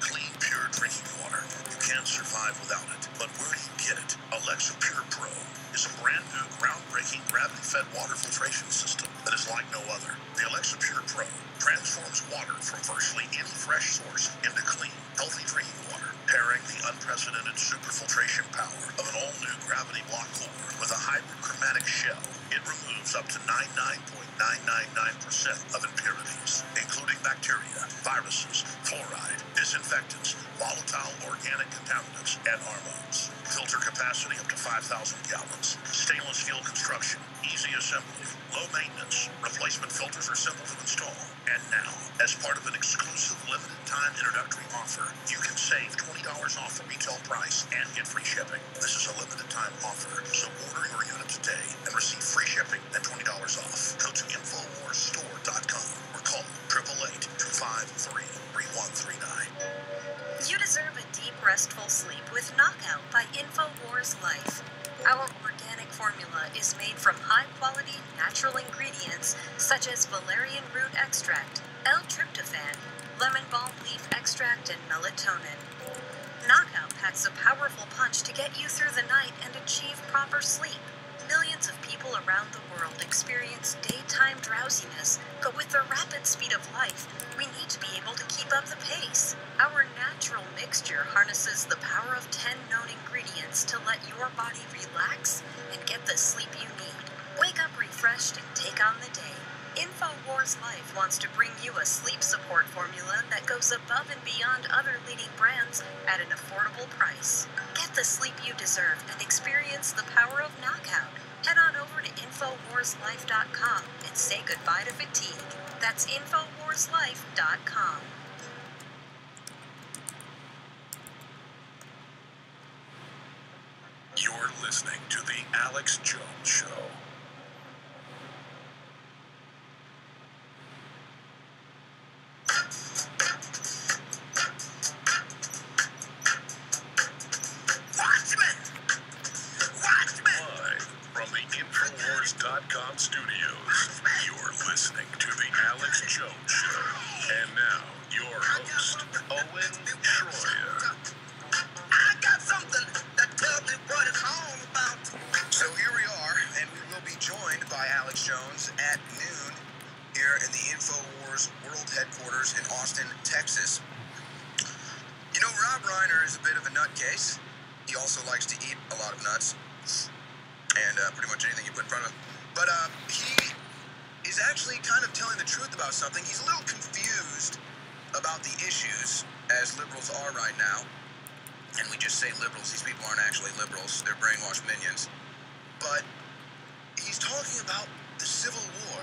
Clean, pure drinking water. You can't survive without it. But where do you get it? Alexa Pure Pro is a brand new, groundbreaking, gravity-fed water filtration system that is like no other. The Alexa Pure Pro transforms water from virtually any fresh source into clean, healthy drinking water, pairing the unprecedented superfiltration power of an all-new gravity block core with a hybrid chromatic shell. It removes up to 99.999% of impurities, including bacteria, viruses, fluoride, disinfectants, volatile organic contaminants, and hormones. Filter capacity up to 5,000 gallons. Stainless steel construction, easy assembly, low maintenance. Replacement filters are simple to install. And now, as part of an exclusive limited time introductory offer, you can save $20 off the retail price and get free shipping. This is a limited time offer, so order your unit today and receive free shipping and $20 off. Go to InfoWarsStore.com or call 888-253-3139. You deserve a deep, restful sleep with Knockout by InfoWars Life. Our organic formula is made from high-quality, natural ingredients such as valerian root extract, L-tryptophan, lemon balm leaf extract, and melatonin. Knockout packs a powerful punch to get you through the night and achieve proper sleep. Millions of people around the world experience daytime drowsiness, but with the rapid speed of life, we need to be able to keep up the pace. Our natural mixture harnesses the power of 10 known ingredients to let your body relax and get the sleep you need. Wake up refreshed and take on the day. InfoWars Life wants to bring you a sleep support formula that goes above and beyond other leading brands at an affordable price. Get the sleep you deserve and experience the power of Knockout. Head on over to InfoWarsLife.com and say goodbye to fatigue. That's InfoWarsLife.com. You're listening to The Alex Jones Show. Watchmen! Live from the Infowars Infowars.com studios. You're listening to The Alex Jones Show. And now, your host, Owen Schroyer. I got something that tells me what it's all about. So here we are, and we will be joined by Alex Jones at noon here in the Infowars World Headquarters in Austin, Texas. You know, Rob Reiner is a bit of a nutcase. He also likes to eat a lot of nuts and pretty much anything you put in front of him. But he is actually kind of telling the truth about something. He's a little confused about the issues, as liberals are right now. And we just say liberals. These people aren't actually liberals. They're brainwashed minions. But he's talking about the Civil War,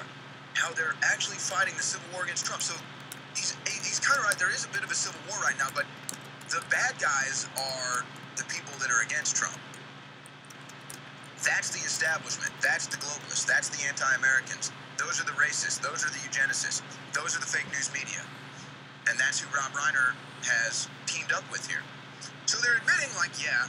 how they're actually fighting the Civil War against Trump. So he's kind of right. There is a bit of a Civil War right now, but the bad guys are the people that are against Trump. That's the establishment. That's the globalists. That's the anti-Americans. Those are the racists. Those are the eugenicists. Those are the fake news media. And that's who Rob Reiner has teamed up with here. So they're admitting, like, yeah,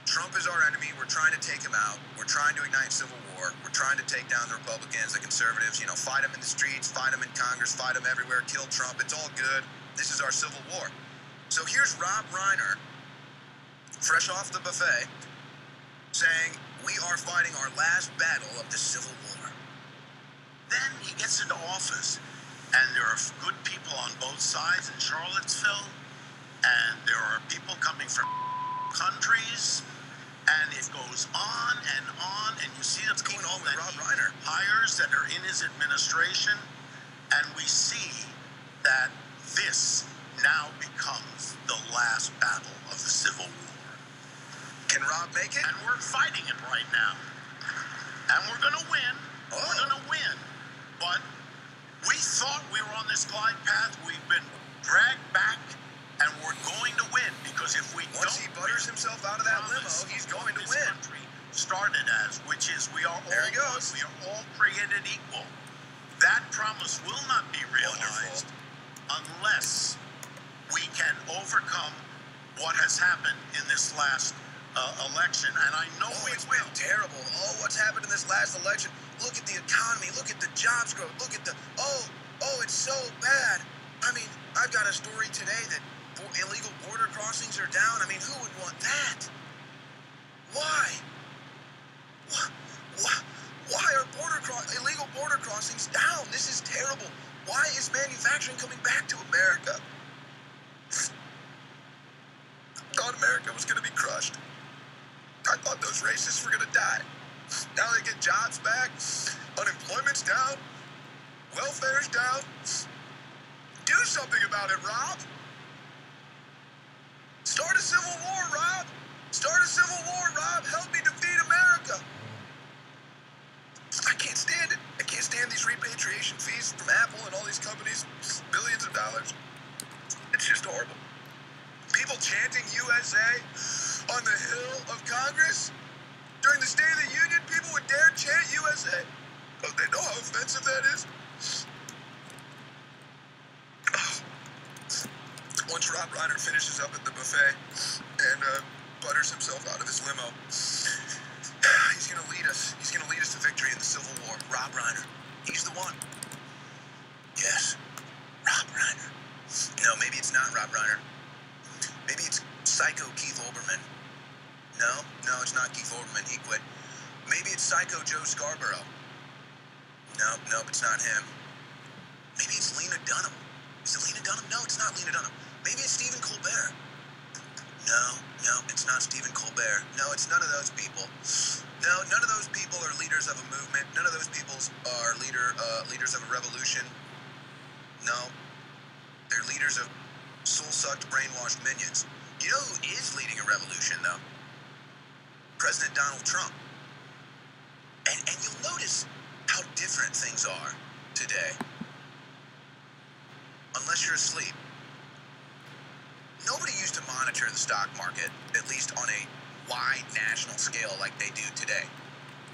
Trump is our enemy. We're trying to take him out. We're trying to ignite civil war. We're trying to take down the Republicans, the conservatives, fight them in the streets, fight them in Congress, fight them everywhere, kill Trump. It's all good. This is our civil war. So here's Rob Reiner, fresh off the buffet, saying, we are fighting our last battle of the Civil War. Then he gets into office, and there are good people on both sides in Charlottesville, and there are people coming from countries, and it goes on, and you see the people that Rob Reiner hires that are in his administration, and we see that this now becomes the last battle of the Civil War. Can Rob make it? And we're fighting it right now. And we're going to win. Oh. We're going to win. But we thought we were on this glide path. We've been dragged back, and we're going to win. Because if we Once he butters himself out of that limo, he's going to win. Country started as, which is we are there he goes. We are all created equal. That promise will not be realized unless we can overcome what has happened in this last election. And I know it's been terrible. Oh, what's happened in this last election? Look at the economy. Look at the jobs growth. Look at the, it's so bad. I mean, I've got a story today that illegal border crossings are down. I mean, who would want that? Why? Why are illegal border crossings down? This is terrible. Why is manufacturing coming back to America? I thought America was going to be crushed. I thought those racists were going to die. Now they get jobs back. Unemployment's down. Welfare's down. Do something about it, Rob. Start a civil war, Rob. Start a civil war, Rob. Help me defeat America. I can't stand it. I can't stand these repatriation fees from Apple and all these companies. Billions of dollars. It's just horrible. People chanting USA on the Hill of Congress. During the State of the Union, people would dare chant USA. Oh, they know how offensive that is. Once Rob Reiner finishes up at the buffet and butters himself out of his limo, he's going to lead us. He's going to lead us to victory in the Civil War. Rob Reiner. He's the one. Yes. Rob Reiner. No, maybe it's not Rob Reiner. Maybe it's Psycho Keith Olbermann. No, it's not Keith Olbermann. He quit. Maybe it's Psycho Joe Scarborough. No, it's not him. Maybe it's Lena Dunham. Is it Lena Dunham? No, it's not Lena Dunham. Maybe it's Stephen Colbert. No, it's not Stephen Colbert. No, it's none of those people. No, none of those people are leaders of a movement. None of those people are leaders of a revolution. No, they're leaders of soul-sucked, brainwashed minions. You know who is leading a revolution, though? President Donald Trump. And you'll notice how different things are today. Unless you're asleep. Nobody used to monitor the stock market, at least on a wide national scale like they do today.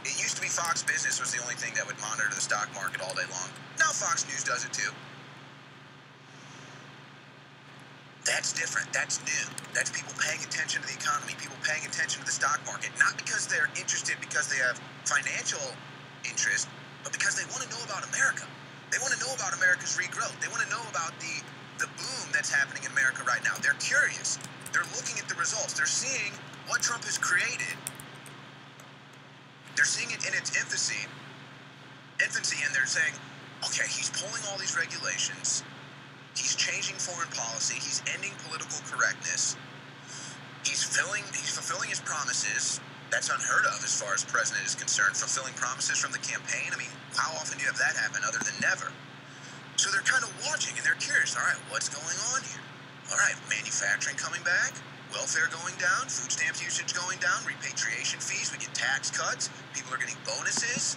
It used to be Fox Business was the only thing that would monitor the stock market all day long. Now Fox News does it too. That's different. That's new. That's people paying attention to the economy, people paying attention to the stock market, not because they're interested because they have financial interest, but because they want to know about America. They want to know about America's regrowth. They want to know about the boom that's happening in America right now. They're curious. They're looking at the results. They're seeing what Trump has created. They're seeing it in its infancy, and they're saying, okay, he's pulling all these regulations. He's changing foreign policy. He's ending political correctness. He's fulfilling his promises. That's unheard of as far as president is concerned. Fulfilling promises from the campaign. I mean, how often do you have that happen other than never? So they're kind of watching and they're curious. All right, what's going on here? All right, manufacturing coming back, welfare going down, food stamps usage going down, repatriation fees, we get tax cuts, people are getting bonuses.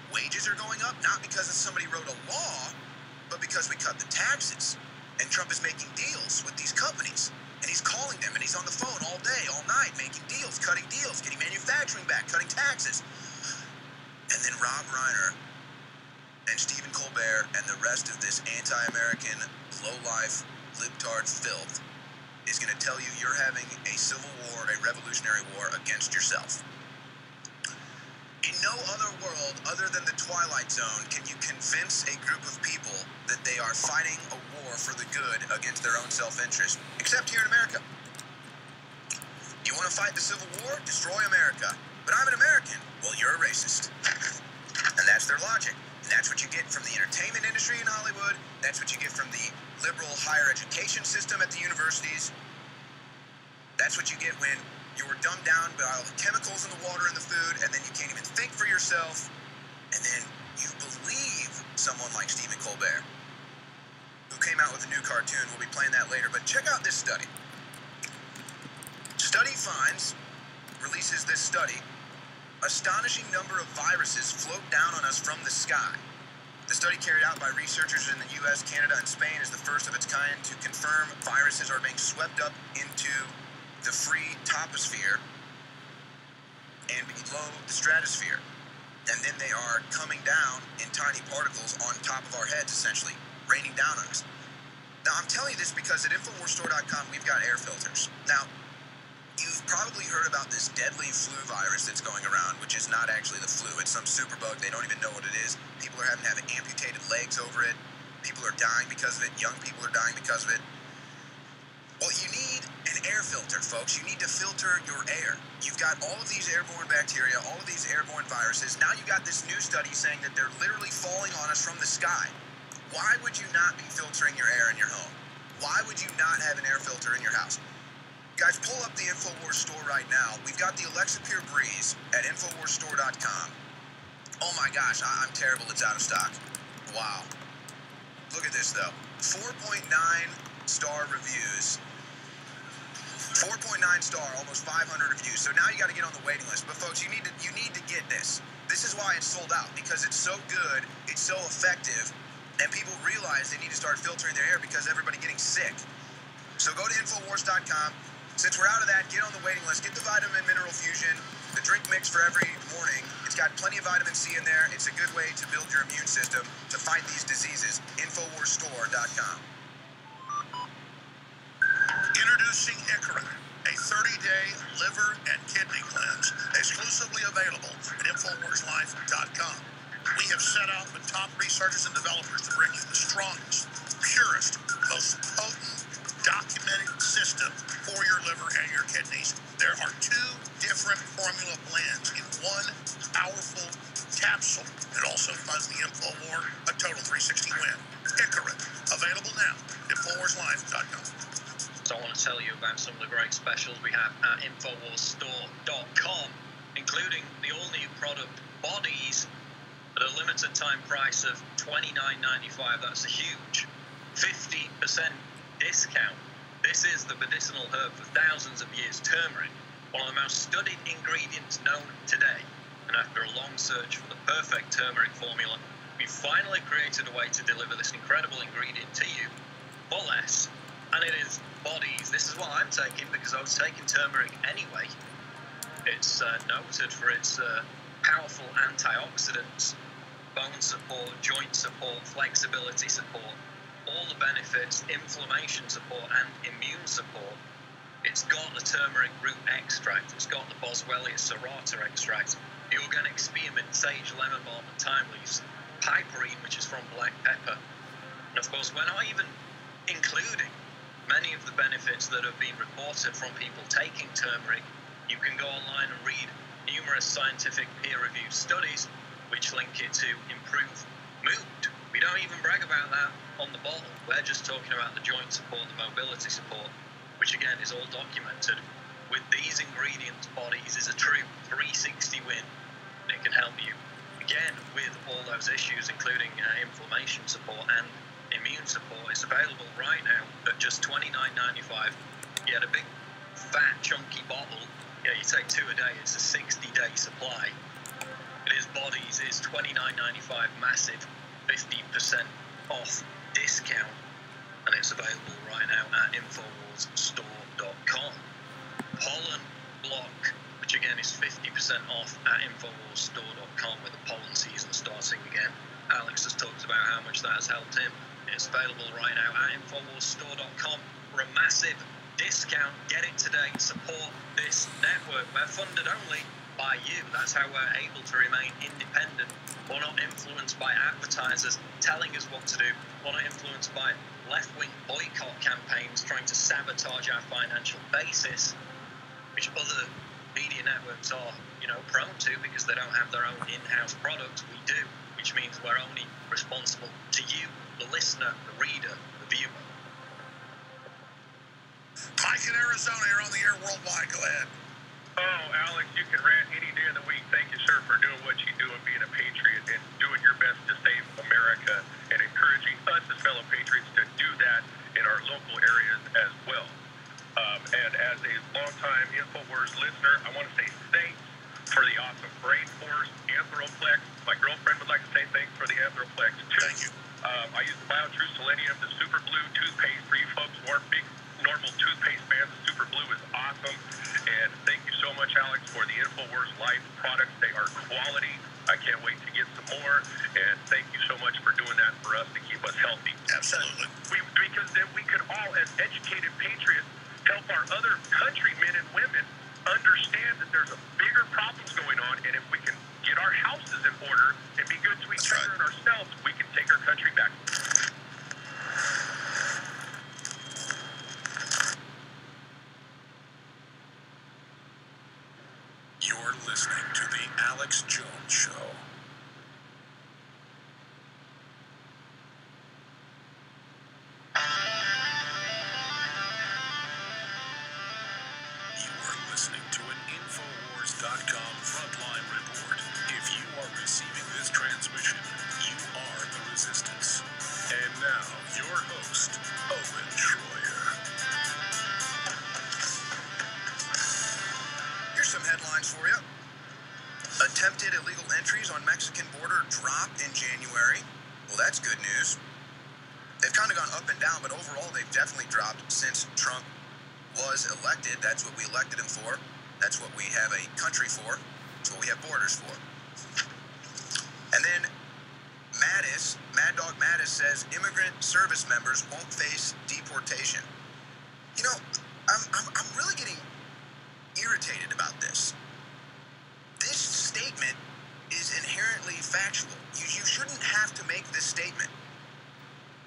Wages are going up, not because somebody wrote a law, but because we cut the taxes. And Trump is making deals with these companies. And he's calling them, and he's on the phone all day, all night, making deals, cutting deals, getting manufacturing back, cutting taxes. And then Rob Reiner and Stephen Colbert and the rest of this anti-American, low-life, libtard filth is going to tell you you're having a civil war, a revolutionary war against yourself. In no other world other than the Twilight Zone can you convince a group of people that they are fighting a war for the good against their own self-interest, except here in America. You want to fight the Civil War? Destroy America. But I'm an American. Well, you're a racist. And that's their logic. And that's what you get from the entertainment industry in Hollywood. That's what you get from the liberal higher education system at the universities. That's what you get when you were dumbed down by all the chemicals in the water and the food, and then you can't even think for yourself, and then you believe someone like Stephen Colbert, who came out with a new cartoon. We'll be playing that later, but check out this study. Study finds, releases this study, astonishing number of viruses float down on us from the sky. The study carried out by researchers in the U.S., Canada, and Spain is the first of its kind to confirm viruses are being swept up into the free toposphere and below the stratosphere. And then they are coming down in tiny particles on top of our heads, essentially, raining down on us. Now, I'm telling you this because at InfoWarsStore.com, we've got air filters. Now, you've probably heard about this deadly flu virus that's going around, which is not actually the flu. It's some superbug. They don't even know what it is. People are having to have amputated legs over it. People are dying because of it. Young people are dying because of it. Well, you need an air filter, folks. You need to filter your air. You've got all of these airborne bacteria, all of these airborne viruses. Now you've got this new study saying that they're literally falling on us from the sky. Why would you not be filtering your air in your home? Why would you not have an air filter in your house? Guys, pull up the Infowars store right now. We've got the Alexa Pure Breeze at InfoWarsStore.com. Oh my gosh, I'm terrible. It's out of stock. Wow. Look at this, though. 4.9 star reviews. 4.9 star, almost 500 reviews. So now you got to get on the waiting list. But folks, you need to get this. This is why it's sold out, because it's so good, it's so effective, and people realize they need to start filtering their air because everybody's getting sick. So go to Infowars.com. Since we're out of that, get on the waiting list. Get the vitamin mineral fusion, the drink mix for every morning. It's got plenty of vitamin C in there. It's a good way to build your immune system to fight these diseases. Infowarsstore.com. Introducing Icora, a 30-day liver and kidney cleanse, exclusively available at InfoWarsLife.com. We have set out with top researchers and developers to bring you the strongest, purest, most potent, documented system for your liver and your kidneys. There are 2 different formula blends in one powerful capsule. It also funds the InfoWar, a total 360 win. Icora, available now at InfoWarsLife.com. So I want to tell you about some of the great specials we have at InfoWarsStore.com, including the all-new product Bodies at a limited time price of $29.95. That's a huge 50% discount. This is the medicinal herb for thousands of years, turmeric, one of the most studied ingredients known today. And after a long search for the perfect turmeric formula, we finally created a way to deliver this incredible ingredient to you for less. And it is Bodies. This is what I'm taking because I was taking turmeric anyway. It's noted for its powerful antioxidants, bone support, joint support, flexibility support, all the benefits, inflammation support, and immune support. It's got the turmeric root extract. It's got the Boswellia serrata extract, the organic spearmint, sage, lemon balm, and thyme leaves, piperine, which is from black pepper. And of course, we're not even including many of the benefits that have been reported from people taking turmeric. You can go online and read numerous scientific peer-reviewed studies which link it to improved mood. We don't even brag about that on the bottle. We're just talking about the joint support, the mobility support, which again is all documented. With these ingredients, Bodies is a true 360 win. It can help you, again, with all those issues, including inflammation support and immune support. It's available right now at just $29.95. You get a big, fat, chunky bottle. Yeah, you take 2 a day. It's a 60-day supply. It is Bodies. It's $29.95, massive 15% off discount, and it's available right now at InfoWarsStore.com. Pollen Block, which again is 50% off at InfoWarsStore.com with the pollen season starting again. Alex has talked about how much that has helped him. It's available right now at InfoWarsStore.com for a massive discount. Get it today. Support this network. We're funded only by you. That's how we're able to remain independent. We're not influenced by advertisers telling us what to do. We're not influenced by left-wing boycott campaigns trying to sabotage our financial basis, which other media networks are, prone to because they don't have their own in-house products. We do, which means we're only responsible to you, the listener, the reader, the viewer. Mike in Arizona, you're on the air worldwide. Go ahead. Oh, Alex, you can rant any day of the week. Thank you, sir, for doing what you do and being a patriot and doing your best to save America and encouraging us as fellow patriots to do that in our local areas as well. And as a longtime InfoWars listener, I want to say thanks for the awesome brain force, Anthroplex. My girlfriend would like to say thanks for the Anthroplex, too. Thank you. I use the BioTrue Selenium, the Super Blue toothpaste for you folks who aren't big normal toothpaste fans. The Super Blue is awesome. And thank you so much, Alex, for the InfoWars Life products. They are quality. I can't wait to get some more. And thank you so much for doing that for us to keep us healthy. Absolutely. Because then we could all, as educated patriots, help our other countrymen and women understand that there's a bigger problems going on. And if we can get our houses in order and be good to each other and ourselves, we can take our country back. You're listening to The Alex Jones Show. You are listening to an Infowars.com frontline report. If you are receiving this transmission, you are the resistance. And now, your host, Owen Schroyer. Here's some headlines for you. Attempted illegal entries on Mexican border drop in January. Well, that's good news. They've kind of gone up and down, but overall they've definitely dropped since Trump was elected. That's what we elected him for. That's what we have a country for. That's what we have borders for. And then Mad Dog Mattis says immigrant service members won't face deportation. I'm really getting irritated about this. This statement is inherently factual. You shouldn't have to make this statement.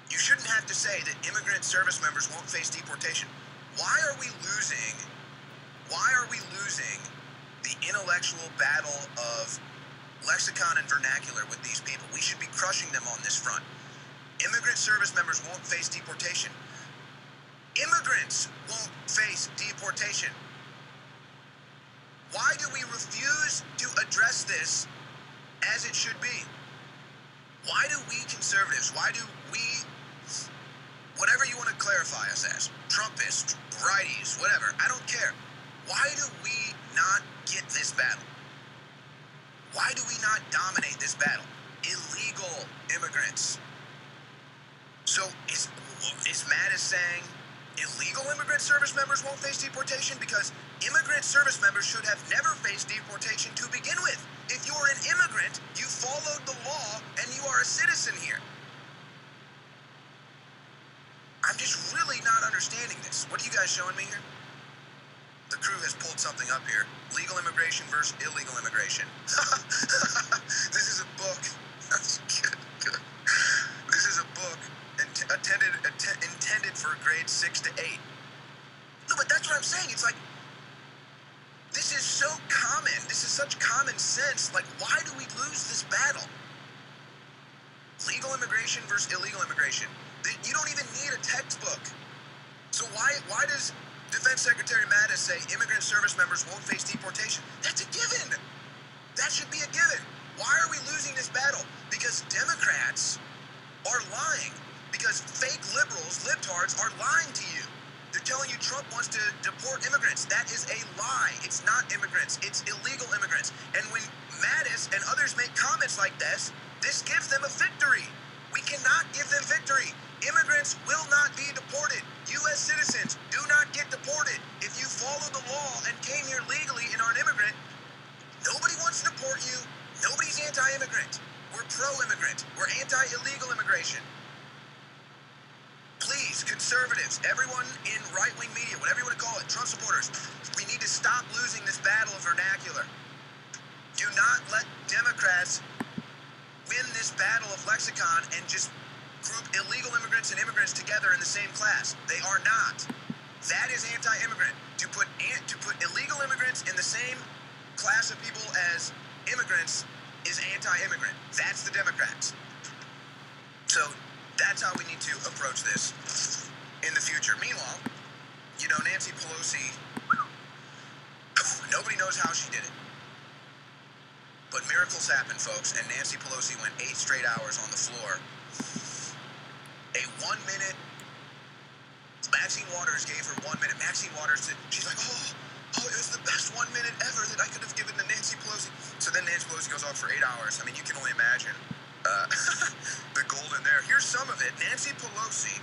You shouldn't have to say that immigrant service members won't face deportation. Why are we losing the intellectual battle of lexicon and vernacular with these people? We should be crushing them on this front. Immigrant service members won't face deportation. Immigrants won't face deportation. Why do we refuse to address this as it should be? Why do we conservatives, whatever you want to clarify us as, Trumpists, righties, whatever, I don't care. Why do we not get this battle? Why do we not dominate this battle? Illegal immigrants. So is Mattis saying illegal immigrant service members won't face deportation? Because immigrant service members should have never faced deportation to begin with. If you're an immigrant, you followed the law and you are a citizen here. I'm just really not understanding this. What are you guys showing me here? the crew has pulled something up here. Legal immigration versus illegal immigration. This is a book. Good. This is a book intended for grades 6 to 8. No, but that's what I'm saying. It's like, this is so common. This is such common sense. Like, why do we lose this battle? Legal immigration versus illegal immigration. You don't even need a textbook. So why does Defense Secretary Mattis say immigrant service members won't face deportation? That's a given. That should be a given. Why are we losing this battle? Because Democrats are lying. Because fake liberals, libtards, are lying to you. They're telling you Trump wants to deport immigrants. That is a lie. It's not immigrants. It's illegal immigrants. And when Mattis and others make comments like this gives them a victory. We cannot give them victory. Immigrants will not be deported. U.S. citizens do not get deported. If you follow the law and came here legally and are an immigrant, nobody wants to deport you. Nobody's anti-immigrant. We're pro-immigrant. We're anti-illegal immigration. Please, conservatives, everyone in right-wing media, whatever you want to call it, Trump supporters, we need to stop losing this battle of vernacular. Do not let Democrats win this battle of lexicon and just group illegal immigrants and immigrants together in the same class. They are not. That is anti-immigrant. To put illegal immigrants in the same class of people as immigrants is anti-immigrant. That's the Democrats. So that's how we need to approach this in the future. Meanwhile, Nancy Pelosi, nobody knows how she did it. But miracles happen, folks, and Nancy Pelosi went 8 straight hours on the floor. A 1 minute, Maxine Waters gave her 1 minute. Maxine Waters said, she's like, oh, it was the best 1 minute ever that I could have given to Nancy Pelosi. So then Nancy Pelosi goes on for 8 hours. I mean, you can only imagine the gold in there. Here's some of it. Nancy Pelosi,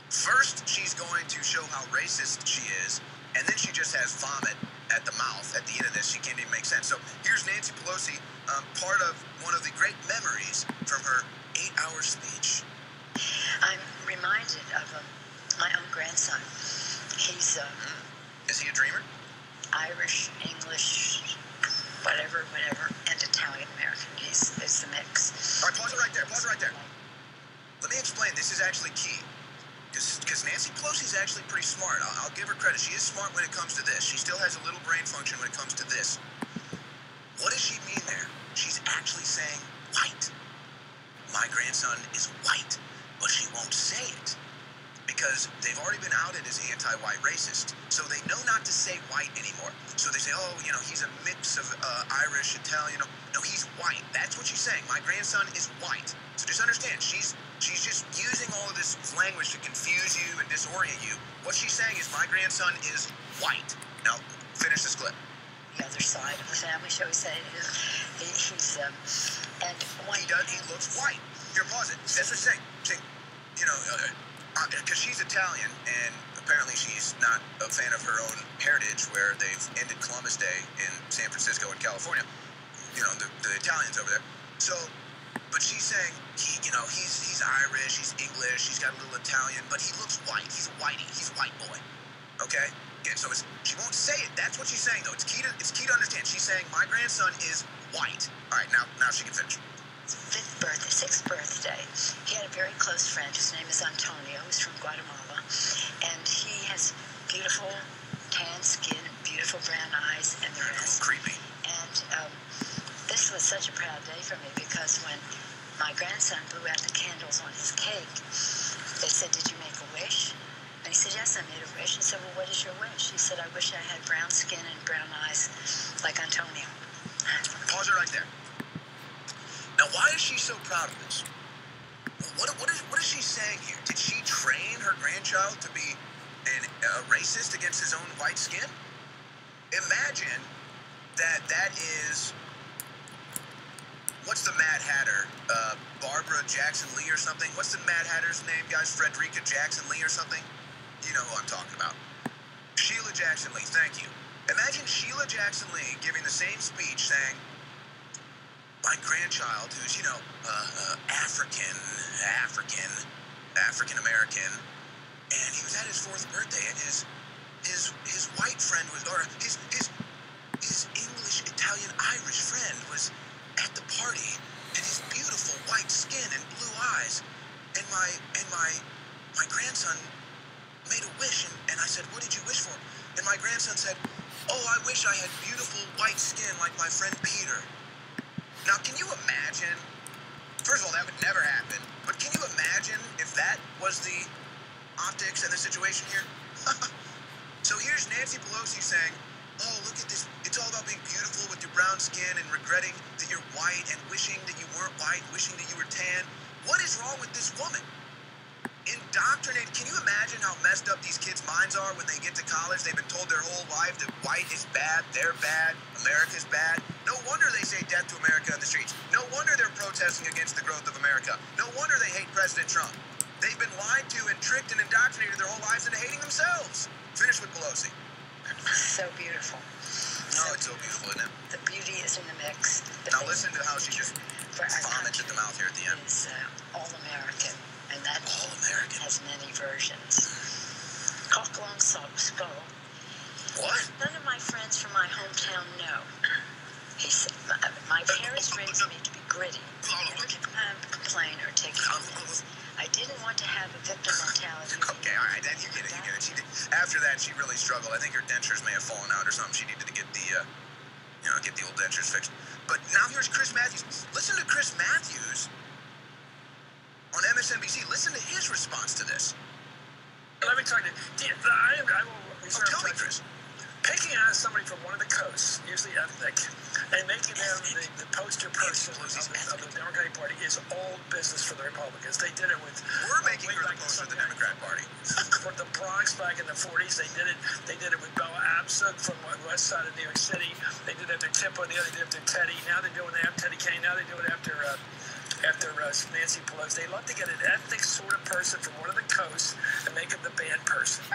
first she's going to show how racist she is, and then she just has vomit at the mouth at the end of this. She can't even make sense. So here's Nancy Pelosi, part of one of the great memories from her 8-hour speech. I'm reminded of my own grandson. He's Is he a dreamer? Irish, English, whatever, and Italian American. It's the mix. All right, pause it right there. Let me explain. This is actually key. Because Nancy Pelosi is actually pretty smart. I'll give her credit. She is smart when it comes to this. She still has a little brain function when it comes to this. What does she mean there? She's actually saying white. My grandson is white, but she won't say it. Because they've already been outed as anti-white racist. So they know not to say white anymore. So they say, he's a mix of Irish, Italian. No, he's white. That's what she's saying. My grandson is white. So just understand, she's just using all of this language to confuse you and disorient you. What she's saying is my grandson is white. Now, finish this clip. The other side of the family, shall we say, he's and one. He looks white. Here, pause it. That's what she's saying. Because she's Italian, and apparently she's not a fan of her own heritage, where they've ended Columbus Day in San Francisco and California. The Italians over there. So, but she's saying he's Irish, he's English, he's got a little Italian, but he looks white. He's a whitey. He's a white boy. Okay. Again, so she won't say it. That's what she's saying, though. It's key to understand. She's saying my grandson is white. All right, now she can finish. Sixth birthday, he had a very close friend. His name is Antonio. He's from Guatemala, and he has beautiful tan skin and beautiful brown eyes and the rest. Creepy. And this was such a proud day for me because when my grandson blew out the candles on his cake, they said, "Did you make a wish?" And he said, "Yes, I made a wish." He said, "Well, what is your wish?" He said, "I wish I had brown skin and brown eyes like Antonio." Pause it right there. Now, why is she so proud of this? What is she saying here? Did she train her grandchild to be a racist against his own white skin? Imagine that is, what's the Mad Hatter? Barbara Jackson Lee or something? What's the Mad Hatter's name, guys? Frederica Jackson Lee or something? You know who I'm talking about. Sheila Jackson Lee, thank you. Imagine Sheila Jackson Lee giving the same speech saying, my grandchild, who's, African American, and he was at his 4th birthday, and his his white friend was, or his English, Italian, Irish friend was at the party, and his beautiful white skin and blue eyes, and my grandson made a wish, and I said, what did you wish for? And my grandson said, oh, I wish I had beautiful white skin like my friend Peter. Now, can you imagine? First of all, that would never happen. But can you imagine if that was the optics and the situation here? So here's Nancy Pelosi saying, oh, look at this. It's all about being beautiful with your brown skin and regretting that you're white and wishing that you weren't white, wishing that you were tan. What is wrong with this woman? Indoctrinated. Can you imagine how messed up these kids' minds are when they get to college? They've been told their whole life that white is bad, they're bad, America's bad. No wonder they say death to America in the streets. No wonder they're protesting against the growth of America. No wonder they hate President Trump. They've been lied to and tricked and indoctrinated their whole lives into hating themselves. Finish with Pelosi. So beautiful. No, it's so beautiful, isn't it? The beauty is in the mix. Now listen to how she just vomits at the mouth here at the end. It's all-American, and that all-American has many versions. Cock long skull. What? None of my friends from my hometown know. He said, my parents raised me to be gritty, never to complain or take things. I didn't want to have a victim mentality. Okay, all right, you get it, you get it. She did. After that, she really struggled. I think her dentures may have fallen out or something. She needed to get the, get the old dentures fixed. But now here's Chris Matthews. Listen to Chris Matthews on MSNBC. Listen to his response to this. Let me tell you, I will reserve. Tell me, Chris. Picking out somebody from one of the coasts, usually ethnic, and making them the poster person of the Democratic Party is old business for the Republicans. They did it with... We're making her the poster of the Democrat Party. For the Bronx back in the 40s, they did it with Bella Absent from the west side of New York City. They did it after Tippo, they did it after Teddy. Now they're doing it after Teddy Kane. Now they do it after Nancy Pelosi. They love to get an ethnic sort of person from one of the coasts and make them the band person.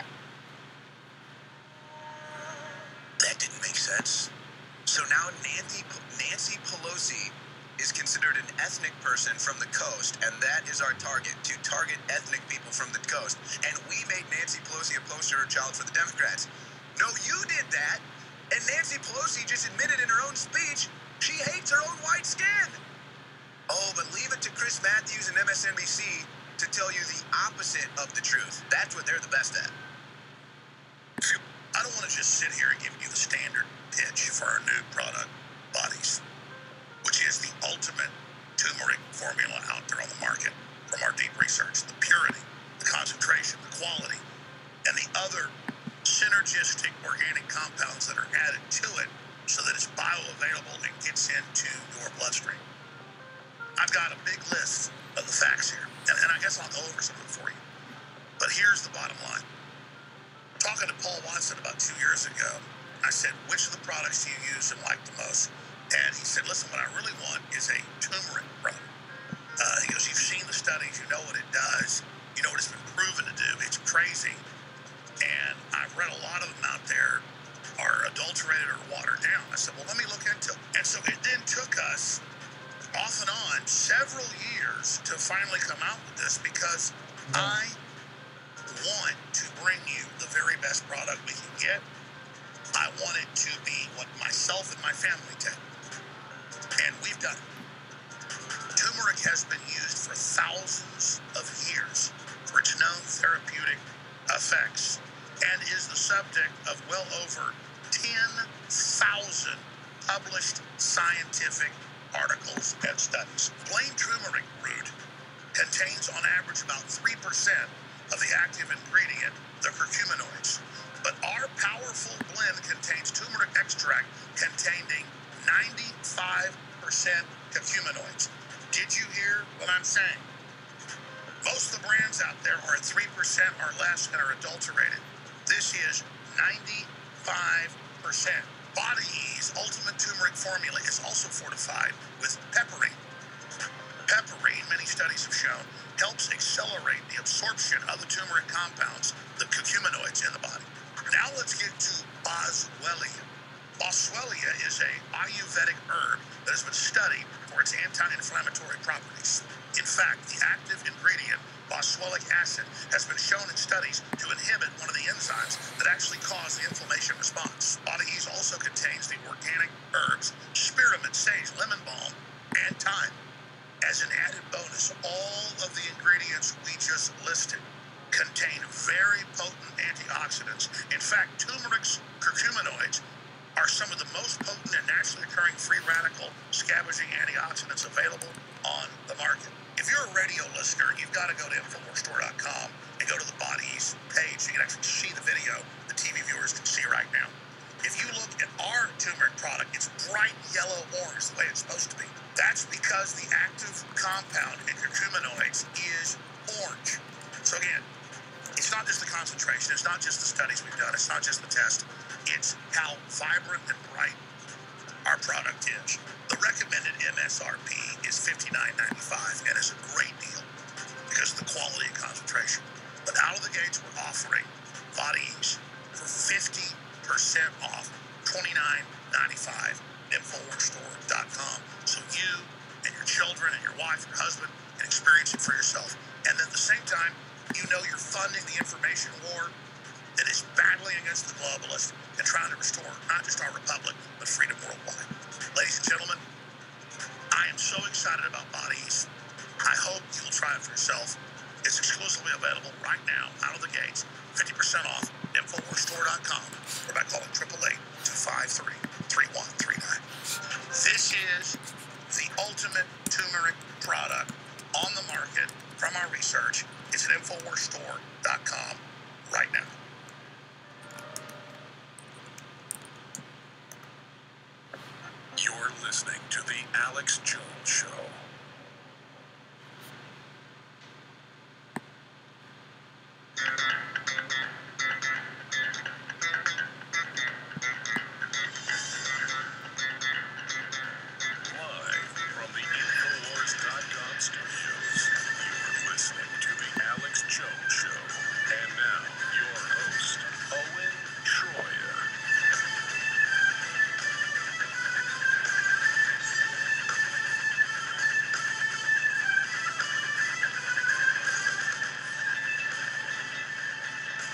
That didn't make sense. So now Nancy Pelosi is considered an ethnic person from the coast, and that is our target, to target ethnic people from the coast. And we made Nancy Pelosi a poster child for the Democrats. No, you did that, and Nancy Pelosi just admitted in her own speech she hates her own white skin. Oh, but leave it to Chris Matthews and MSNBC to tell you the opposite of the truth. That's what they're the best at. I don't want to just sit here and give you the standard pitch for our new product, Bodies, which is the ultimate turmeric formula out there on the market from our deep research. The purity, the concentration, the quality, and the other synergistic organic compounds that are added to it so that it's bioavailable and gets into your bloodstream. I've got a big list of the facts here, and I guess I'll go over some of them for you. But here's the bottom line. Talking to Paul Watson about 2 years ago, I said, which of the products do you use and like the most? And he said, listen, what I really want is a turmeric product. He goes, you've seen the studies, you know what it does, you know what it's been proven to do, it's crazy. And I've read a lot of them out there are adulterated or watered down. I said, well, let me look into it. And so it then took us off and on several years to finally come out with this, because I want to bring you the very best product we can get. I want it to be what myself and my family take. And we've done it. Turmeric has been used for thousands of years for its known therapeutic effects and is the subject of well over 10,000 published scientific articles and studies. Plain turmeric root contains on average about 3% of the active ingredient, the curcuminoids. But our powerful blend contains turmeric extract containing 95% curcuminoids. Did you hear what I'm saying? Most of the brands out there are at 3% or less and are adulterated. This is 95%. Body Ease Ultimate Turmeric Formula is also fortified with pepperine. Pepperine, many studies have shown, helps accelerate the absorption of the turmeric compounds, the curcuminoids in the body. Now let's get to boswellia. Boswellia is a Ayurvedic herb that has been studied for its anti-inflammatory properties. In fact, the active ingredient, boswellic acid, has been shown in studies to inhibit one of the enzymes that actually cause the inflammation response. Body Ease also contains the organic herbs, spearmint, sage, lemon balm, and thyme. As an added bonus, all of the ingredients we just listed contain very potent antioxidants. In fact, turmeric's curcuminoids are some of the most potent and naturally occurring free radical scavenging antioxidants available on the market. If you're a radio listener, you've got to go to InfoWarsStore.com and go to the Body Ease page. You can actually see the video the TV viewers can see right now. If you look at our turmeric product, it's bright yellow orange, the way it's supposed to be. That's because the active compound in curcuminoids is orange. So again, it's not just the concentration, it's not just the studies we've done, it's not just the test, it's how vibrant and bright our product is. The recommended MSRP is $59.95 and is a great deal because of the quality and concentration. But out of the gates, we're offering Body Ease for 50% off, $29.95, InfoWarsStore.com, so you and your children and your wife, your husband can experience it for yourself. And at the same time, you know you're funding the information war that is battling against the globalists and trying to restore not just our republic, but freedom worldwide. Ladies and gentlemen, I am so excited about Body Ease. I hope you'll try it for yourself. It's exclusively available right now, out of the gates, 50% off, InfoWarsStore.com, or by calling 888-253-3139. This is the ultimate turmeric product on the market from our research. It's at InfoWarsStore.com right now. You're listening to The Alex Jones Show. Live from the Infowars.com studios, you're listening to The Alex Jones Show. And now, your host, Owen Schroyer.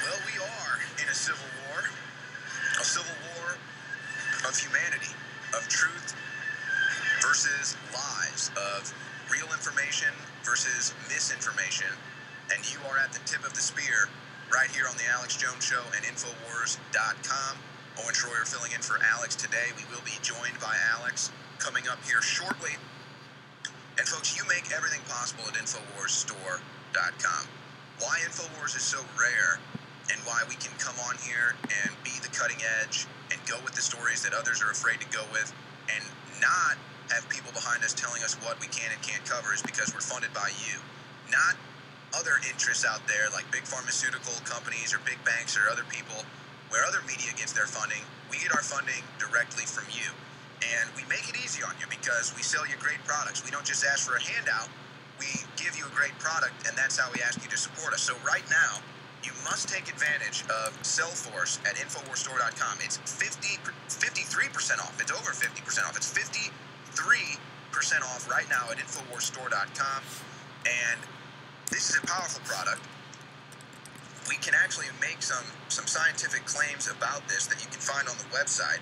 Well, we are in a civil war of humanity, of truth versus lies, of real information versus misinformation. And you are at the tip of the spear right here on the Alex Jones Show and Infowars.com. Owen Schroyer filling in for Alex today. We will be joined by Alex coming up here shortly. And folks, you make everything possible at InfoWarsStore.com. Why Infowars is so rare and why we can come on here and be the cutting edge and go with the stories that others are afraid to go with and not have people behind us telling us what we can and can't cover is because we're funded by you, not other interests out there like big pharmaceutical companies or big banks or other people where other media gets their funding. We get our funding directly from you, and we make it easy on you because we sell you great products. We don't just ask for a handout. We give you a great product, and that's how we ask you to support us. So right now, you must take advantage of Salesforce at InfoWarsStore.com. It's 53% off. It's over 50% off. It's 53% off right now at InfoWarsStore.com. And this is a powerful product. We can actually make some scientific claims about this that you can find on the website.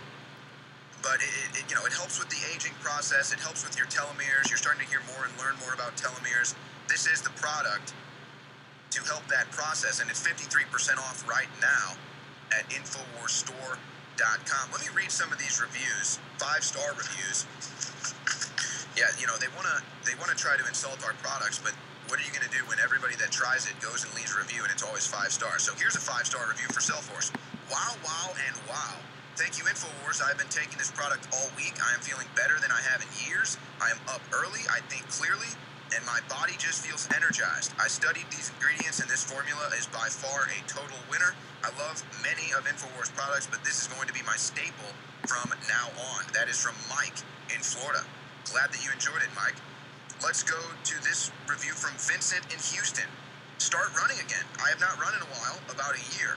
But it helps with the aging process. It helps with your telomeres. You're starting to hear more and learn more about telomeres. This is the product to help that process, and it's 53% off right now at InfoWarsStore.com. Let me read some of these reviews, 5-star reviews. Yeah, they wanna try to insult our products, but what are you gonna do when everybody that tries it goes and leaves a review and it's always 5 stars? So here's a 5-star review for Salesforce. Wow, and wow. Thank you, Infowars. I've been taking this product all week. I am feeling better than I have in years. I am up early. I think clearly. And my body just feels energized. I studied these ingredients, and this formula is by far a total winner. I love many of Infowars products, but this is going to be my staple from now on. That is from Mike in Florida. Glad that you enjoyed it, Mike. Let's go to this review from Vincent in Houston. Start running again. I have not run in a while, about a year.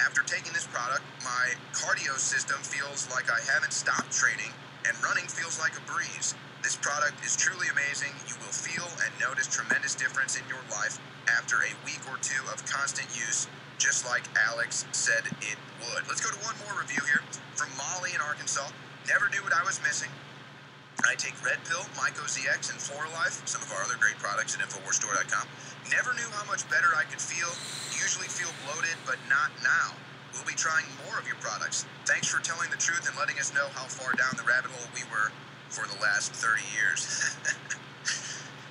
After taking this product, my cardio system feels like I haven't stopped training, and running feels like a breeze. This product is truly amazing. You will feel and know notice tremendous difference in your life after a week or two of constant use, just like Alex said it would. Let's go to one more review here from Molly in Arkansas. Never knew what I was missing. I take Red Pill, Myco ZX, and Flora Life, some of our other great products at InfoWarsStore.com. Never knew how much better I could feel. Usually feel bloated, but not now. We'll be trying more of your products. Thanks for telling the truth and letting us know how far down the rabbit hole we were for the last 30 years.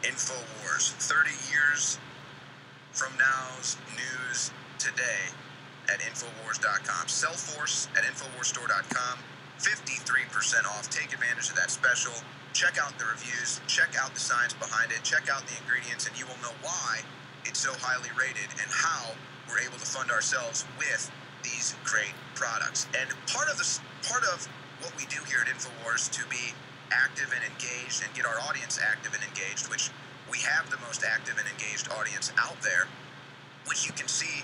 Infowars, 30 years from now's news today at Infowars.com. Cellforce at InfoWarsStore.com. 53% off. Take advantage of that special. Check out the reviews. Check out the science behind it. Check out the ingredients, and you will know why it's so highly rated and how we're able to fund ourselves with these great products. And part of what we do here at Infowars to be active and engaged and get our audience active and engaged, which we have the most active and engaged audience out there, which you can see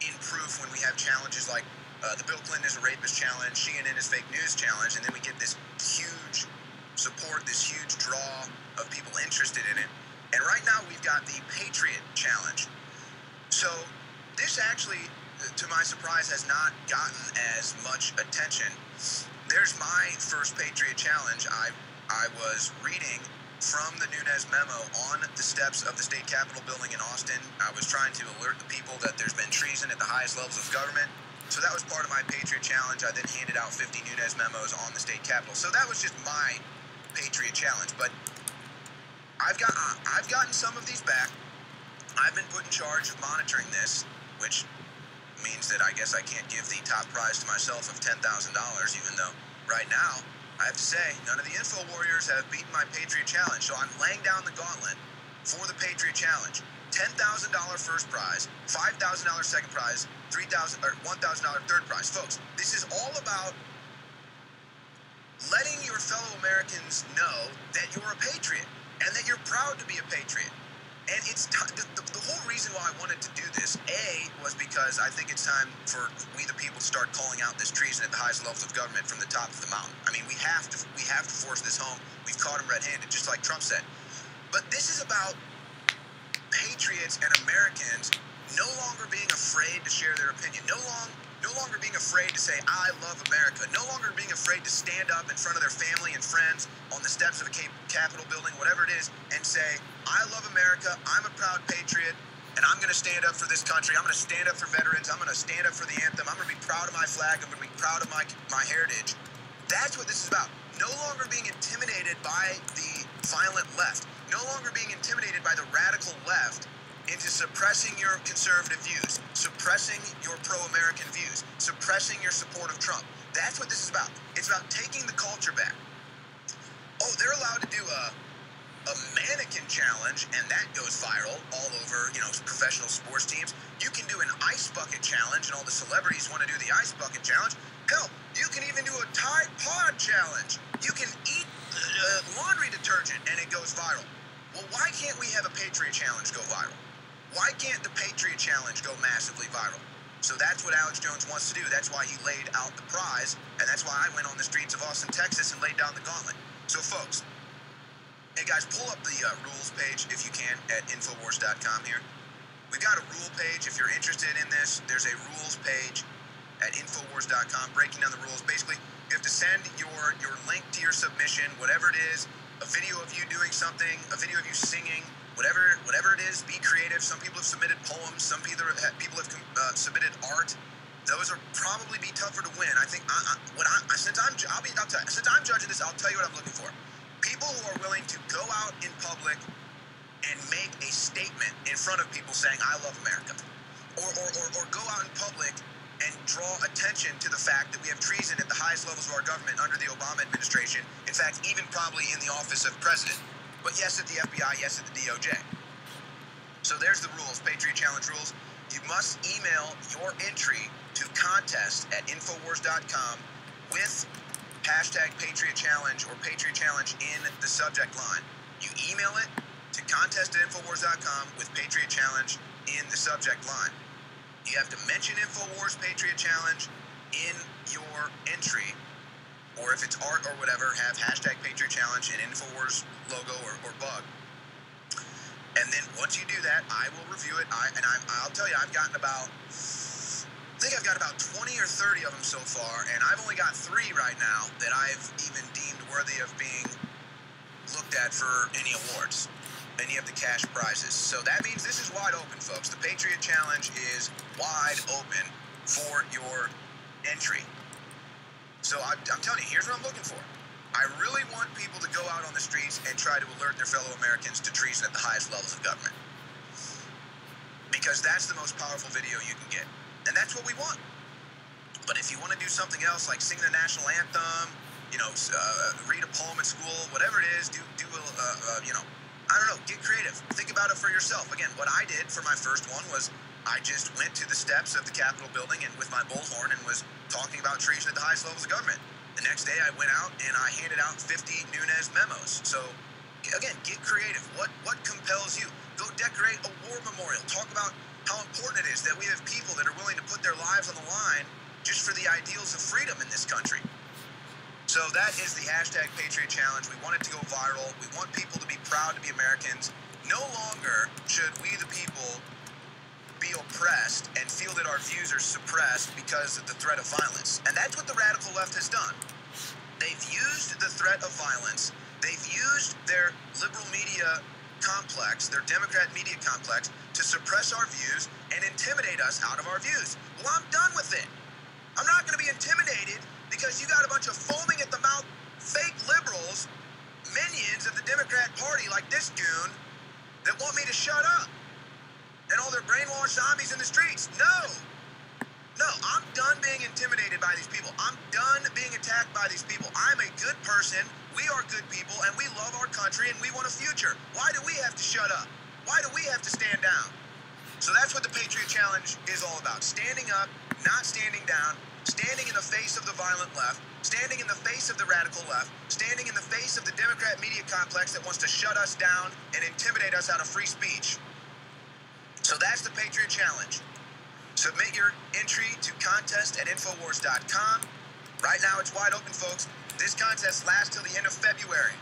in proof when we have challenges like the Bill Clinton is a rapist challenge, CNN is fake news challenge, and then we get this huge support, this huge draw of people interested in it. And right now we've got the Patriot Challenge. So this actually, to my surprise, has not gotten as much attention. There's my first Patriot Challenge. I was reading from the Nunes memo on the steps of the state capitol building in Austin. I was trying to alert the people that there's been treason at the highest levels of government. So that was part of my Patriot Challenge. I then handed out 50 Nunes memos on the state capitol. So that was just my Patriot Challenge. But I've gotten some of these back. I've been put in charge of monitoring this, which means that I guess I can't give the top prize to myself of $10,000, even though right now, I have to say, none of the Info Warriors have beaten my Patriot Challenge. So I'm laying down the gauntlet for the Patriot Challenge. $10,000 first prize, $5,000 second prize, $1,000 third prize. Folks, this is all about letting your fellow Americans know that you're a patriot and that you're proud to be a patriot. And it's the whole reason why I wanted to do this, A, was because I think it's time for we the people to start calling out this treason at the highest levels of government from the top of the mountain. I mean, we have to force this home. We've caught him red-handed, just like Trump said. But this is about patriots and Americans no longer being afraid to share their opinion, no longer being afraid to say, I love America, no longer being afraid to stand up in front of their family and friends on the steps of a Capitol building, whatever it is, and say, I love America, I'm a proud patriot, and I'm going to stand up for this country, I'm going to stand up for veterans, I'm going to stand up for the anthem, I'm going to be proud of my flag, I'm going to be proud of my heritage. That's what this is about. No longer being intimidated by the violent left, no longer being intimidated by the radical left into suppressing your conservative views, suppressing your pro-American views, suppressing your support of Trump. That's what this is about. It's about taking the culture back. Oh, they're allowed to do a mannequin challenge, and that goes viral all over, professional sports teams. You can do an ice bucket challenge, and all the celebrities want to do the ice bucket challenge. Hell, you can even do a Tide Pod challenge. You can eat laundry detergent, and it goes viral. Well, why can't we have a Patriot Challenge go viral? Why can't the Patriot Challenge go massively viral? So that's what Alex Jones wants to do. That's why he laid out the prize, and that's why I went on the streets of Austin, Texas, and laid down the gauntlet. So, folks, hey, guys, pull up the rules page, if you can, at Infowars.com here. We've got a rule page. If you're interested in this, there's a rules page at Infowars.com breaking down the rules. Basically, you have to send your link to your submission, whatever it is, a video of you doing something, a video of you singing, whatever it is. Be creative. Some people have submitted poems. Some people have submitted art. Those are probably be tougher to win. I think since I'm judging this, I'll tell you what I'm looking for. People who are willing to go out in public and make a statement in front of people saying, I love America. Or go out in public and draw attention to the fact that we have treason at the highest levels of our government under the Obama administration. In fact, even probably in the office of president. But yes, at the FBI, yes, at the DOJ. So there's the rules, Patriot Challenge rules. You must email your entry to contest@Infowars.com with hashtag Patriot Challenge or Patriot Challenge in the subject line. You email it to contest@Infowars.com with Patriot Challenge in the subject line. You have to mention Infowars Patriot Challenge in your entry, or if it's art or whatever, have hashtag Patriot Challenge and Infowars logo or bug. once you do that, I will review it. I'll tell you, I've got about 20 or 30 of them so far, and I've only got 3 right now that I've even deemed worthy of being looked at for any awards, any of the cash prizes. So that means this is wide open, folks. The Patriot Challenge is wide open for your entry. So I'm telling you, here's what I'm looking for. I really want people to go out on the streets and try to alert their fellow Americans to treason at the highest levels of government. Because that's the most powerful video you can get. And that's what we want. But if you want to do something else, like sing the national anthem, read a poem at school, whatever it is, I don't know, get creative. Think about it for yourself. Again, what I did for my first one was I just went to the steps of the Capitol building and with my bullhorn and was talking about treason at the highest levels of government. The next day I went out and I handed out 50 Nunes memos. So again, get creative. What compels you? Go decorate a war memorial. Talk about how important it is that we have people that are willing to put their lives on the line just for the ideals of freedom in this country. So that is the hashtag Patriot Challenge. We want it to go viral. We want people to be proud to be Americans. No longer should we, the people, be oppressed and feel that our views are suppressed because of the threat of violence. And that's what the radical left has done. They've used the threat of violence. They've used their liberal media complex, their Democrat media complex, to suppress our views and intimidate us out of our views. Well, I'm done with it. I'm not going to be intimidated because you got a bunch of foaming at the mouth fake liberals, minions of the Democrat Party like this goon, that want me to shut up. And all their brainwashed zombies in the streets. No, I'm done being intimidated by these people. I'm done being attacked by these people. I'm a good person. We are good people, and we love our country, and we want a future. Why do we have to shut up? Why do we have to stand down? So that's what the Patriot Challenge is all about. Standing up, not standing down, standing in the face of the violent left, standing in the face of the radical left, standing in the face of the Democrat media complex that wants to shut us down and intimidate us out of free speech. So that's the Patriot Challenge. Submit your entry to contest@infowars.com. Right now it's wide open, folks. This contest lasts till the end of February.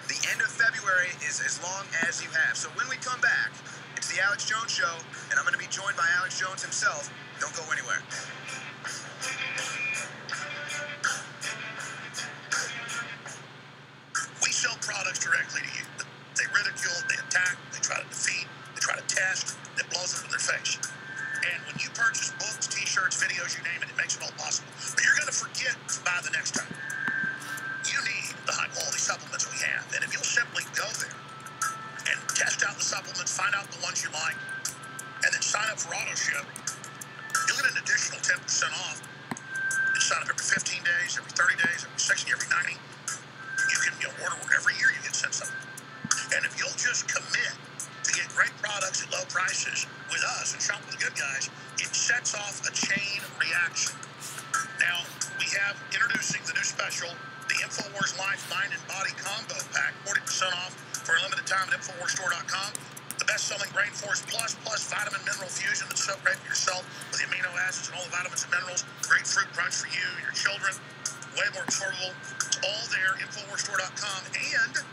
The end of February is as long as you have. So when we come back, it's the Alex Jones Show, and I'm going to be joined by Alex Jones himself. Don't go anywhere. We sell products directly to you. They ridicule, they attack, they try to defeat, they try to test, it blows up in their face. And when you purchase books, t-shirts, videos, you name it, it makes it all possible. But you're going to forget to buy the next time. You need the high-quality supplements we have. And if you'll simply go there and test out the supplements, find out the ones you like, and then sign up for AutoShip, you'll get an additional 10% off. You sign up every 15 days, every 30 days, every 60, every 90. You can order every year you get sent something. And if you'll just commit to get great products at low prices with us and shop with the good guys, it sets off a chain reaction. Now, we have introducing the new special, the Infowars Life, Mind, and Body Combo Pack, 40% off for a limited time at InfoWarsStore.com. The best-selling Brain Force Plus Vitamin Mineral Fusion that's so great for yourself with the amino acids and all the vitamins and minerals. Great fruit crunch for you and your children. Way more affordable. It's all there, InfoWarsStore.com. And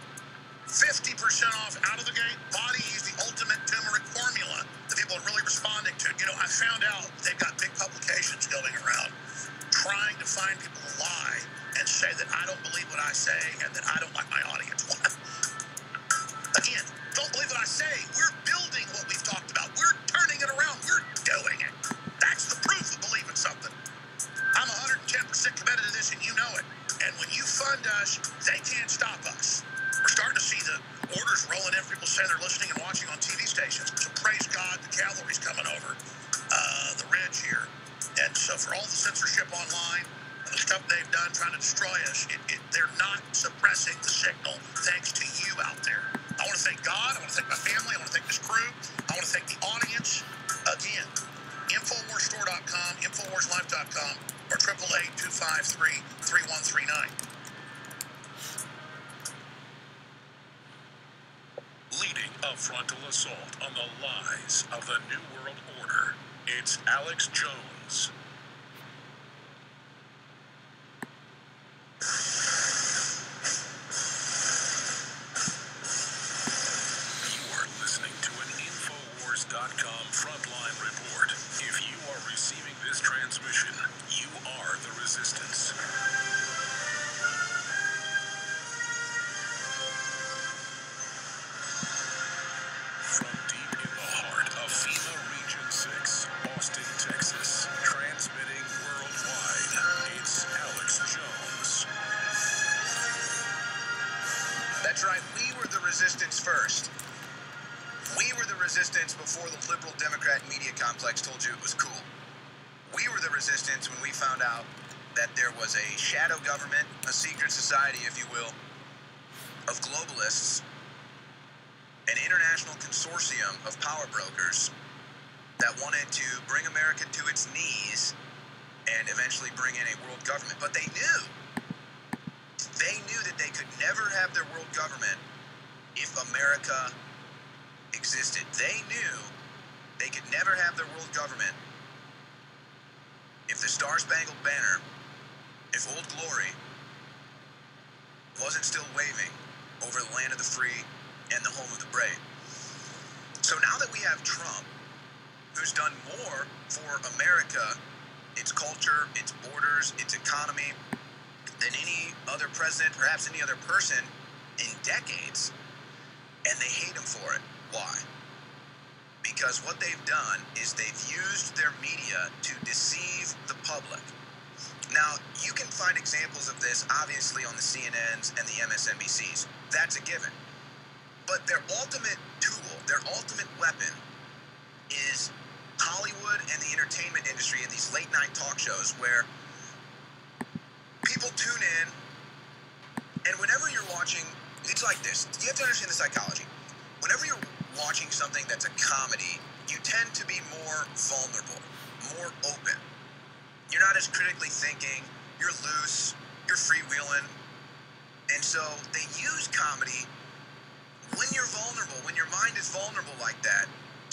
50% off out of the gate. Body's the ultimate turmeric formula that people are really responding to. I found out they've got big publications going around trying to find people who lie and say that I don't believe what I say and that I don't like my audience. Again, don't believe what I say. We're building what we've talked about. We're turning it around. We're doing it. That's the proof of believing something. I'm 110% committed to this, and you know it. And when you fund us, they can't stop us. We're starting to see the orders rolling in. People saying they're listening and watching on TV stations. So praise God, the cavalry's coming over the ridge here. And so for all the censorship online and the stuff they've done trying to destroy us, they're not suppressing the signal thanks to you out there. I want to thank God. I want to thank my family. I want to thank this crew. I want to thank the audience. Again, InfoWarsStore.com, InfoWarsLife.com, or 888-253-3139. Leading a frontal assault on the lies of the New World Order, it's Alex Jones. You are listening to an Frontline report. If you are receiving this transmission, you are the resistance. From deep in the heart of FEMA Region 6, Austin, Texas, transmitting worldwide, it's Alex Jones. That's right, we were the resistance first. We were the resistance before the liberal Democrat media complex told you it was cool. We were the resistance when we found out that there was a shadow government, a secret society, if you will, of globalists, an international consortium of power brokers that wanted to bring America to its knees and eventually bring in a world government. But they knew that they could never have their world government if America existed. They knew they could never have their world government if the Star-Spangled Banner, if Old Glory wasn't still waving over the land of the free and the home of the brave. So now that we have Trump, who's done more for America, its culture, its borders, its economy, than any other president, perhaps any other person in decades, and they hate him for it. Why? Because what they've done is they've used their media to deceive the public. Now, you can find examples of this, obviously, on the CNNs and the MSNBCs. That's a given. But their ultimate tool, their ultimate weapon is Hollywood and the entertainment industry and these late-night talk shows where people tune in, and whenever you're watching, it's like this. You have to understand the psychology. Whenever you're watching something that's a comedy, you tend to be more vulnerable, more open. You're not as critically thinking, you're loose, you're freewheeling. And so they use comedy when you're vulnerable, when your mind is vulnerable like that,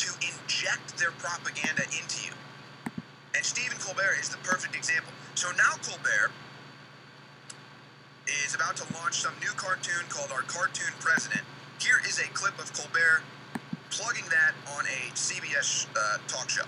to inject their propaganda into you. And Stephen Colbert is the perfect example. So now Colbert is about to launch some new cartoon called Our Cartoon President. Here is a clip of Colbert plugging that on a CBS talk show.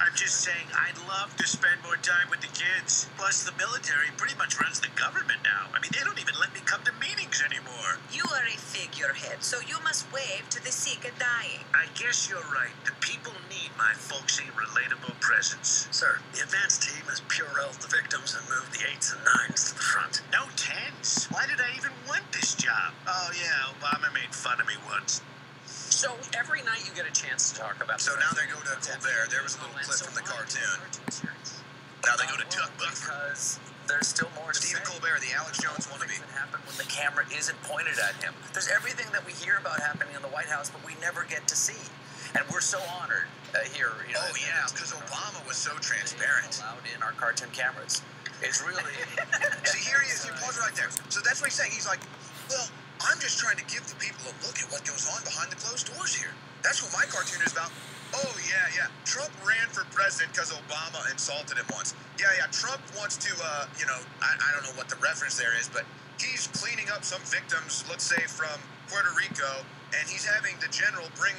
I'm just saying, I'd love to spend more time with the kids. Plus, the military pretty much runs the government now. I mean, they don't even let me come to meetings anymore. You are a figurehead, so you must wave to the sick and dying. I guess you're right. The people need my folksy, relatable presence. Sir, the advance team has Purelled the victims and moved the 8s and 9s to the front. No 10s. Why did I even want this job? Oh, yeah, Obama made fun of me once. So every night you get a chance to talk about. So now they go to Colbert. There was a little clip from the cartoon. Now they go to Chuck Buffett. Because there's still more to Stephen Colbert, the Alex Jones wannabe. Happen when the camera isn't pointed at him. There's everything that we hear about happening in the White House, but we never get to see. And we're so honored here. You know, oh yeah, because Obama was so transparent. Allowed in our cartoon cameras. It's really. See, here he is. He paused right there. So that's what he's saying. He's like, well, I'm just trying to give the people a look at what goes on behind the closed doors here. That's what my cartoon is about. Oh, yeah. Trump ran for president because Obama insulted him once. Yeah. Trump wants to, I don't know what the reference there is, but he's cleaning up some victims, let's say, from Puerto Rico, and he's having the general bring